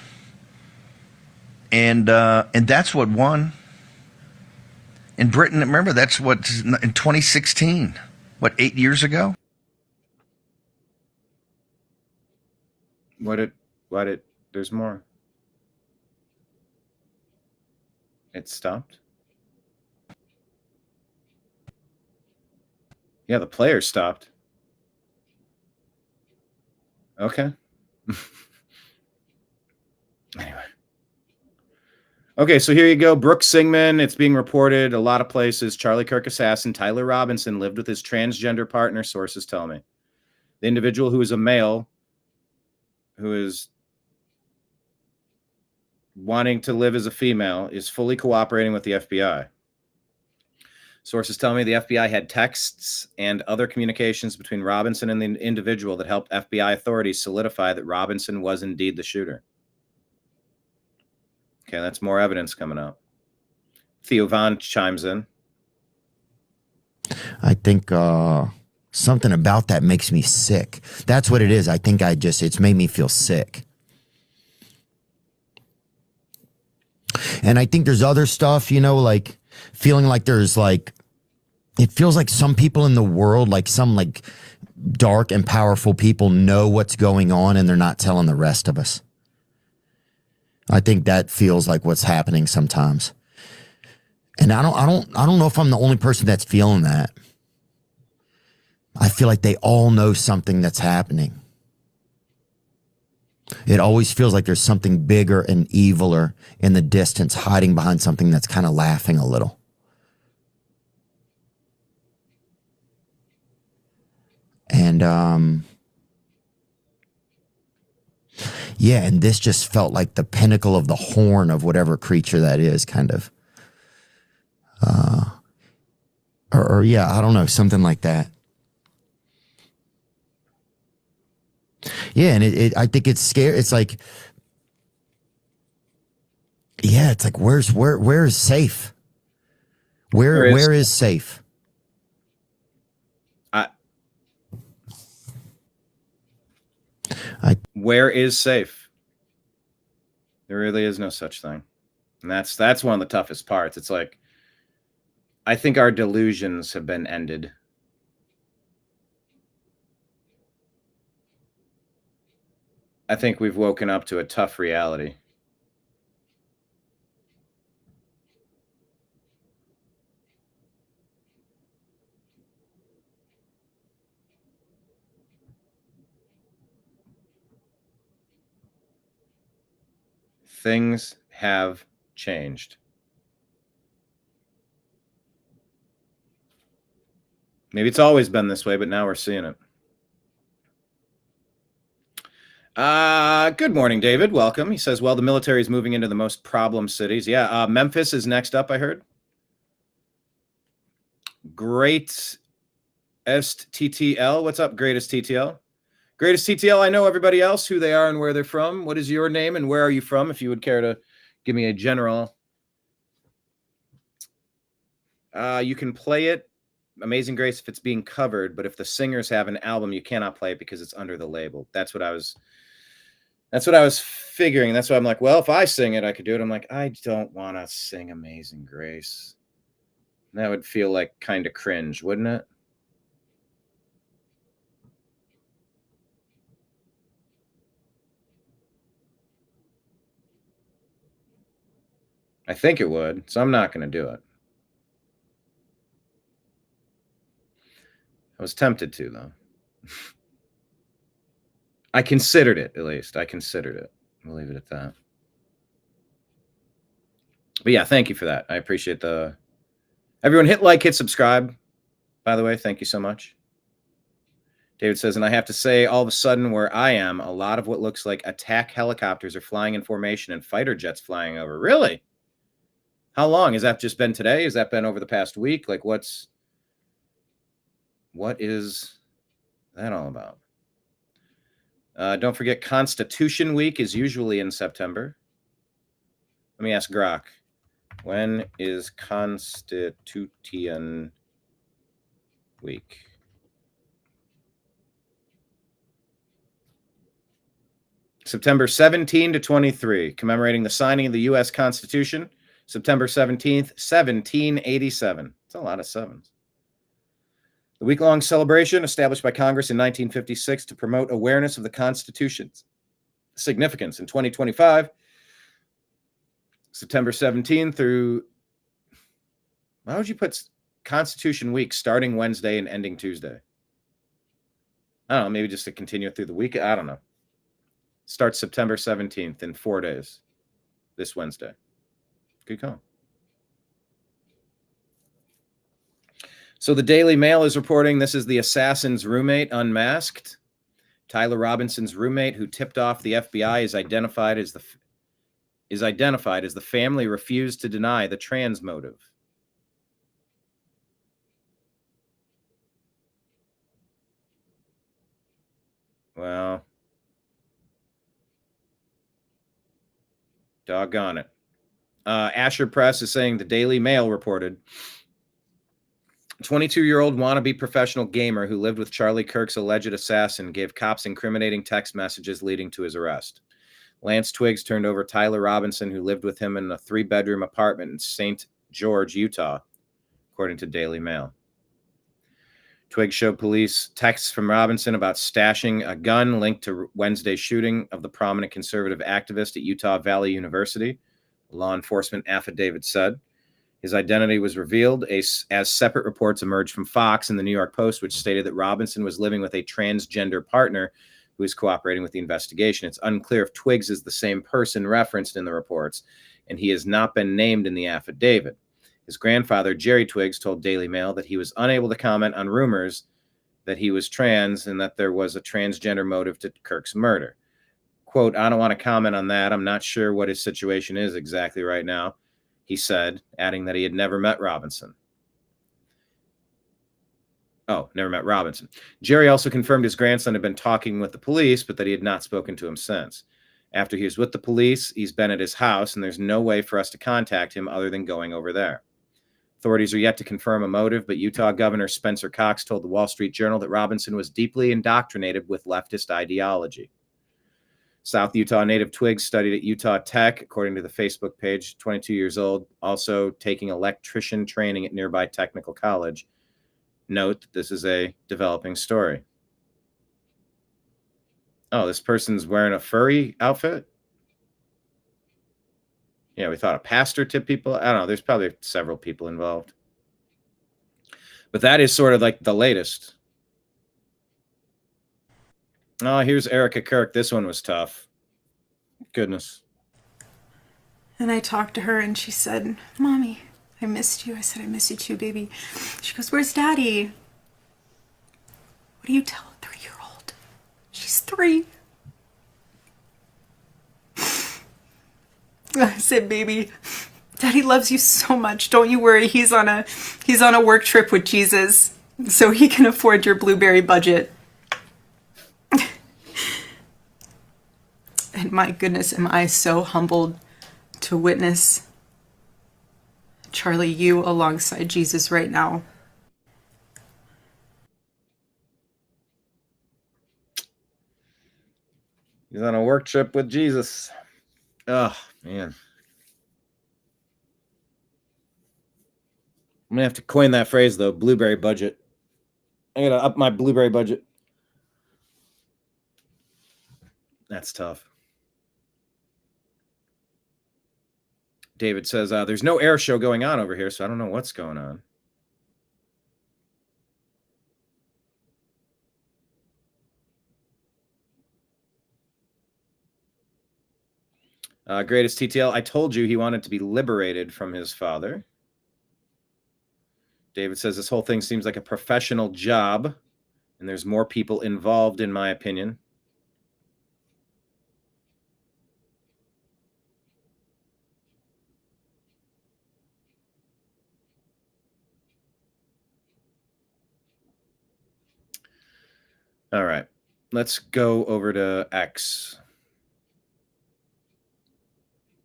And that's what won. In Britain, remember, that's what, in 2016, 8 years ago? There's more. It stopped? Yeah, the player stopped. Okay. Anyway. Okay, so here you go. Brooke Singman. It's being reported a lot of places. Charlie Kirk assassin Tyler Robinson lived with his transgender partner, sources tell me. The individual, who is a male, who is wanting to live as a female, is fully cooperating with the FBI. Sources tell me the FBI had texts and other communications between Robinson and the individual that helped FBI authorities solidify that Robinson was indeed the shooter. Okay, that's more evidence coming up. Theo Von chimes in. I think something about that makes me sick. That's what it is. I think it's made me feel sick. And I think there's other stuff, like feeling like there's it feels like some people in the world, like some dark and powerful people know what's going on and they're not telling the rest of us. I think that feels like what's happening sometimes. And I don't know if I'm the only person that's feeling that. I feel like they all know something that's happening. It always feels like there's something bigger and eviler in the distance hiding behind something that's kind of laughing a little. And yeah, and this just felt like the pinnacle of the horn of whatever creature that is, kind of. Or yeah, I don't know, something like that. Yeah, and I think it's scary. It's like, yeah, it's like where is safe? Where is safe? Where is safe? There really is no such thing. And that's one of the toughest parts. It's like, I think our delusions have been ended. I think we've woken up to a tough reality. Things have changed. Maybe it's always been this way, but now we're seeing it. Good morning, David. Welcome. He says, well, the military is moving into the most problem cities. Yeah, Memphis is next up, I heard. Great STTL. What's up, Greatest TTL? Greatest TTL, I know everybody else, who they are and where they're from. What is your name and where are you from? If you would care to give me a general. You can play it, Amazing Grace, if it's being covered, but if the singers have an album, you cannot play it because it's under the label. That's what I was figuring. That's why I'm like, well, if I sing it, I could do it. I'm like, I don't want to sing Amazing Grace. That would feel like kind of cringe, wouldn't it? I think it would, so I'm not going to do it. I was tempted to, though. I considered it, at least. I considered it. We'll leave it at that. But yeah, thank you for that. I appreciate the... Everyone hit like, hit subscribe. By the way, thank you so much. David says, and I have to say, all of a sudden where I am, a lot of what looks like attack helicopters are flying in formation and fighter jets flying over. Really? How long? Has that just been today? Has that been over the past week? Like, what is that all about? Don't forget, Constitution Week is usually in September. Let me ask Grok. When is Constitution Week? September 17 to 23, commemorating the signing of the U.S. Constitution. September 17th, 1787. It's a lot of sevens. The week-long celebration, established by Congress in 1956 to promote awareness of the Constitution's significance in 2025, September 17 through... Why would you put Constitution Week starting Wednesday and ending Tuesday? I don't know, maybe just to continue through the week. I don't know. Starts September 17th in 4 days, this Wednesday. Good call. So the Daily Mail is reporting this is the assassin's roommate unmasked. Tyler Robinson's roommate, who tipped off the FBI, is identified as the family refused to deny the trans motive. Well, doggone it. Asher Press is saying the Daily Mail reported 22-year-old wannabe professional gamer who lived with Charlie Kirk's alleged assassin gave cops incriminating text messages leading to his arrest. Lance Twiggs turned over Tyler Robinson, who lived with him in a 3-bedroom apartment in St. George, Utah, according to Daily Mail. Twiggs showed police texts from Robinson about stashing a gun linked to Wednesday's shooting of the prominent conservative activist at Utah Valley University, a law enforcement affidavit said. His identity was revealed as separate reports emerged from Fox and the New York Post, which stated that Robinson was living with a transgender partner who is cooperating with the investigation. It's unclear if Twiggs is the same person referenced in the reports, and he has not been named in the affidavit. His grandfather, Jerry Twiggs, told Daily Mail that he was unable to comment on rumors that he was trans and that there was a transgender motive to Kirk's murder. Quote, I don't want to comment on that. I'm not sure what his situation is exactly right now, he said, adding that he had never met Robinson. Oh, never met Robinson. Jerry also confirmed his grandson had been talking with the police, but that he had not spoken to him since. After he was with the police, he's been at his house, and there's no way for us to contact him other than going over there. Authorities are yet to confirm a motive, but Utah Governor Spencer Cox told the Wall Street Journal that Robinson was deeply indoctrinated with leftist ideology. South Utah native Twiggs studied at Utah Tech, according to the Facebook page, 22 years old, also taking electrician training at nearby Technical College. Note that this is a developing story. Oh, this person's wearing a furry outfit? Yeah, we thought a pastor tipped people. I don't know. There's probably several people involved. But that is sort of like the latest. Oh, here's Erica Kirk. This one was tough. Goodness. And I talked to her and she said, Mommy, I missed you. I said, I miss you too, baby. She goes, where's Daddy? What do you tell a 3-year-old? She's 3. I said, baby, Daddy loves you so much. Don't you worry. He's on a work trip with Jesus, so he can afford your blueberry budget. And my goodness, am I so humbled to witness Charlie, you alongside Jesus right now. He's on a work trip with Jesus. Oh, man. I'm going to have to coin that phrase, though. Blueberry budget. I got to up my blueberry budget. That's tough. David says, there's no air show going on over here, so I don't know what's going on. Greatest TTL, I told you he wanted to be liberated from his father. David says, this whole thing seems like a professional job, and there's more people involved, in my opinion. All right, let's go over to X.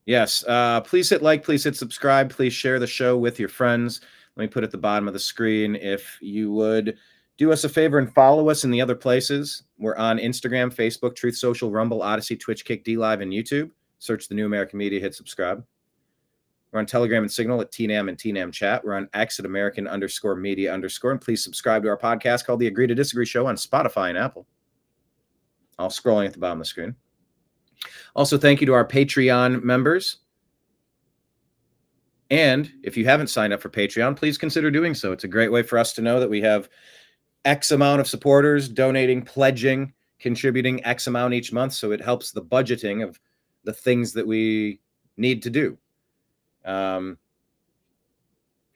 Yes, please hit like, please hit subscribe, please share the show with your friends. Let me put at the bottom of the screen if you would do us a favor and follow us in the other places. We're on Instagram, Facebook, Truth Social, Rumble, Odysee, Twitch, Kick, DLive, and YouTube. Search the New American Media, hit subscribe. We're on Telegram and Signal at TNAM and TNAM Chat. We're on X at American_media_. And please subscribe to our podcast called The Agree to Disagree Show on Spotify and Apple. All scrolling at the bottom of the screen. Also, thank you to our Patreon members. And if you haven't signed up for Patreon, please consider doing so. It's a great way for us to know that we have X amount of supporters donating, pledging, contributing X amount each month. So it helps the budgeting of the things that we need to do. Thank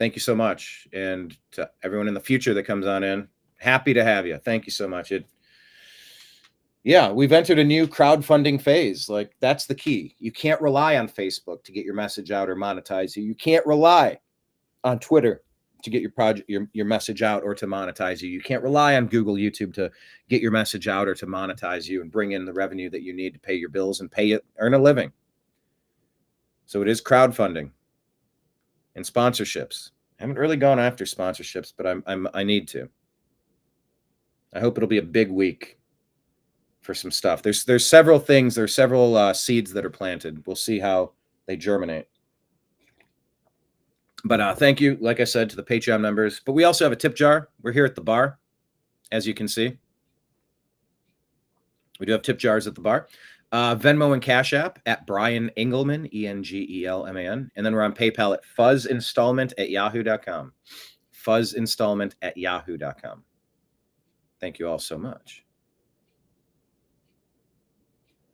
you so much. And to everyone in the future that comes on in, happy to have you. Thank you so much. Yeah, we've entered a new crowdfunding phase. Like, that's the key. You can't rely on Facebook to get your message out or monetize you. You can't rely on Twitter to get your message out or to monetize you. You can't rely on Google, YouTube to get your message out or to monetize you and bring in the revenue that you need to pay your bills and earn a living. So it is crowdfunding and sponsorships. I haven't really gone after sponsorships, but I need to. I hope it'll be a big week for some stuff. There's several things. There's several seeds that are planted. We'll see how they germinate. But thank you, like I said, to the Patreon members. But we also have a tip jar. We're here at the bar, as you can see. We do have tip jars at the bar. Venmo and Cash App at BrianEngelman, ENGELMAN. And then we're on PayPal at fuzzinstallment@yahoo.com. Fuzzinstallment@yahoo.com. Thank you all so much.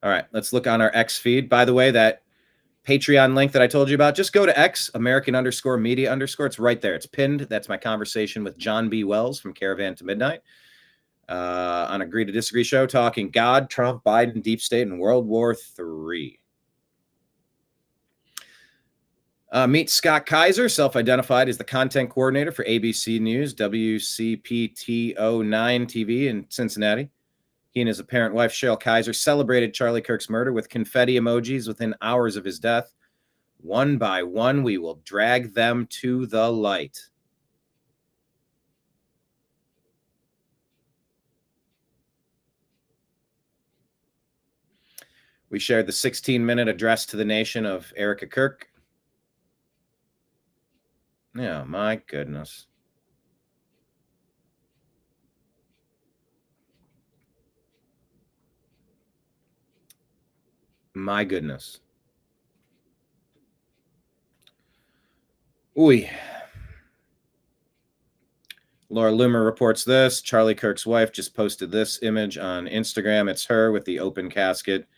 All right, let's look on our X feed. By the way, that Patreon link that I told you about, just go to X, American_media_. It's right there. It's pinned. That's my conversation with John B. Wells from Caravan to Midnight on Agree to Disagree show, talking God, Trump, Biden, Deep State, and World War III. Meet Scott Kaiser, self-identified as the content coordinator for ABC News, WCPT09 TV in Cincinnati. He and his apparent wife, Cheryl Kaiser, celebrated Charlie Kirk's murder with confetti emojis within hours of his death. One by one, we will drag them to the light. We shared the 16-minute address to the nation of Erica Kirk. Oh, my goodness. My goodness. Ooh. Laura Loomer reports this. Charlie Kirk's wife just posted this image on Instagram. It's her with the open casket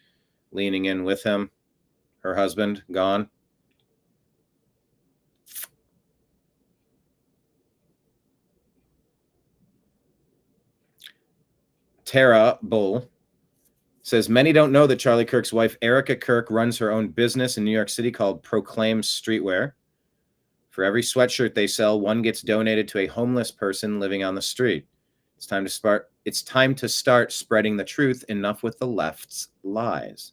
leaning in with him. Her husband gone. Tara Bull says, many don't know that Charlie Kirk's wife, Erica Kirk, runs her own business in New York City called Proclaim Streetwear. For every sweatshirt they sell, one gets donated to a homeless person living on the street. It's time to start spreading the truth. Enough with the left's lies.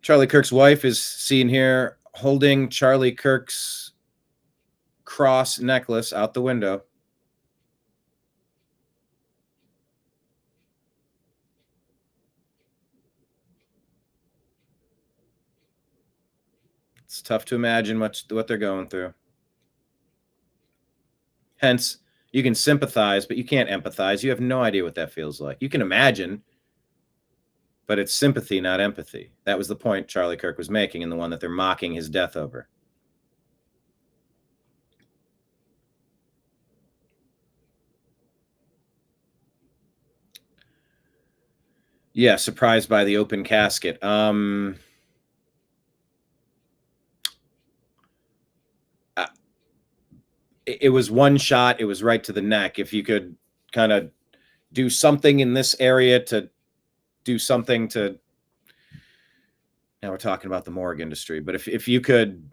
Charlie Kirk's wife is seen here holding Charlie Kirk's cross necklace out the window. It's tough to imagine what they're going through. Hence, you can sympathize, but you can't empathize. You have no idea what that feels like. You can imagine, but it's sympathy, not empathy. That was the point Charlie Kirk was making, and the one that they're mocking his death over. Yeah, surprised by the open casket. It was one shot. It was right to the neck. If you could kind of do something in this area to do something to, now we're talking about the morgue industry, but if you could,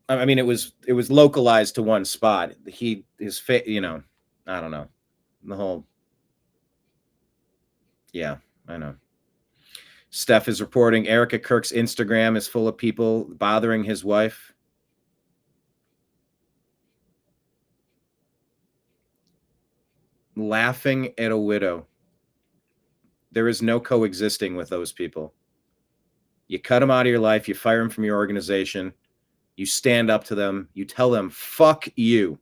I mean, it was localized to one spot. His face, you know, I don't know, the whole, yeah, I know. Steph is reporting Erica Kirk's Instagram is full of people bothering his wife. Laughing at a widow. There is no coexisting with those people. You cut them out of your life. You fire them from your organization. You stand up to them. You tell them, fuck you.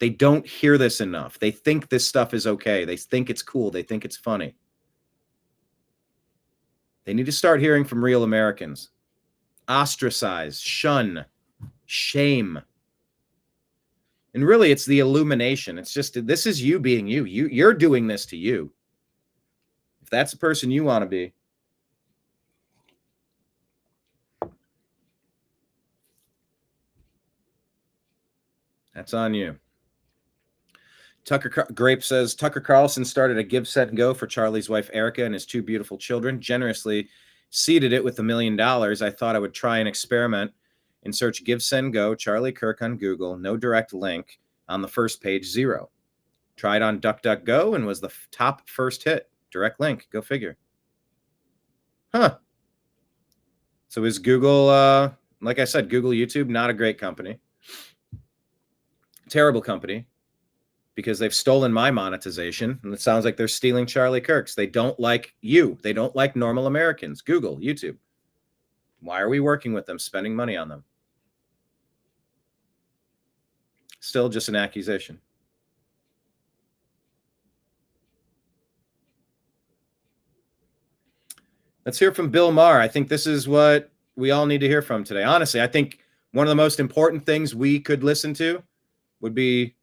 They don't hear this enough. They think this stuff is okay. They think it's cool. They think it's funny. They need to start hearing from real Americans. Ostracize, shun, shame. And really, it's the illumination. It's just, this is you being you. You're doing this to you. If that's the person you want to be. That's on you. Grape says, Tucker Carlson started a Give, Set, and Go for Charlie's wife, Erica, and his two beautiful children. Generously seeded it with $1 million. I thought I would try an experiment and search Give, Send, Go, Charlie Kirk on Google. No direct link. On the first page, 0. Tried on DuckDuckGo and was the top first hit. Direct link. Go figure. Huh. So is Google, like I said, Google, YouTube, not a great company. Terrible company. Because they've stolen my monetization. And it sounds like they're stealing Charlie Kirk's. They don't like you. They don't like normal Americans. Google, YouTube. Why are we working with them, spending money on them? Still just an accusation. Let's hear from Bill Maher. I think this is what we all need to hear from today. Honestly, I think one of the most important things we could listen to would be,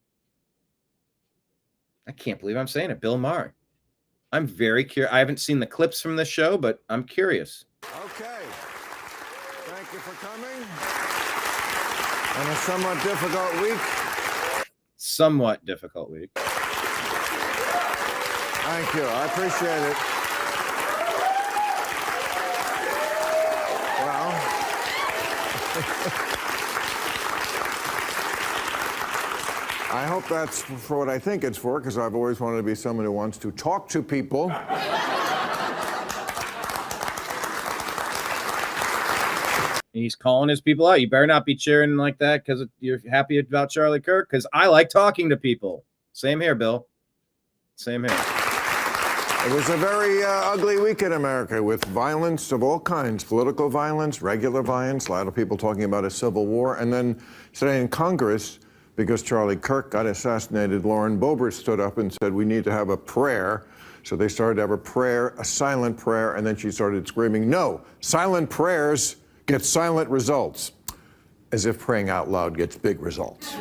I can't believe I'm saying it, Bill Maher. I'm very curious. I haven't seen the clips from this show, but I'm curious. Okay. Thank you for coming. On a somewhat difficult week. Somewhat difficult week. Thank you. I appreciate it. Well, I hope that's for what I think it's for, because I've always wanted to be someone who wants to talk to people. He's calling his people out. You better not be cheering like that because you're happy about Charlie Kirk, because I like talking to people. Same here, Bill. Same here. It was a very ugly week in America with violence of all kinds, political violence, regular violence, a lot of people talking about a civil war. And then today in Congress, because Charlie Kirk got assassinated, Lauren Boebert stood up and said we need to have a prayer So they started to have a prayer, a silent prayer, and then she started screaming, "No, silent prayers get silent results." As if praying out loud gets big results.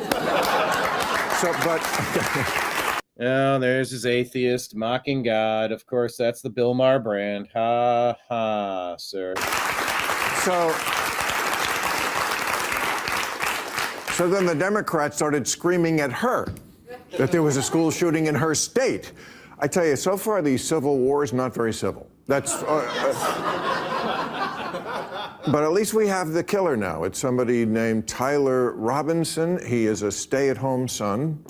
Oh, there's his atheist mocking God. Of course, that's the Bill Maher brand. Ha ha, sir. So then the Democrats started screaming at her that there was a school shooting in her state. I tell you, so far the Civil War is not very civil. That's, but at least we have the killer now. It's somebody named Tyler Robinson. He is a stay-at-home son.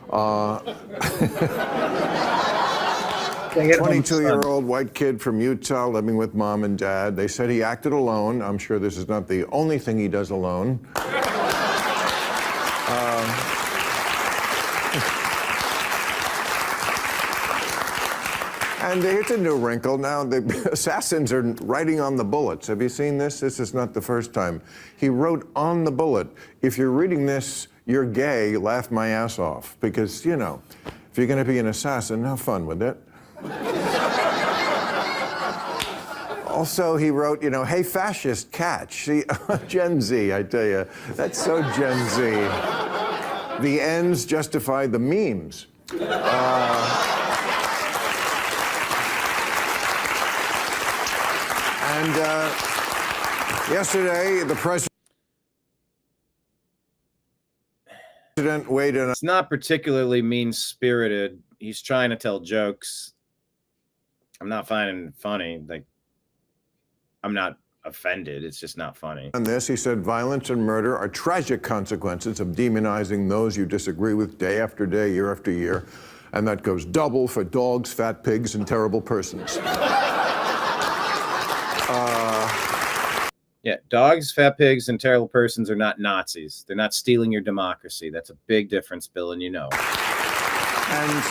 22-year-old white kid from Utah living with mom and dad. They said he acted alone. I'm sure this is not the only thing he does alone. And here's a new wrinkle. Now the assassins are writing on the bullets. Have you seen this? This is not the first time. He wrote on the bullet, "If you're reading this, you're gay, laugh my ass off." Because, you know, if you're going to be an assassin, have fun with it. Also, he wrote, you know, "Hey, fascist, catch." See, Gen Z, I tell you, that's so Gen Z. The ends justify the memes. And yesterday, the president weighed in. It's not particularly mean-spirited. He's trying to tell jokes. I'm not finding it funny. Like, I'm not offended. It's just not funny. On this, he said, "Violence and murder are tragic consequences of demonizing those you disagree with day after day, year after year. And that goes double for dogs, fat pigs, and terrible persons." Yeah, dogs, fat pigs, and terrible persons are not Nazis. They're not stealing your democracy. That's a big difference, Bill, and you know. And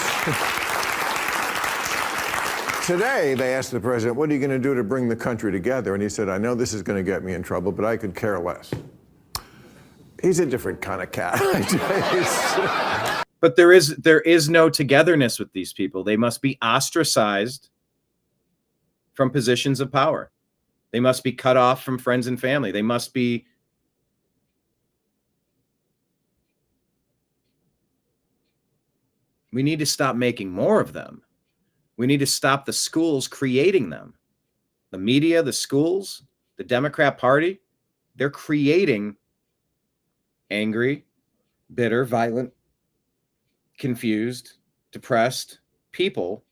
today, they asked the president, "What are you going to do to bring the country together?" And he said, "I know this is going to get me in trouble, but I could care less." He's a different kind of cat. But there is no togetherness with these people. They must be ostracized from positions of power. They must be cut off from friends and family. They must be we need to stop making more of them. We need to stop the schools creating them. The media, the schools, the Democrat Party, they're creating angry, bitter, violent, confused, depressed people.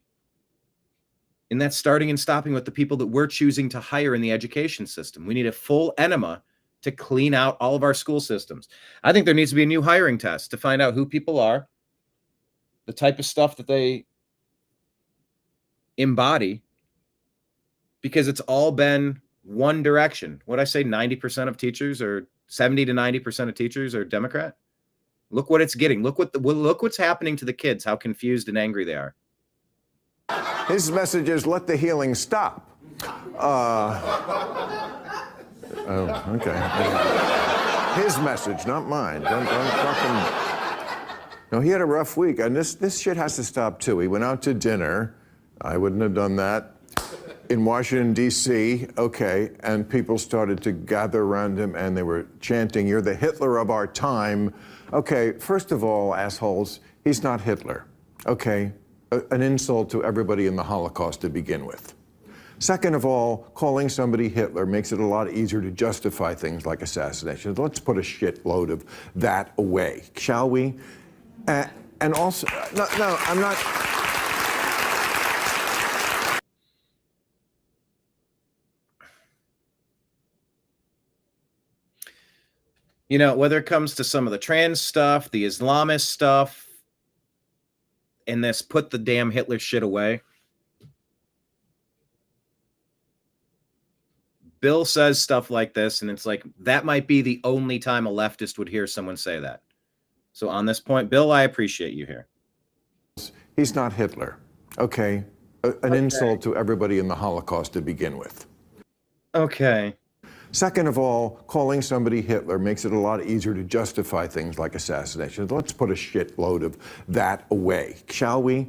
And that's starting and stopping with the people that we're choosing to hire in the education system. We need a full enema to clean out all of our school systems. I think there needs to be a new hiring test to find out who people are, the type of stuff that they embody, because it's all been one direction. What I say, 90% of teachers, or 70 to 90% of teachers are Democrat. Look what it's getting. Look what's happening to the kids, how confused and angry they are. His message is, "Let the healing stop." Oh, okay. His message, not mine. Don't fucking. No, he had a rough week, and this shit has to stop too. He went out to dinner. I wouldn't have done that. In Washington, D.C., okay, and people started to gather around him, and they were chanting, "You're the Hitler of our time." Okay, first of all, assholes, he's not Hitler, okay? An insult to everybody in the Holocaust to begin with. Second of all, calling somebody Hitler makes it a lot easier to justify things like assassination. Let's put a shitload of that away, shall we? And also, no, I'm not. You know, whether it comes to some of the trans stuff, the Islamist stuff, and this put the damn Hitler shit away. Bill says stuff like this, and it's like, that might be the only time a leftist would hear someone say that. So on this point, Bill, I appreciate you here. He's not Hitler, okay? An insult to everybody in the Holocaust to begin with. Okay. Second of all, calling somebody Hitler makes it a lot easier to justify things like assassination. Let's put a shitload of that away, shall we?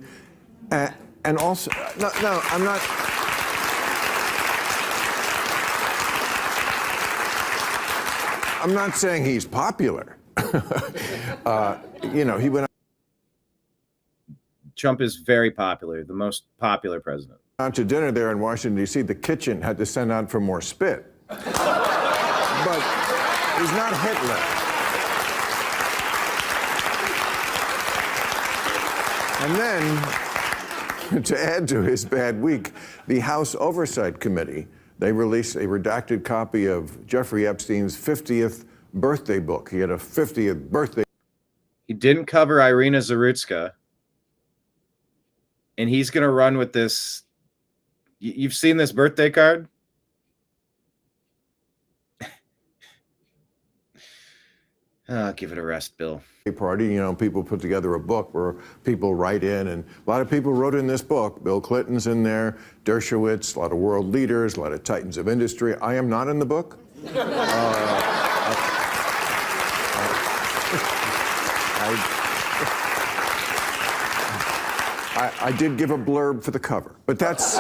And also, no, I'm not. I'm not saying he's popular. You know, he went Trump is very popular, the most popular president. out to dinner there in Washington, D.C. The kitchen had to send out for more spit. But he's not Hitler. And then, to add to his bad week, the House Oversight Committee, they released a redacted copy of Jeffrey Epstein's 50th birthday book. He had a 50th birthday. He didn't cover Iryna Zarutska. And he's going to run with this. You've seen this birthday card? Oh, give it a rest, Bill. Party, you know, people put together a book where people write in, and a lot of people wrote in this book. Bill Clinton's in there, Dershowitz, a lot of world leaders, a lot of titans of industry. I am not in the book. I did give a blurb for the cover, but that's.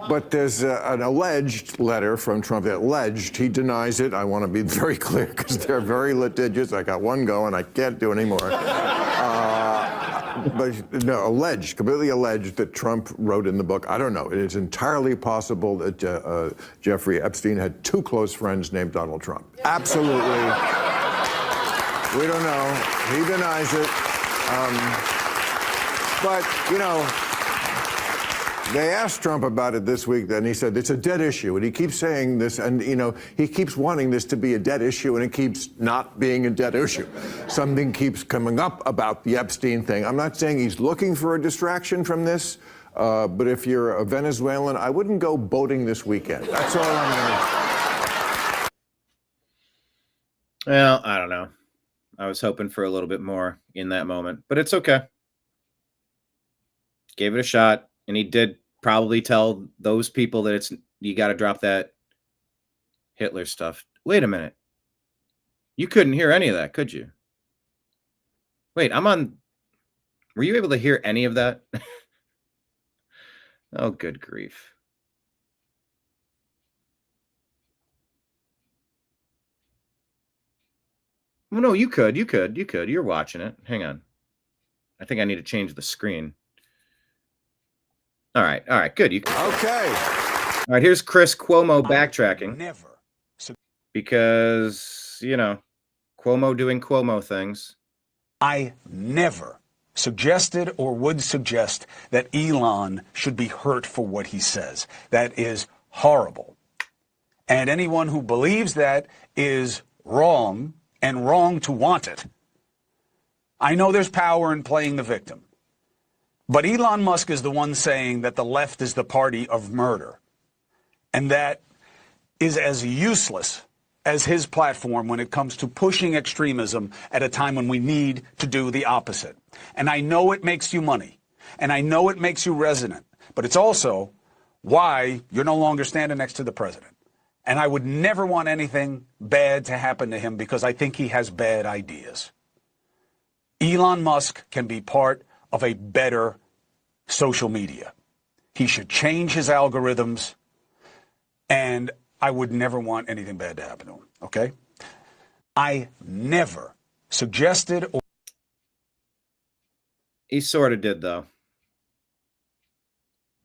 But there's an alleged letter from Trump. Alleged, he denies it. I want to be very clear because they're very litigious. I got one going. I can't do anymore. But no, alleged, completely alleged that Trump wrote in the book. I don't know. It is entirely possible that Jeffrey Epstein had two close friends named Donald Trump. Absolutely. We don't know. He denies it. But, you know, they asked Trump about it this week, then he said it's a dead issue, and he keeps saying this, and you know he keeps wanting this to be a dead issue, and it keeps not being a dead issue. Something keeps coming up about the Epstein thing. I'm not saying he's looking for a distraction from this, but if you're a Venezuelan, I wouldn't go boating this weekend. That's all I'm gonna. Well, I don't know. I was hoping for a little bit more in that moment, but it's okay. Gave it a shot. And he did probably tell those people that you got to drop that Hitler stuff. Wait a minute. You couldn't hear any of that, could you? Wait, were you able to hear any of that? Oh, good grief. Well, no, you could. You're watching it. Hang on. I think I need to change the screen. All right, good. Okay. All right, here's Chris Cuomo backtracking. Because, you know, Cuomo doing Cuomo things. I never suggested or would suggest that Elon should be hurt for what he says. That is horrible. And anyone who believes that is wrong, and wrong to want it. I know there's power in playing the victim. But Elon Musk is the one saying that the left is the party of murder. And that is as useless as his platform when it comes to pushing extremism at a time when we need to do the opposite. And I know it makes you money. And I know it makes you resonant. But it's also why you're no longer standing next to the president. And I would never want anything bad to happen to him because I think he has bad ideas. Elon Musk can be part of a better social media. He should change his algorithms, and I would never want anything bad to happen to him, okay? I never suggested or... He sort of did, though.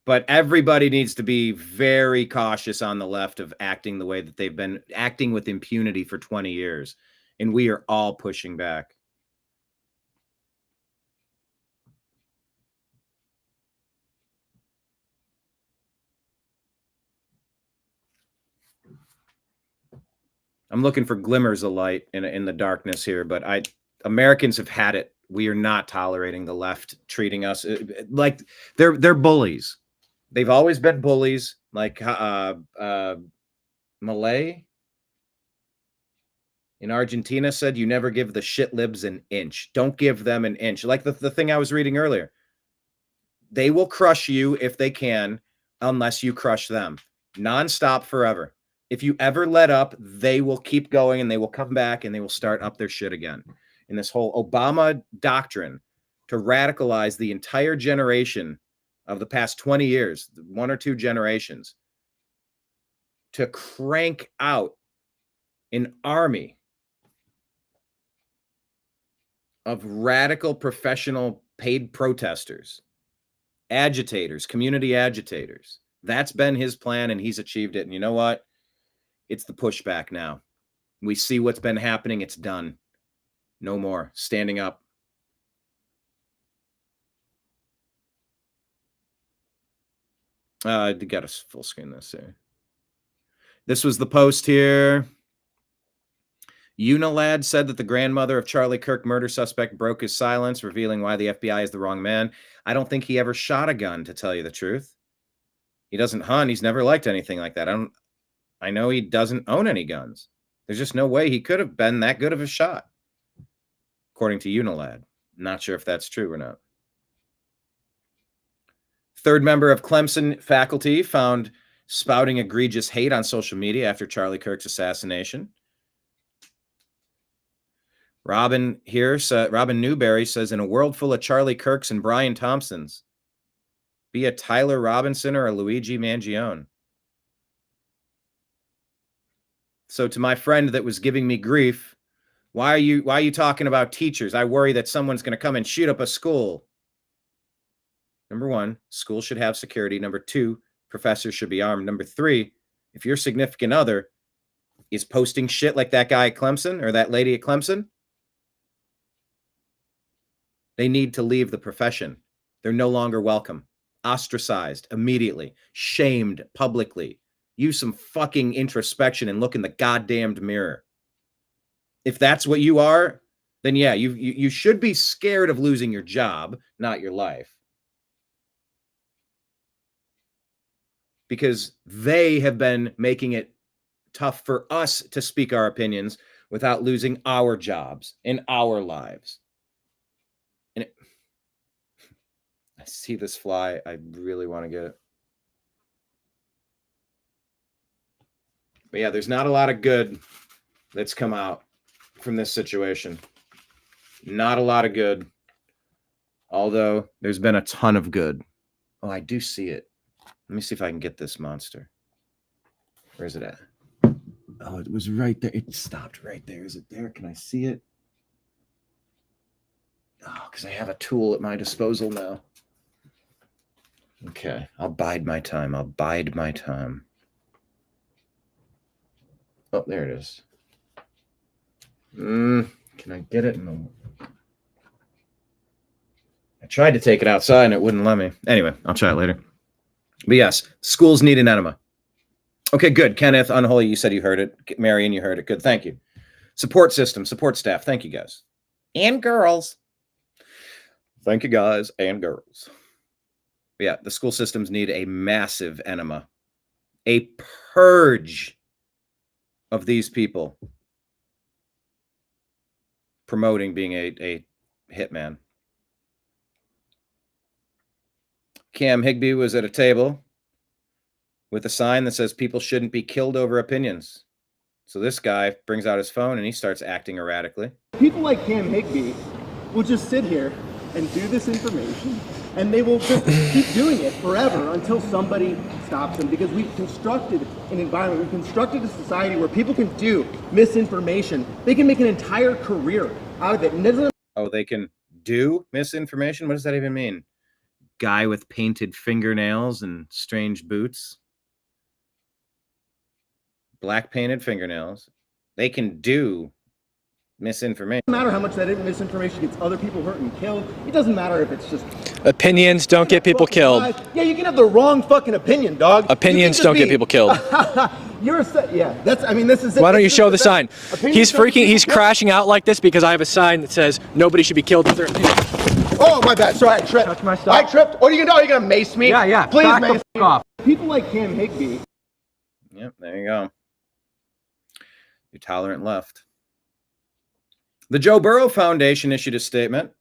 But everybody needs to be very cautious on the left of acting the way that they've been acting with impunity for 20 years. And we are all pushing back. I'm looking for glimmers of light in the darkness here, but Americans have had it. We are not tolerating the left treating us like they're bullies. They've always been bullies, like Malay in Argentina said, you never give the shit libs an inch. Don't give them an inch. Like the thing I was reading earlier. They will crush you if they can, unless you crush them. Nonstop forever. If you ever let up, they will keep going and they will come back and they will start up their shit again. And this whole Obama doctrine to radicalize the entire generation of the past 20 years, 1 or 2 generations, to crank out an army of radical professional paid protesters, agitators, community agitators. That's been his plan, and he's achieved it. And you know what? It's the pushback now. We see what's been happening. It's done. No more standing up. I got to full screen this here. This was the post here. Unilad said that the grandmother of Charlie Kirk murder suspect broke his silence, revealing why the FBI is the wrong man. I don't think he ever shot a gun, to tell you the truth. He doesn't hunt. He's never liked anything like that. I know he doesn't own any guns. There's just no way he could have been that good of a shot, according to Unilad. Not sure if that's true or not. Third member of Clemson faculty found spouting egregious hate on social media after Charlie Kirk's assassination. Robin Newberry says, in a world full of Charlie Kirks and Brian Thompsons, be a Tyler Robinson or a Luigi Mangione. So to my friend that was giving me grief, why are you talking about teachers? I worry that someone's going to come and shoot up a school. Number 1, schools should have security. Number 2, professors should be armed. Number 3, if your significant other is posting shit like that guy at Clemson or that lady at Clemson, they need to leave the profession. They're no longer welcome. Ostracized immediately. Shamed publicly. Use some fucking introspection and look in the goddamned mirror. If that's what you are, then yeah, you should be scared of losing your job, not your life. Because they have been making it tough for us to speak our opinions without losing our jobs and our lives. And I see this fly. I really want to get it. But yeah, there's not a lot of good that's come out from this situation. Not a lot of good. Although there's been a ton of good. Oh, I do see it. Let me see if I can get this monster. Where is it at? Oh, it was right there. It stopped right there. Is it there? Can I see it? Oh, because I have a tool at my disposal now. Okay, I'll bide my time. I'll bide my time. Oh, there it is. Can I get it? No. I tried to take it outside and it wouldn't let me. Anyway, I'll try it later. But yes, schools need an enema. Okay, good. Kenneth, Unholy, you said you heard it. Marion, you heard it. Good, thank you. Support system, support staff. Thank you, guys. And girls. Thank you, guys and girls. But yeah, the school systems need a massive enema. A purge of these people promoting being a hitman. Cam Higbee was at a table with a sign that says people shouldn't be killed over opinions. So this guy brings out his phone and he starts acting erratically. People like Cam Higbee will just sit here and do this information, and they will just keep doing it forever until somebody stops them, because we've constructed an environment, we've constructed a society where people can do misinformation. They can make an entire career out of it. Oh, they can do misinformation? What does that even mean? Guy with painted fingernails and strange boots. Black painted fingernails. They can do misinformation. It doesn't matter how much that misinformation gets other people hurt and killed. It doesn't matter if it's just... Opinions don't get people killed. Yeah, you can have the wrong fucking opinion, dog. Opinions don't get people killed. This is it. Why don't you show the sign? He's crashing out like this because I have a sign that says nobody should be killed with their opinion. Oh, my bad. Sorry, I tripped. Touch my stuff. I tripped. What are you going to do? Are you going to mace me? Yeah. Please Back mace the me. off. People like Cam Higbee. Yep, there you go. You're tolerant left. The Joe Burrow Foundation issued a statement.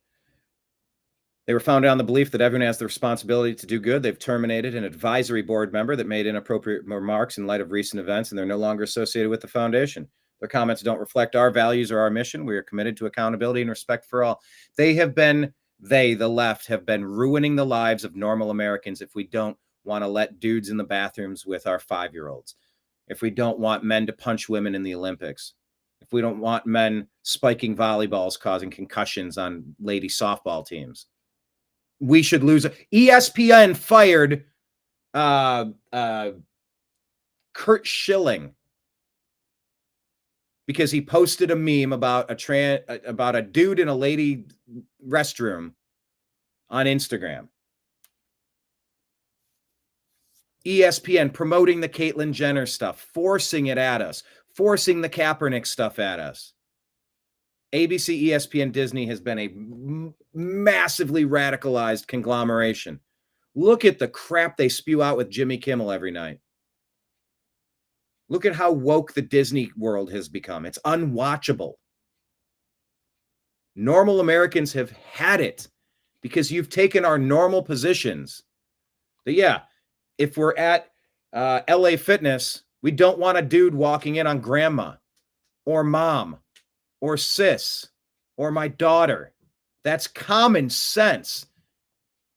They were founded on the belief that everyone has the responsibility to do good. They've terminated an advisory board member that made inappropriate remarks in light of recent events, and they're no longer associated with the foundation. Their comments don't reflect our values or our mission. We are committed to accountability and respect for all. They have been They, the left, have been ruining the lives of normal Americans if we don't want to let dudes in the bathrooms with our 5-year-olds, if we don't want men to punch women in the Olympics, if we don't want men spiking volleyballs causing concussions on lady softball teams. We should lose. ESPN fired Kurt Schilling because he posted a meme about a dude in a lady restroom on Instagram. ESPN promoting the Caitlyn Jenner stuff, forcing it at us, forcing the Kaepernick stuff at us. ABC, ESPN, Disney has been a massively radicalized conglomeration. Look at the crap they spew out with Jimmy Kimmel every night. Look at how woke the Disney world has become. It's unwatchable. Normal Americans have had it because you've taken our normal positions. But yeah, if we're at LA Fitness, we don't want a dude walking in on grandma or mom or sis or my daughter. That's common sense.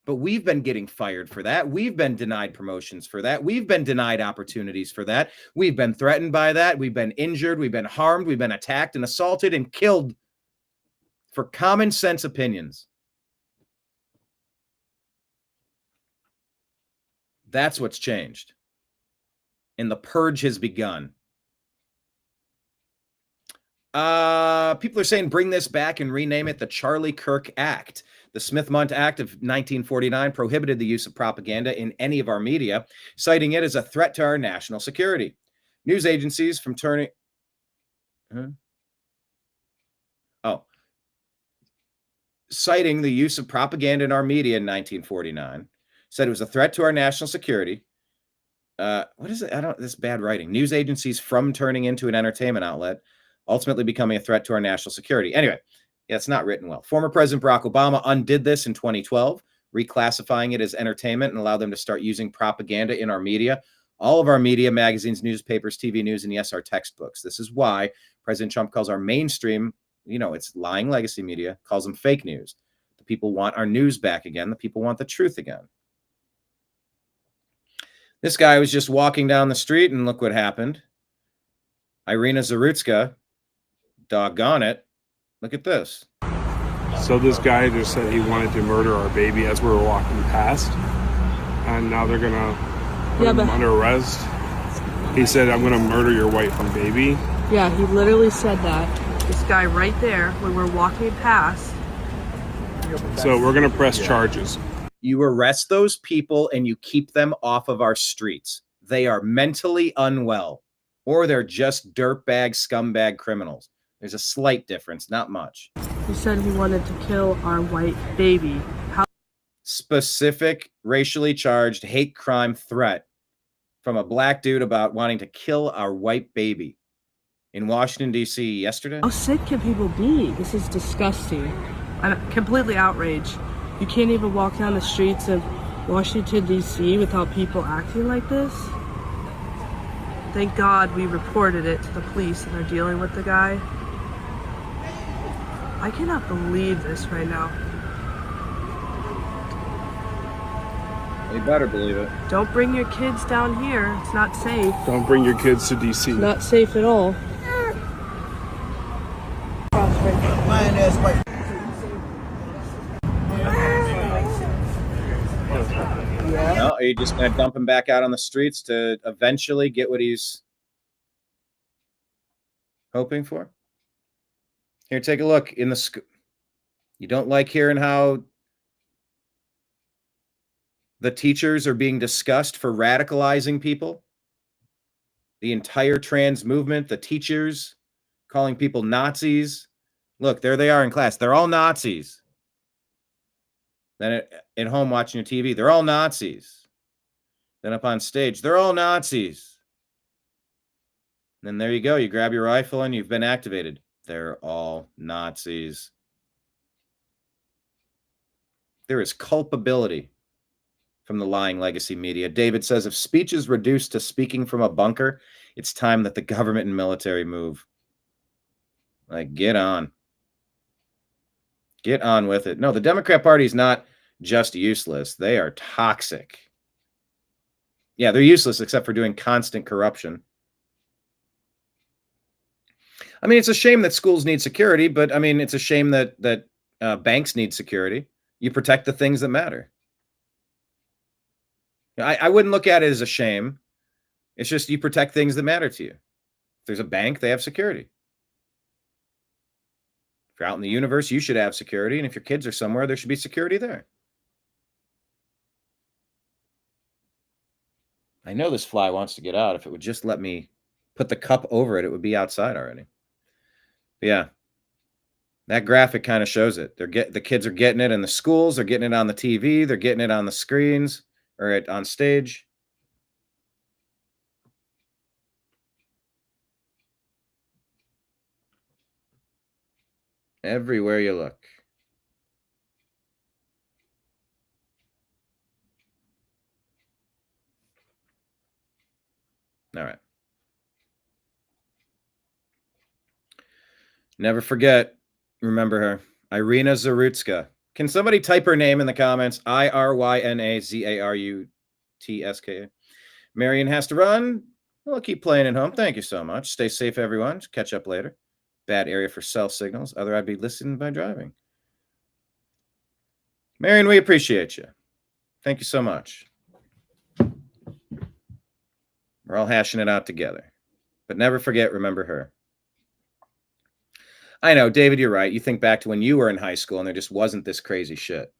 But we've been getting fired for that. We've been denied promotions for that. We've been denied opportunities for that. We've been threatened by that. We've been injured. We've been harmed. We've been attacked and assaulted and killed for common sense opinions. That's what's changed. And the purge has begun. People are saying bring this back and rename it the Charlie Kirk Act. The Smith-Mundt Act of 1949 prohibited the use of propaganda in any of our media, citing it as a threat to our national security. News agencies from turning... Citing the use of propaganda in our media in 1949, said it was a threat to our national security. What is it? This is bad writing. News agencies from turning into an entertainment outlet, ultimately becoming a threat to our national security. Anyway, yeah, it's not written well. Former President Barack Obama undid this in 2012, reclassifying it as entertainment and allowed them to start using propaganda in our media. All of our media, magazines, newspapers, TV news, and yes, our textbooks. This is why President Trump calls our mainstream, it's lying legacy media, calls them fake news. The people want our news back again. The people want the truth again. This guy was just walking down the street and look what happened. Iryna Zarutska, doggone it. Look at this. So this guy just said he wanted to murder our baby as we were walking past. And now they're going to put him under arrest. He said, I'm going to murder your wife and baby. Yeah, he literally said that. This guy right there, when we're walking past. So we're going to press charges. You arrest those people and you keep them off of our streets. They are mentally unwell, or they're just dirtbag, scumbag criminals. There's a slight difference, not much. He said he wanted to kill our white baby. Specific, racially charged hate crime threat from a black dude about wanting to kill our white baby in Washington, D.C. yesterday. How sick can people be? This is disgusting. I'm completely outraged. You can't even walk down the streets of Washington, D.C. without people acting like this. Thank God we reported it to the police and they're dealing with the guy. I cannot believe this right now. You better believe it. Don't bring your kids down here. It's not safe. Don't bring your kids to D.C. It's not safe at all. No, are you just going to dump him back out on the streets to eventually get what he's hoping for? Here, take a look in the you don't like hearing how the teachers are being discussed for radicalizing people? The entire trans movement, the teachers calling people Nazis. Look, there they are in class. They're all Nazis. Then at home watching your TV, they're all Nazis. Then up on stage, they're all Nazis. Then there you go. You grab your rifle and you've been activated. They're all Nazis. There is culpability from the lying legacy media. David says, if speech is reduced to speaking from a bunker, it's time that the government and military move. Like, get on. Get on with it. No, the Democrat Party is not just useless. They are toxic. Yeah, they're useless except for doing constant corruption. I mean, it's a shame that schools need security, but I mean, it's a shame that banks need security. You protect the things that matter. I wouldn't look at it as a shame. It's just you protect things that matter to you. If there's a bank, they have security. If you're out in the universe, you should have security. And if your kids are somewhere, there should be security there. I know this fly wants to get out. If it would just let me put the cup over it, it would be outside already. But yeah, that graphic kind of shows it. The kids are getting it in the schools. They're getting it on the TV. They're getting it on the screens or on stage. Everywhere you look. All right. Never forget, remember her, Iryna Zarutska. Can somebody type her name in the comments? IRYNA ZARUTSKA. Marion has to run. I'll keep playing at home. Thank you so much. Stay safe, everyone. Catch up later. Bad area for cell signals. Other I'd be listening by driving. Marion, we appreciate you. Thank you so much. We're all hashing it out together. But never forget, remember her. I know, David, you're right. You think back to when you were in high school and there just wasn't this crazy shit.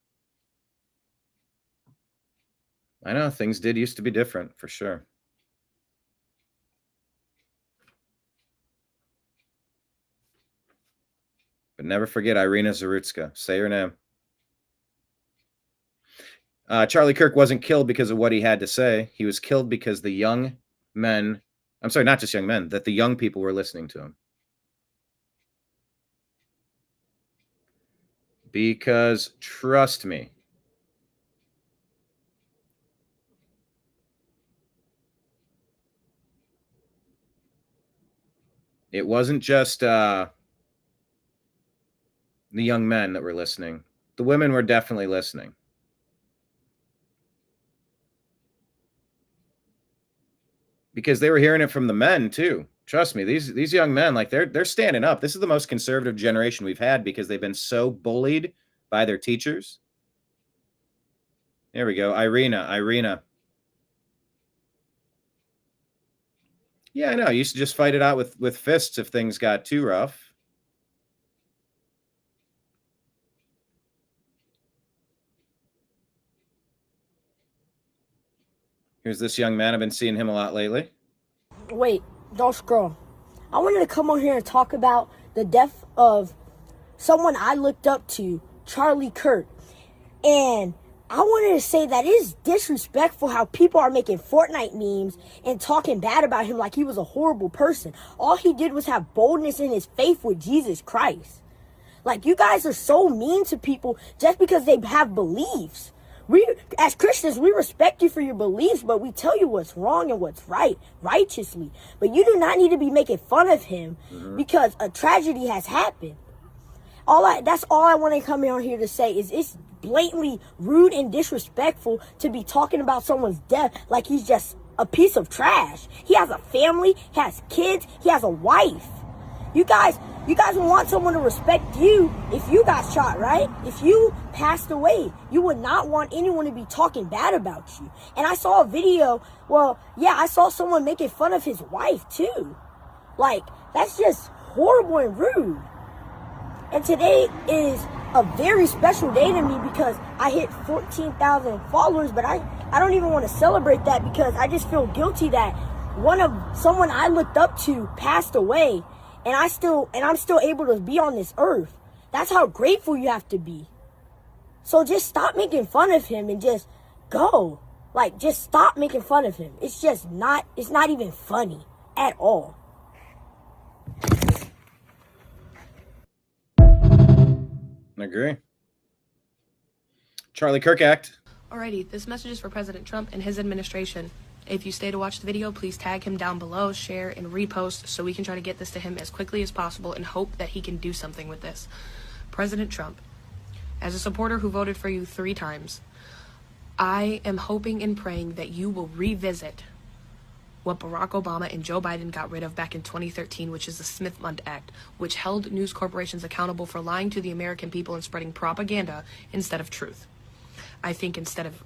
I know, things did used to be different, for sure. But never forget Iryna Zarutska. Say her name. Charlie Kirk wasn't killed because of what he had to say. He was killed because the young men, I'm sorry, not just young men, that the young people were listening to him. Because trust me, it wasn't just the young men that were listening. The women were definitely listening. Because they were hearing it from the men too. Trust me, these young men, like they're standing up. This is the most conservative generation we've had because they've been so bullied by their teachers. There we go. Iryna. Yeah, I know. I used to just fight it out with fists if things got too rough. Here's this young man. I've been seeing him a lot lately. Wait, don't scroll. I wanted to come on here and talk about the death of someone I looked up to, Charlie Kirk. And I wanted to say that it is disrespectful how people are making Fortnite memes and talking bad about him like he was a horrible person. All he did was have boldness in his faith with Jesus Christ. Like, you guys are so mean to people just because they have beliefs. We, as Christians, we respect you for your beliefs, but we tell you what's wrong and what's right, righteously. But you do not need to be making fun of him because a tragedy has happened. That's all I want to come on here to say is it's blatantly rude and disrespectful to be talking about someone's death like he's just a piece of trash. He has a family, he has kids, he has a wife. You guys want someone to respect you if you got shot, right? If you passed away, you would not want anyone to be talking bad about you. And I saw a video, I saw someone making fun of his wife too. Like, that's just horrible and rude. And today is a very special day to me because I hit 14,000 followers, but I don't even want to celebrate that because I just feel guilty that someone I looked up to passed away. And I'm still able to be on this earth. That's how grateful you have to be. So just stop making fun of him and just go. Like, just stop making fun of him. It's not even funny at all. I agree. Charlie Kirk Act. Alrighty, this message is for President Trump and his administration. If you stay to watch the video, please tag him down below, share, and repost so we can try to get this to him as quickly as possible and hope that he can do something with this. President Trump, as a supporter who voted for you 3 times, I am hoping and praying that you will revisit what Barack Obama and Joe Biden got rid of back in 2013, which is the Smith-Mundt Act, which held news corporations accountable for lying to the American people and spreading propaganda instead of truth. I think instead of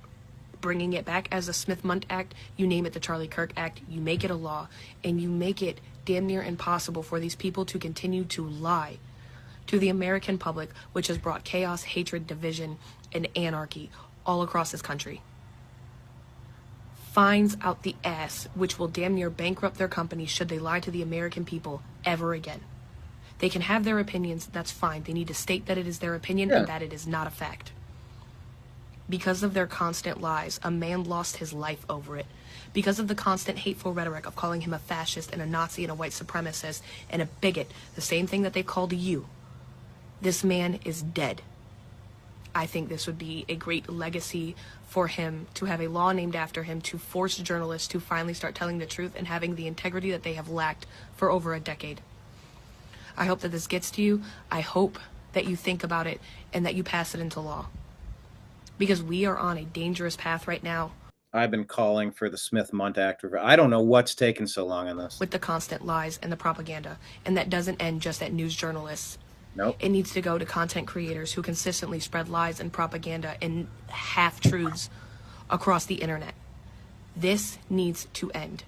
bringing it back as a Smith-Mundt Act, you name it the Charlie Kirk Act, you make it a law, and you make it damn near impossible for these people to continue to lie to the American public, which has brought chaos, hatred, division, and anarchy all across this country. Fines out the ass, which will damn near bankrupt their companies should they lie to the American people ever again. They can have their opinions, that's fine. They need to state that it is their opinion and that it is not a fact. Because of their constant lies, a man lost his life over it. Because of the constant hateful rhetoric of calling him a fascist and a Nazi and a white supremacist and a bigot, the same thing that they called you, this man is dead. I think this would be a great legacy for him to have a law named after him to force journalists to finally start telling the truth and having the integrity that they have lacked for over a decade. I hope that this gets to you. I hope that you think about it and that you pass it into law. Because we are on a dangerous path right now. I've been calling for the Smith-Mundt Act. I don't know what's taken so long on this. With the constant lies and the propaganda. And that doesn't end just at news journalists. Nope. It needs to go to content creators who consistently spread lies and propaganda and half-truths across the internet. This needs to end.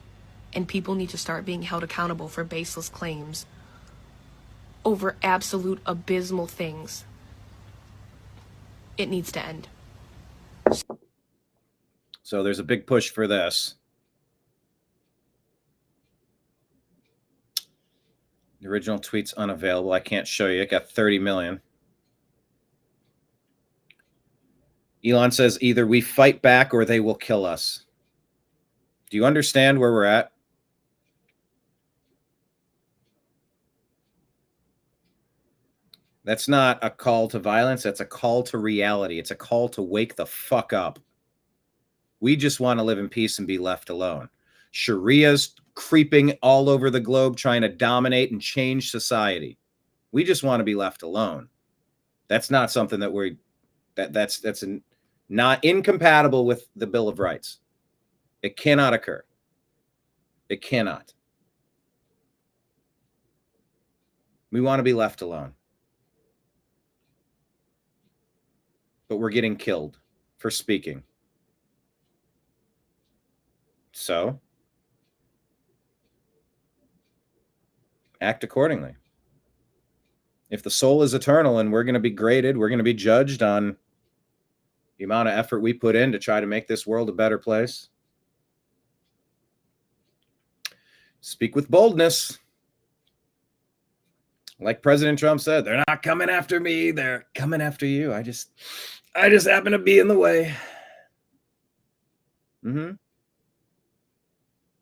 And people need to start being held accountable for baseless claims over absolute abysmal things. It needs to end. So there's a big push for this. The original tweet's unavailable. I can't show you. It got 30 million. Elon says either we fight back or they will kill us. Do you understand where we're at? That's not a call to violence. That's a call to reality. It's a call to wake the fuck up. We just want to live in peace and be left alone. Sharia's creeping all over the globe trying to dominate and change society. We just want to be left alone. That's not something that that's not incompatible with the Bill of Rights. It cannot occur. It cannot. We want to be left alone. But we're getting killed for speaking. So, act accordingly. If the soul is eternal and we're going to be graded, we're going to be judged on the amount of effort we put in to try to make this world a better place. Speak with boldness. Like President Trump said, they're not coming after me, they're coming after you. I just happen to be in the way.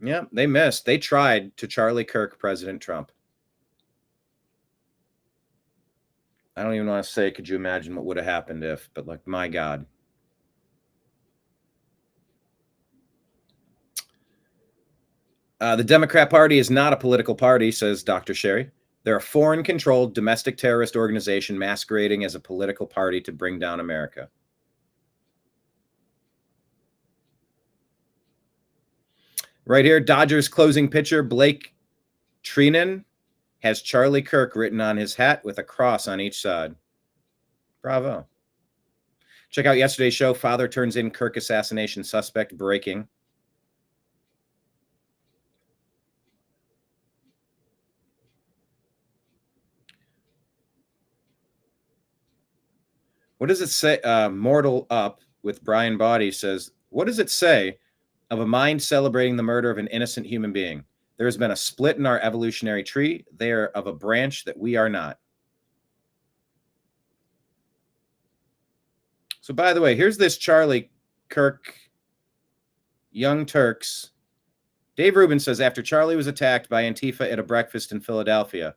Yeah, they missed. They tried to Charlie Kirk President Trump. I don't even want to say, could you imagine what would have happened if, but like, my God. The Democrat Party is not a political party, says Dr. Sherry. They're a foreign-controlled domestic terrorist organization masquerading as a political party to bring down America. Right here, Dodgers closing pitcher Blake Treinen has Charlie Kirk written on his hat with a cross on each side. Bravo. Check out yesterday's show. Father turns in Kirk assassination suspect breaking. What does it say? Mortal Up with Brian Body says, what does it say of a mind celebrating the murder of an innocent human being? There has been a split in our evolutionary tree. They are of a branch that we are not. So, by the way, here's this Charlie Kirk, Young Turks. Dave Rubin says, after Charlie was attacked by Antifa at a breakfast in Philadelphia.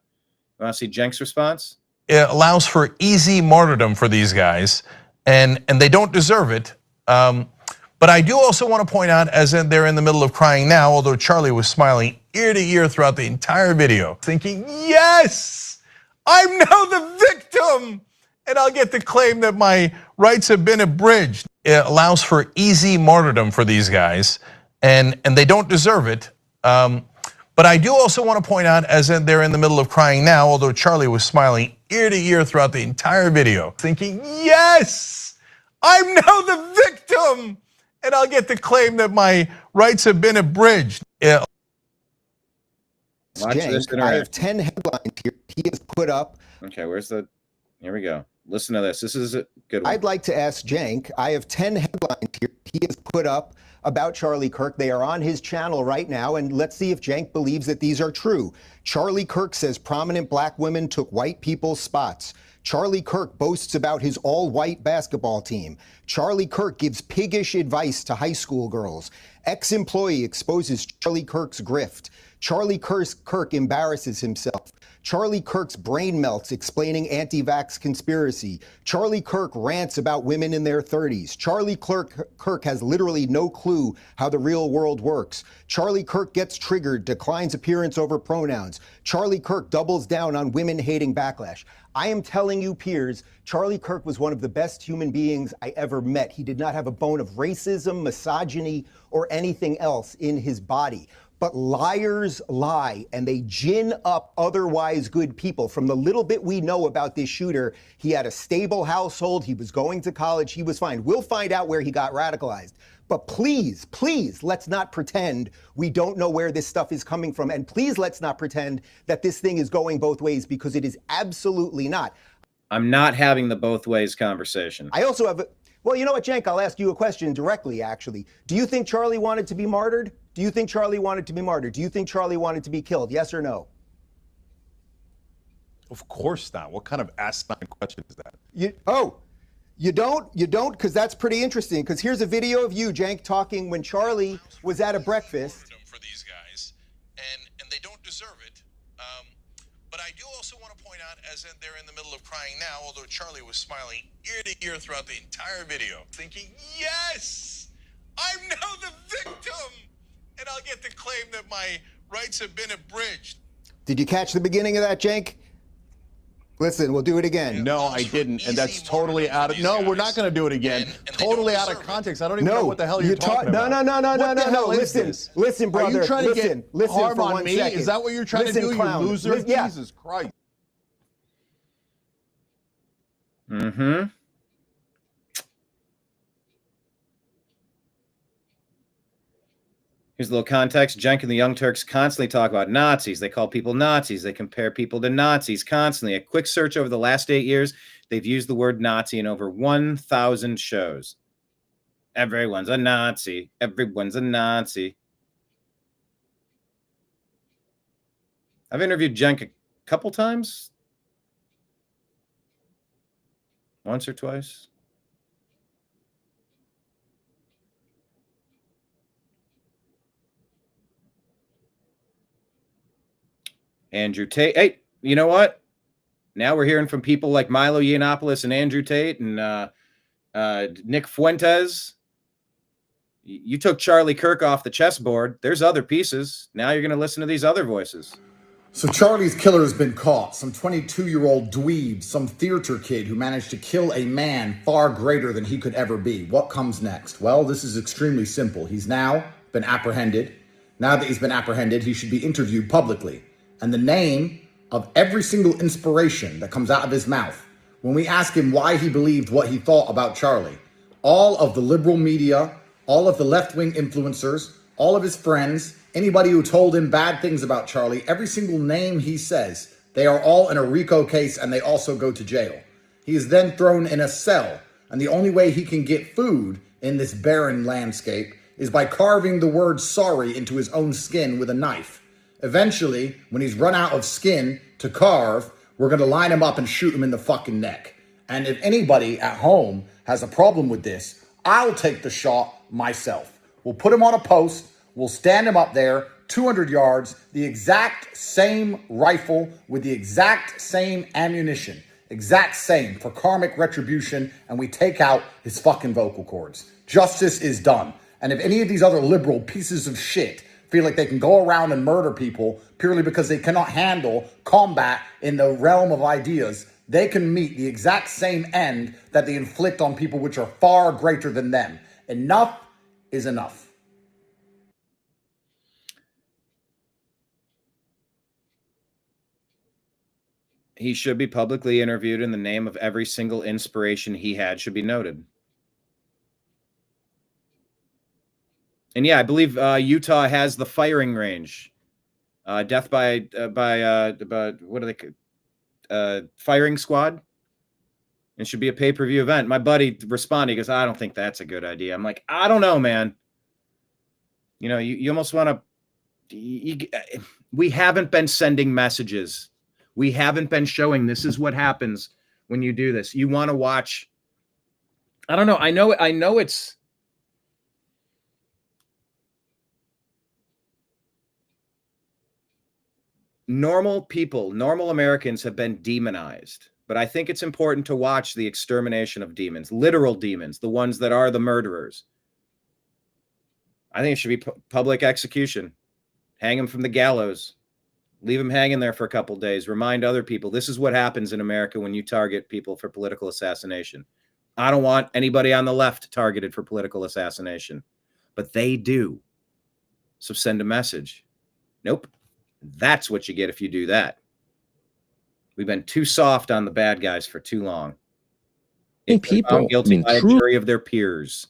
You want to see Jenk's response? It allows for easy martyrdom for these guys, and they don't deserve it. But I do also want to point out, as they're in the middle of crying now, although Charlie was smiling ear to ear throughout the entire video, thinking, yes, I'm now the victim. and I'll get to claim that my rights have been abridged. It allows for easy martyrdom for these guys, and they don't deserve it. But I do also want to point out, as they're in the middle of crying now, although Charlie was smiling ear to ear throughout the entire video, thinking, yes, I'm now the victim, and I'll get to claim that my rights have been abridged. Watch Cenk, this I have 10 headlines here. He has put up. Okay, where's the? Here we go. Listen to this. This is a good one. I'd like to ask Cenk. I have 10 headlines here. He has put up about Charlie Kirk. They are on his channel right now, and let's see if Cenk believes that these are true. Charlie Kirk says prominent black women took white people's spots. Charlie Kirk boasts about his all-white basketball team. Charlie Kirk gives piggish advice to high school girls. Ex-employee exposes Charlie Kirk's grift. Charlie Kirk embarrasses himself. Charlie Kirk's brain melts explaining anti-vax conspiracy. Charlie Kirk rants about women in their 30s. Charlie Kirk has literally no clue how the real world works. Charlie Kirk gets triggered, declines appearance over pronouns. Charlie Kirk doubles down on women-hating backlash. I am telling you, peers, Charlie Kirk was one of the best human beings I ever met. He did not have a bone of racism, misogyny, or anything else in his body. But liars lie, and they gin up otherwise good people. From the little bit we know about this shooter, he had a stable household, he was going to college, he was fine. We'll find out where he got radicalized. But please, please, let's not pretend we don't know where this stuff is coming from. And please, let's not pretend that this thing is going both ways, because it is absolutely not. I'm not having the both ways conversation. I also have well, you know what, Cenk, I'll ask you a question directly, actually. Do you think Charlie wanted to be martyred? Do you think Charlie wanted to be martyred? Do you think Charlie wanted to be killed? Yes or no? Of course not. What kind of asinine question is that? You don't? Because that's pretty interesting. Because here's a video of you, Cenk, talking when Charlie was at a breakfast. For these guys, and they don't deserve it. But I do also want to point out, as they're in the middle of crying now, although Charlie was smiling ear to ear throughout the entire video, thinking, yes, I'm now the victim, and I'll get to claim that my rights have been abridged. Did you catch the beginning of that, Cenk? Listen, we'll do it again. No, I didn't, and that's totally out of. No, we're not going to do it again. Totally out of context. I don't even know what the hell you're talking about. No. Listen, brother. Are you trying to get harm for on 1 me? second. Is that what you're trying to do, you loser? Yeah. Jesus Christ. Mm-hmm. Here's a little context. Cenk and the Young Turks constantly talk about Nazis. They call people Nazis. They compare people to Nazis constantly. A quick search over the last 8 years, they've used the word Nazi in over 1,000 shows. Everyone's a Nazi. Everyone's a Nazi. I've interviewed Cenk a couple times. Once or twice. Andrew Tate. Hey, you know what? Now we're hearing from people like Milo Yiannopoulos and Andrew Tate and Nick Fuentes. You took Charlie Kirk off the chessboard. There's other pieces. Now you're going to listen to these other voices. So Charlie's killer has been caught. Some 22-year-old dweeb, some theater kid who managed to kill a man far greater than he could ever be. What comes next? Well, this is extremely simple. He's now been apprehended. Now that he's been apprehended, he should be interviewed publicly. And the name of every single inspiration that comes out of his mouth, when we ask him why he believed what he thought about Charlie, all of the liberal media, all of the left-wing influencers, all of his friends, anybody who told him bad things about Charlie, every single name he says, they are all in a RICO case and they also go to jail. He is then thrown in a cell, and the only way he can get food in this barren landscape is by carving the word sorry into his own skin with a knife. Eventually, when he's run out of skin to carve, we're going to line him up and shoot him in the fucking neck. And if anybody at home has a problem with this, I'll take the shot myself. We'll put him on a post. We'll stand him up there, 200 yards, the exact same rifle with the exact same ammunition, exact same for karmic retribution, and we take out his fucking vocal cords. Justice is done. And if any of these other liberal pieces of shit feel like they can go around and murder people purely because they cannot handle combat in the realm of ideas, they can meet the exact same end that they inflict on people which are far greater than them. Enough is enough. He should be publicly interviewed, and the name of every single inspiration he had should be noted. And yeah, I believe Utah has the firing range. Death by what are they? Firing squad. It should be a pay-per-view event. My buddy responded, he goes, I don't think that's a good idea. I'm like, I don't know, man. You know, you almost want to, we haven't been sending messages. We haven't been showing this is what happens when you do this. You want to watch. I don't know. I know it's, normal people, normal Americans have been demonized. But I think it's important to watch the extermination of demons, literal demons, the ones that are the murderers. I think it should be public execution. Hang them from the gallows. Leave them hanging there for a couple days. Remind other people, this is what happens in America when you target people for political assassination. I don't want anybody on the left targeted for political assassination, but they do. So send a message. Nope. That's what you get if you do that. We've been too soft on the bad guys for too long. People, guilty by a jury of their peers.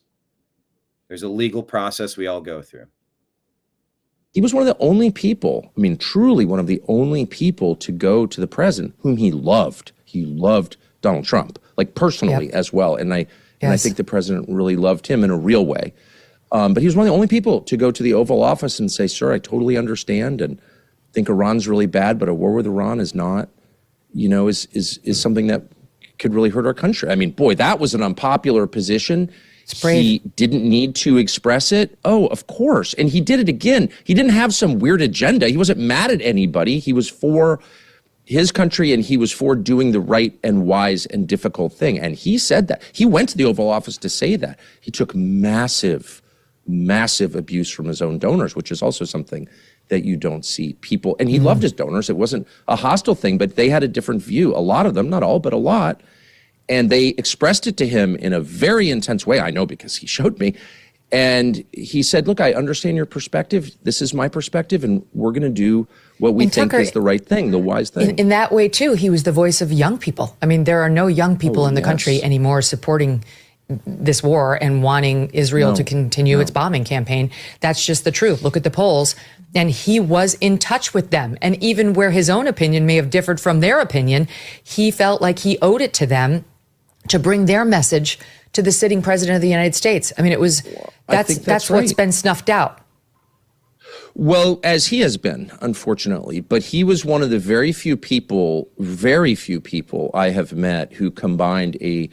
There's a legal process we all go through. He was one of the only people, I mean, truly one of the only people to go to the president whom he loved. He loved Donald Trump, like personally as well. And I think the president really loved him in a real way. But he was one of the only people to go to the Oval Office and say, sir, I totally understand and think Iran's really bad, but a war with Iran is not, you know, is something that could really hurt our country. I mean, boy, that was an unpopular position. He didn't need to express it. Oh, of course. And he did it again. He didn't have some weird agenda. He wasn't mad at anybody. He was for his country and he was for doing the right and wise and difficult thing. And he said that. He went to the Oval Office to say that. He took massive, massive abuse from his own donors, which is also something that you don't see people. And he loved his donors. It wasn't a hostile thing, but they had a different view. A lot of them, not all, but a lot. And they expressed it to him in a very intense way. I know because he showed me. And he said, look, I understand your perspective. This is my perspective. And we're going to do what we think is the right thing, the wise thing. In that way, too, he was the voice of young people. I mean, there are no young people in the country anymore supporting this war and wanting Israel to continue its bombing campaign. That's just the truth. Look at the polls. And he was in touch with them. And even where his own opinion may have differed from their opinion, he felt like he owed it to them to bring their message to the sitting president of the United States. I mean, it was, that's what's been snuffed out. Well, as he has been, unfortunately, but he was one of the very few people I have met who combined a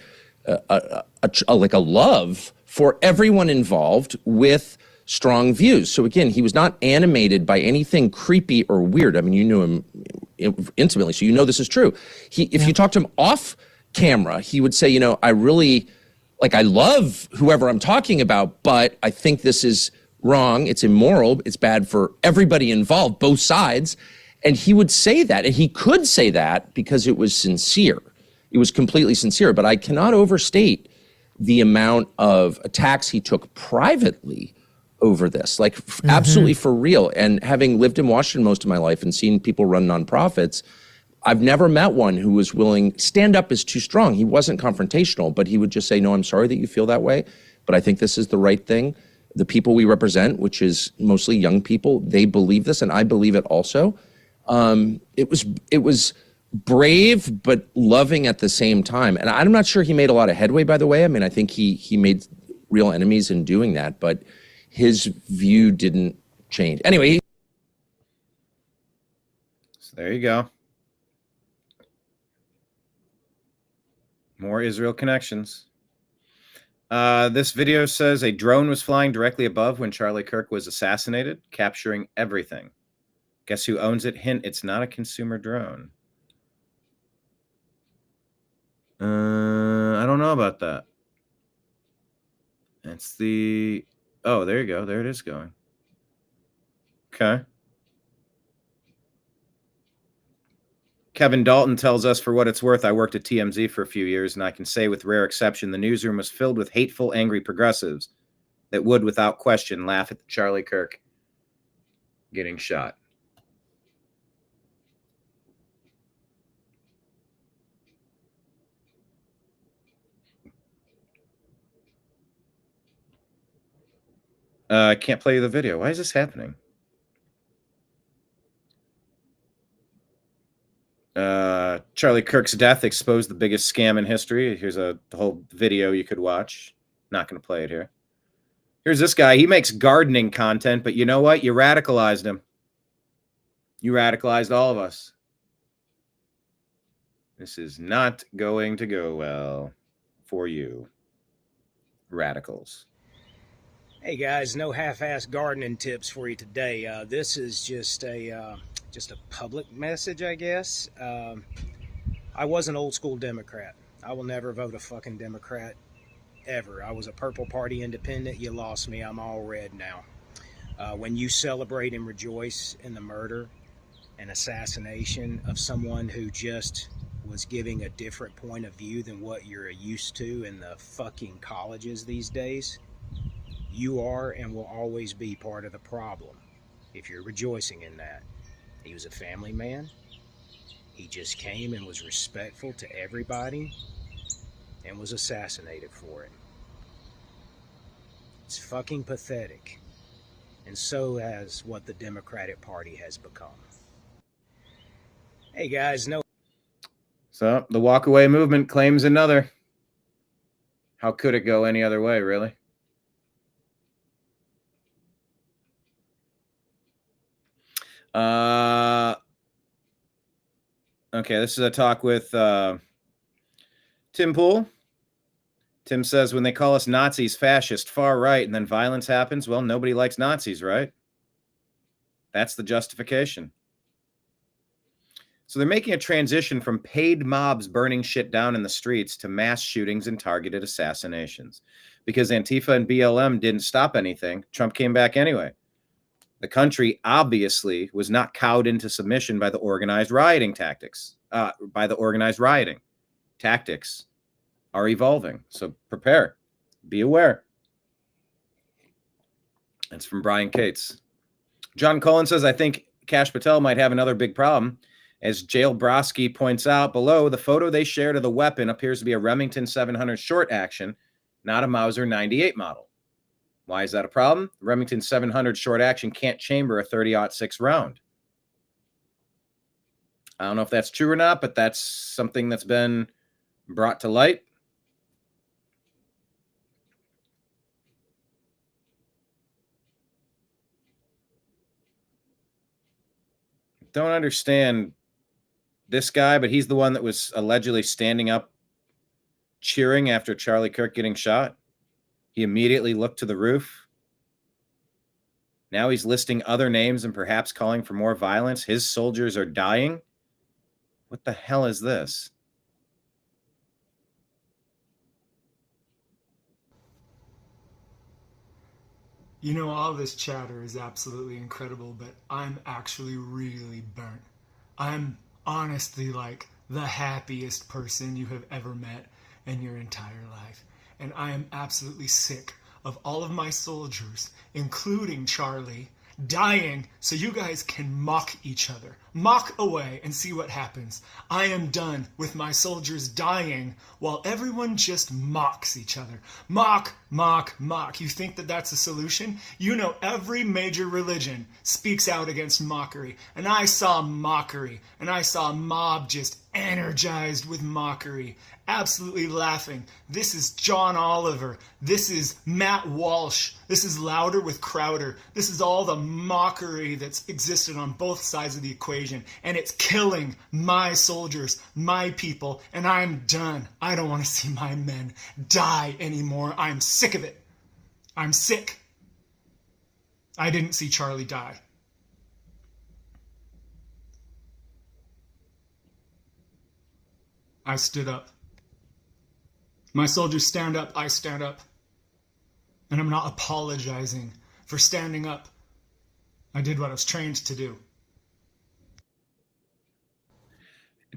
love for everyone involved with strong views. So again, he was not animated by anything creepy or weird. I mean, you knew him intimately, so you know this is true. If you talk to him off camera, he would say, you know, I love whoever I'm talking about, but I think this is wrong. It's immoral. It's bad for everybody involved, both sides. And he would say that, and he could say that because it was sincere. It was completely sincere, but I cannot overstate the amount of attacks he took privately over this, like absolutely for real. And having lived in Washington most of my life and seen people run nonprofits, I've never met one who was willing, stand up is too strong. He wasn't confrontational, but he would just say, no, I'm sorry that you feel that way, but I think this is the right thing. The people we represent, which is mostly young people, they believe this, and I believe it also. It was brave, but loving at the same time. And I'm not sure he made a lot of headway, by the way. I mean, I think he made real enemies in doing that, but his view didn't change. Anyway. So there you go. More Israel connections. This video says a drone was flying directly above when Charlie Kirk was assassinated, capturing everything. Guess who owns it? Hint, it's not a consumer drone. I don't know about that. It's the... Oh, there you go. There it is going. Okay. Kevin Dalton tells us, for what it's worth, I worked at TMZ for a few years, and I can say with rare exception, the newsroom was filled with hateful, angry progressives that would, without question, laugh at Charlie Kirk getting shot. I can't play you the video. Why is this happening? Charlie Kirk's death exposed the biggest scam in history. Here's the whole video you could watch. Not going to play it here. Here's this guy. He makes gardening content, but you know what? You radicalized him. You radicalized all of us. This is not going to go well for you, radicals. Hey guys, no half-ass gardening tips for you today. This is just a public message, I guess. I was an old school Democrat. I will never vote a fucking Democrat ever. I was a Purple Party independent. You lost me. I'm all red now. When you celebrate and rejoice in the murder and assassination of someone who just was giving a different point of view than what you're used to in the fucking colleges these days, you are and will always be part of the problem if you're rejoicing in that. He was a family man. He just came and was respectful to everybody and was assassinated for it. It's fucking pathetic. And so has what the Democratic Party has become. Hey guys, no. So the walkaway movement claims another. How could it go any other way, really? Okay, this is a talk with Tim Pool. Tim says, when they call us Nazis, fascist, far right, and then violence happens, well, nobody likes Nazis, right? That's the justification. So they're making a transition from paid mobs burning shit down in the streets to mass shootings and targeted assassinations. Because Antifa and BLM didn't stop anything, Trump came back anyway. The country obviously was not cowed into submission by the organized rioting tactics. Tactics are evolving. So prepare. Be aware. That's from Brian Cates. John Cullen says, I think Kash Patel might have another big problem. As Jail Broski points out below, the photo they shared of the weapon appears to be a Remington 700 short action, not a Mauser 98 model. Why is that a problem? The Remington 700 short action can't chamber a 30-06 round. I don't know if that's true or not, but that's something that's been brought to light. Don't understand this guy, but he's the one that was allegedly standing up cheering after Charlie Kirk getting shot. He immediately looked to the roof. Now he's listing other names and perhaps calling for more violence. His soldiers are dying. What the hell is this? You know, all this chatter is absolutely incredible, but I'm actually really burnt. I'm honestly like the happiest person you have ever met in your entire life. And I am absolutely sick of all of my soldiers, including Charlie, dying so you guys can mock each other. Mock away and see what happens. I am done with my soldiers dying while everyone just mocks each other. Mock, mock, mock. You think that that's a solution? You know, every major religion speaks out against mockery. And I saw mockery. And I saw a mob just energized with mockery. Absolutely laughing. This is John Oliver. This is Matt Walsh. This is Louder with Crowder. This is all the mockery that's existed on both sides of the equation. And it's killing my soldiers, my people, and I'm done. I don't want to see my men die anymore. I'm sick of it. I'm sick. I didn't see Charlie die. I stood up. My soldiers stand up, I stand up. And I'm not apologizing for standing up. I did what I was trained to do.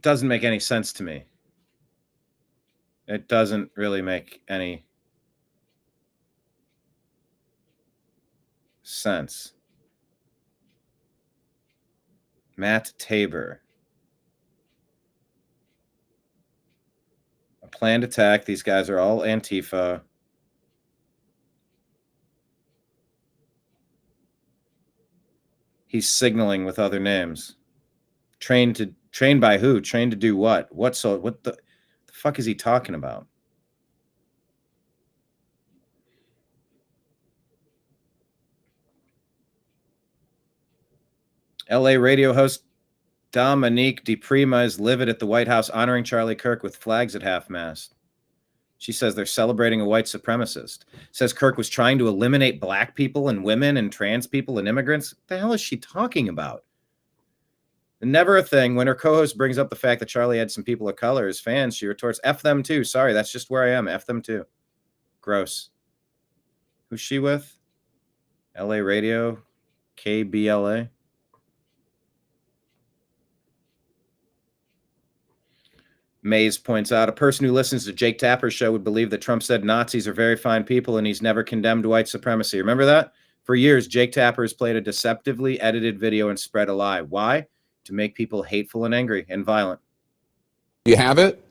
doesn't make any sense to me. It doesn't really make any sense. Matt Tabor. A planned attack. These guys are all Antifa. He's signaling with other names. Trained by who? Trained to do what? What the fuck is he talking about? LA radio host Dominique DiPrima is livid at the White House honoring Charlie Kirk with flags at half-mast. She says they're celebrating a white supremacist. Says Kirk was trying to eliminate black people and women and trans people and immigrants. What the hell is she talking about? Never a thing. When her co-host brings up the fact that Charlie had some people of color as fans, she retorts, F them too. Sorry, that's just where I am. F them too. Gross. Who's she with? LA Radio? KBLA? Mays points out, a person who listens to Jake Tapper's show would believe that Trump said Nazis are very fine people and he's never condemned white supremacy. Remember that? For years, Jake Tapper has played a deceptively edited video and spread a lie. Why? To make people hateful and angry and violent. You have it?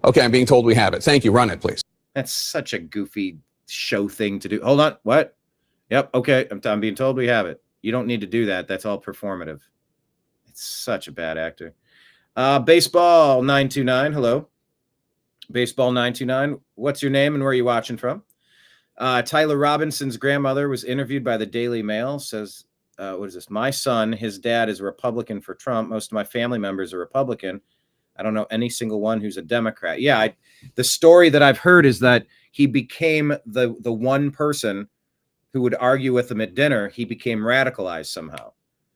Okay, I'm being told we have it. Thank you. Run it, please. That's such a goofy show thing to do. Hold on. What? Yep. Okay. I'm being told we have it. You don't need to do that. That's all performative. It's such a bad actor. Baseball 929. Hello. Baseball 929. What's your name and where are you watching from? Tyler Robinson's grandmother was interviewed by the Daily Mail. Says, what is this? My son, his dad is a Republican for Trump. Most of my family members are Republican. I don't know any single one who's a Democrat. Yeah, the story that I've heard is that he became the one person who would argue with him at dinner. He became radicalized somehow.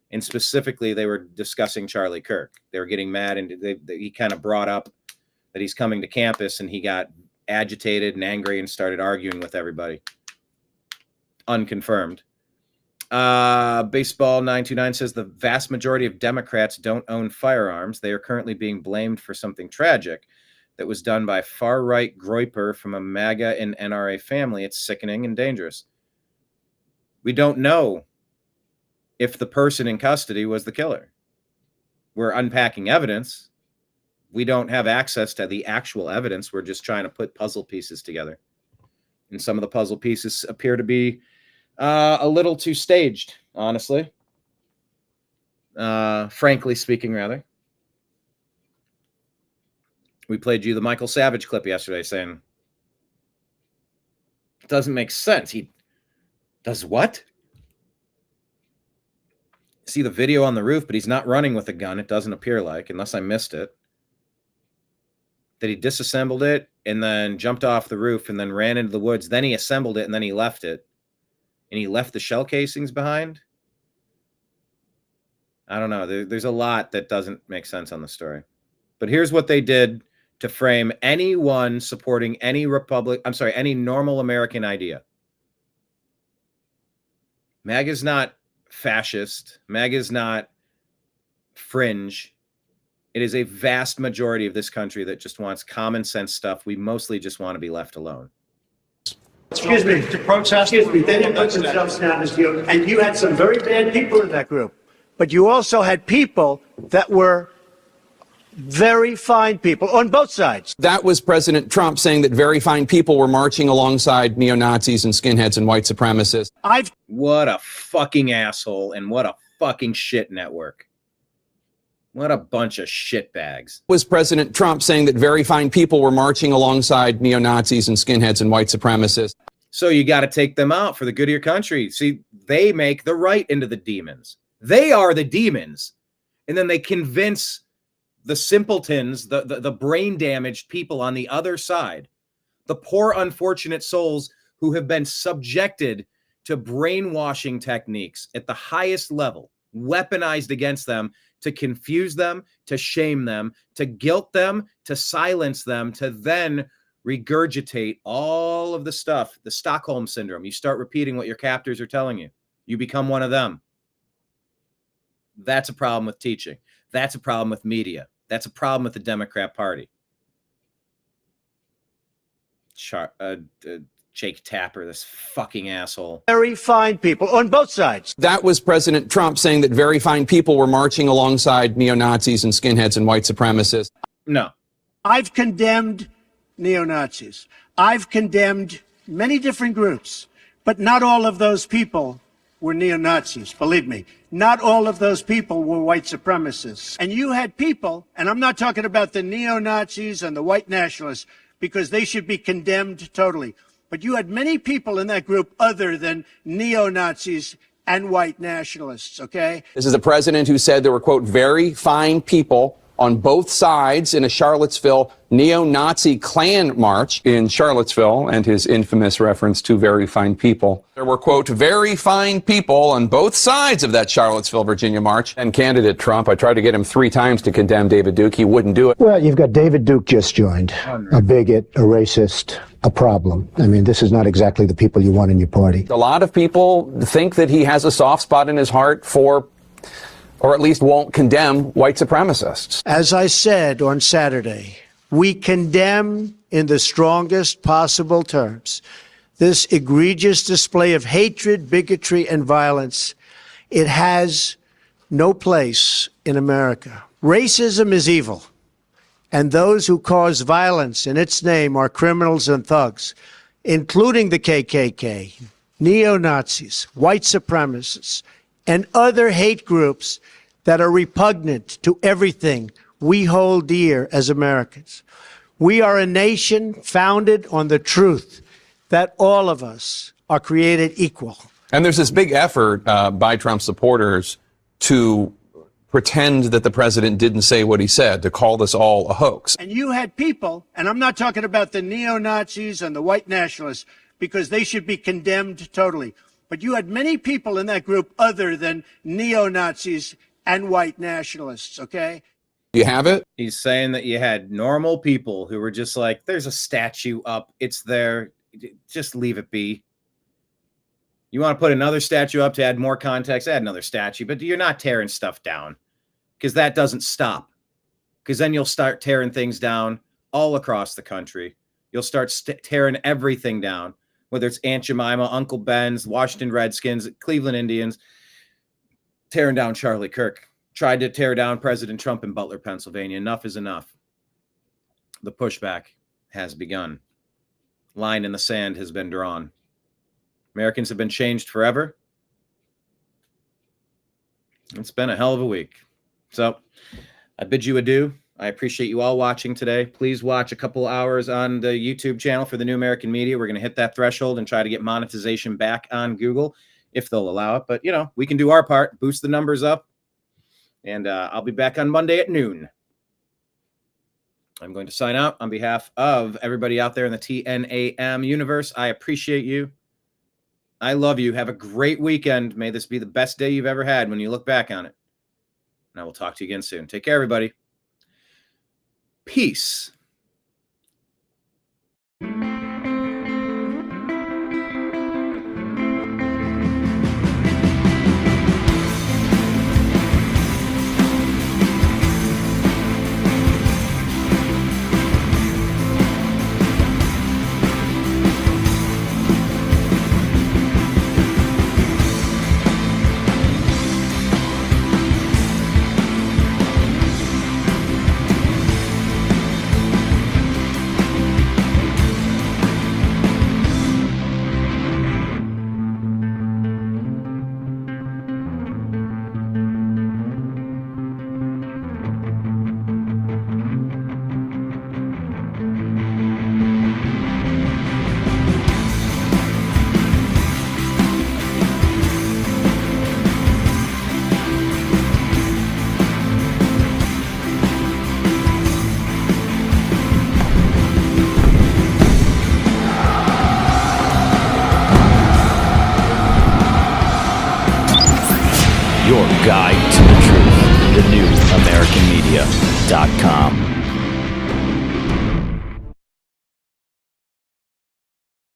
And specifically, they were discussing Charlie Kirk. They were getting mad, and he kind of brought up that he's coming to campus, and he got agitated and angry and started arguing with everybody. Unconfirmed. Baseball 929 says the vast majority of Democrats don't own firearms. They are currently being blamed for something tragic that was done by far-right groyper from a MAGA and NRA family. It's sickening and dangerous. We don't know if the person in custody was the killer. We're unpacking evidence. We don't have access to the actual evidence. We're just trying to put puzzle pieces together. And some of the puzzle pieces appear to be a little too staged, honestly. Frankly speaking, rather. We played you the Michael Savage clip yesterday saying, it doesn't make sense. He does what? See the video on the roof, but he's not running with a gun. It doesn't appear like, unless I missed it. That he disassembled it and then jumped off the roof and then ran into the woods. Then he assembled it and then he left it. And he left the shell casings behind. I don't know. There's a lot that doesn't make sense on the story. But here's what they did to frame anyone supporting any any normal American idea. MAGA's not fascist. MAGA's not fringe. It is a vast majority of this country that just wants common sense stuff. We mostly just want to be left alone. Excuse me, to protest. Excuse me, they didn't put themselves down as you, and you had some very bad people in that group. But you also had people that were very fine people on both sides. That was President Trump saying that very fine people were marching alongside neo-Nazis and skinheads and white supremacists. What a fucking asshole and what a fucking shit network. What a bunch of shitbags. Was President Trump saying that very fine people were marching alongside neo-Nazis and skinheads and white supremacists? So you got to take them out for the good of your country. See, they make the right into the demons. They are the demons. And then they convince the simpletons, the brain damaged people on the other side, the poor, unfortunate souls who have been subjected to brainwashing techniques at the highest level, weaponized against them to confuse them, to shame them, to guilt them, to silence them, to then regurgitate all of the stuff, the Stockholm syndrome. You start repeating what your captors are telling you. You become one of them. That's a problem with teaching. That's a problem with media. That's a problem with the Democrat Party. Jake Tapper, this fucking asshole. Very fine people on both sides. That was President Trump saying that very fine people were marching alongside neo-Nazis and skinheads and white supremacists. No. I've condemned neo-Nazis. I've condemned many different groups, but not all of those people were neo-Nazis, believe me. Not all of those people were white supremacists. And you had people, and I'm not talking about the neo-Nazis and the white nationalists, because they should be condemned totally. But you had many people in that group other than neo-Nazis and white nationalists, okay? This is a president who said there were, quote, very fine people on both sides in a Charlottesville neo-Nazi Klan march in Charlottesville, and his infamous reference to very fine people. There were, quote, very fine people on both sides of that Charlottesville, Virginia march. And candidate Trump, I tried to get him 3 times to condemn David Duke. He wouldn't do it. Well, you've got David Duke just joined, a bigot, a racist, a problem. I mean, this is not exactly the people you want in your party. A lot of people think that he has a soft spot in his heart for, or at least won't condemn, white supremacists. As I said on Saturday, we condemn in the strongest possible terms this egregious display of hatred, bigotry, and violence. It has no place in America. Racism is evil, and those who cause violence in its name are criminals and thugs, including the KKK, neo-Nazis, white supremacists, and other hate groups that are repugnant to everything we hold dear as Americans. We are a nation founded on the truth that all of us are created equal. And there's this big effort by Trump supporters to pretend that the president didn't say what he said, to call this all a hoax. And you had people, and I'm not talking about the neo-Nazis and the white nationalists, because they should be condemned totally. But you had many people in that group other than neo-Nazis and white nationalists, okay? You have it? He's saying that you had normal people who were just like, there's a statue up, it's there, just leave it be. You want to put another statue up to add more context, add another statue, but you're not tearing stuff down, because that doesn't stop. Because then you'll start tearing things down all across the country. You'll start tearing everything down, whether it's Aunt Jemima, Uncle Ben's, Washington Redskins, Cleveland Indians, tearing down Charlie Kirk. Tried to tear down President Trump in Butler, Pennsylvania. Enough is enough. The pushback has begun. Line in the sand has been drawn. Americans have been changed forever. It's been a hell of a week. So I bid you adieu. I appreciate you all watching today. Please watch a couple hours on the YouTube channel for the New American Media. We're going to hit that threshold and try to get monetization back on Google if they'll allow it. But, you know, we can do our part, boost the numbers up. And I'll be back on Monday at noon. I'm going to sign out on behalf of everybody out there in the TNAM universe. I appreciate you. I love you. Have a great weekend. May this be the best day you've ever had when you look back on it. And I will talk to you again soon. Take care, everybody. Peace. Your guide to the truth. TheNewAmericanMedia.com.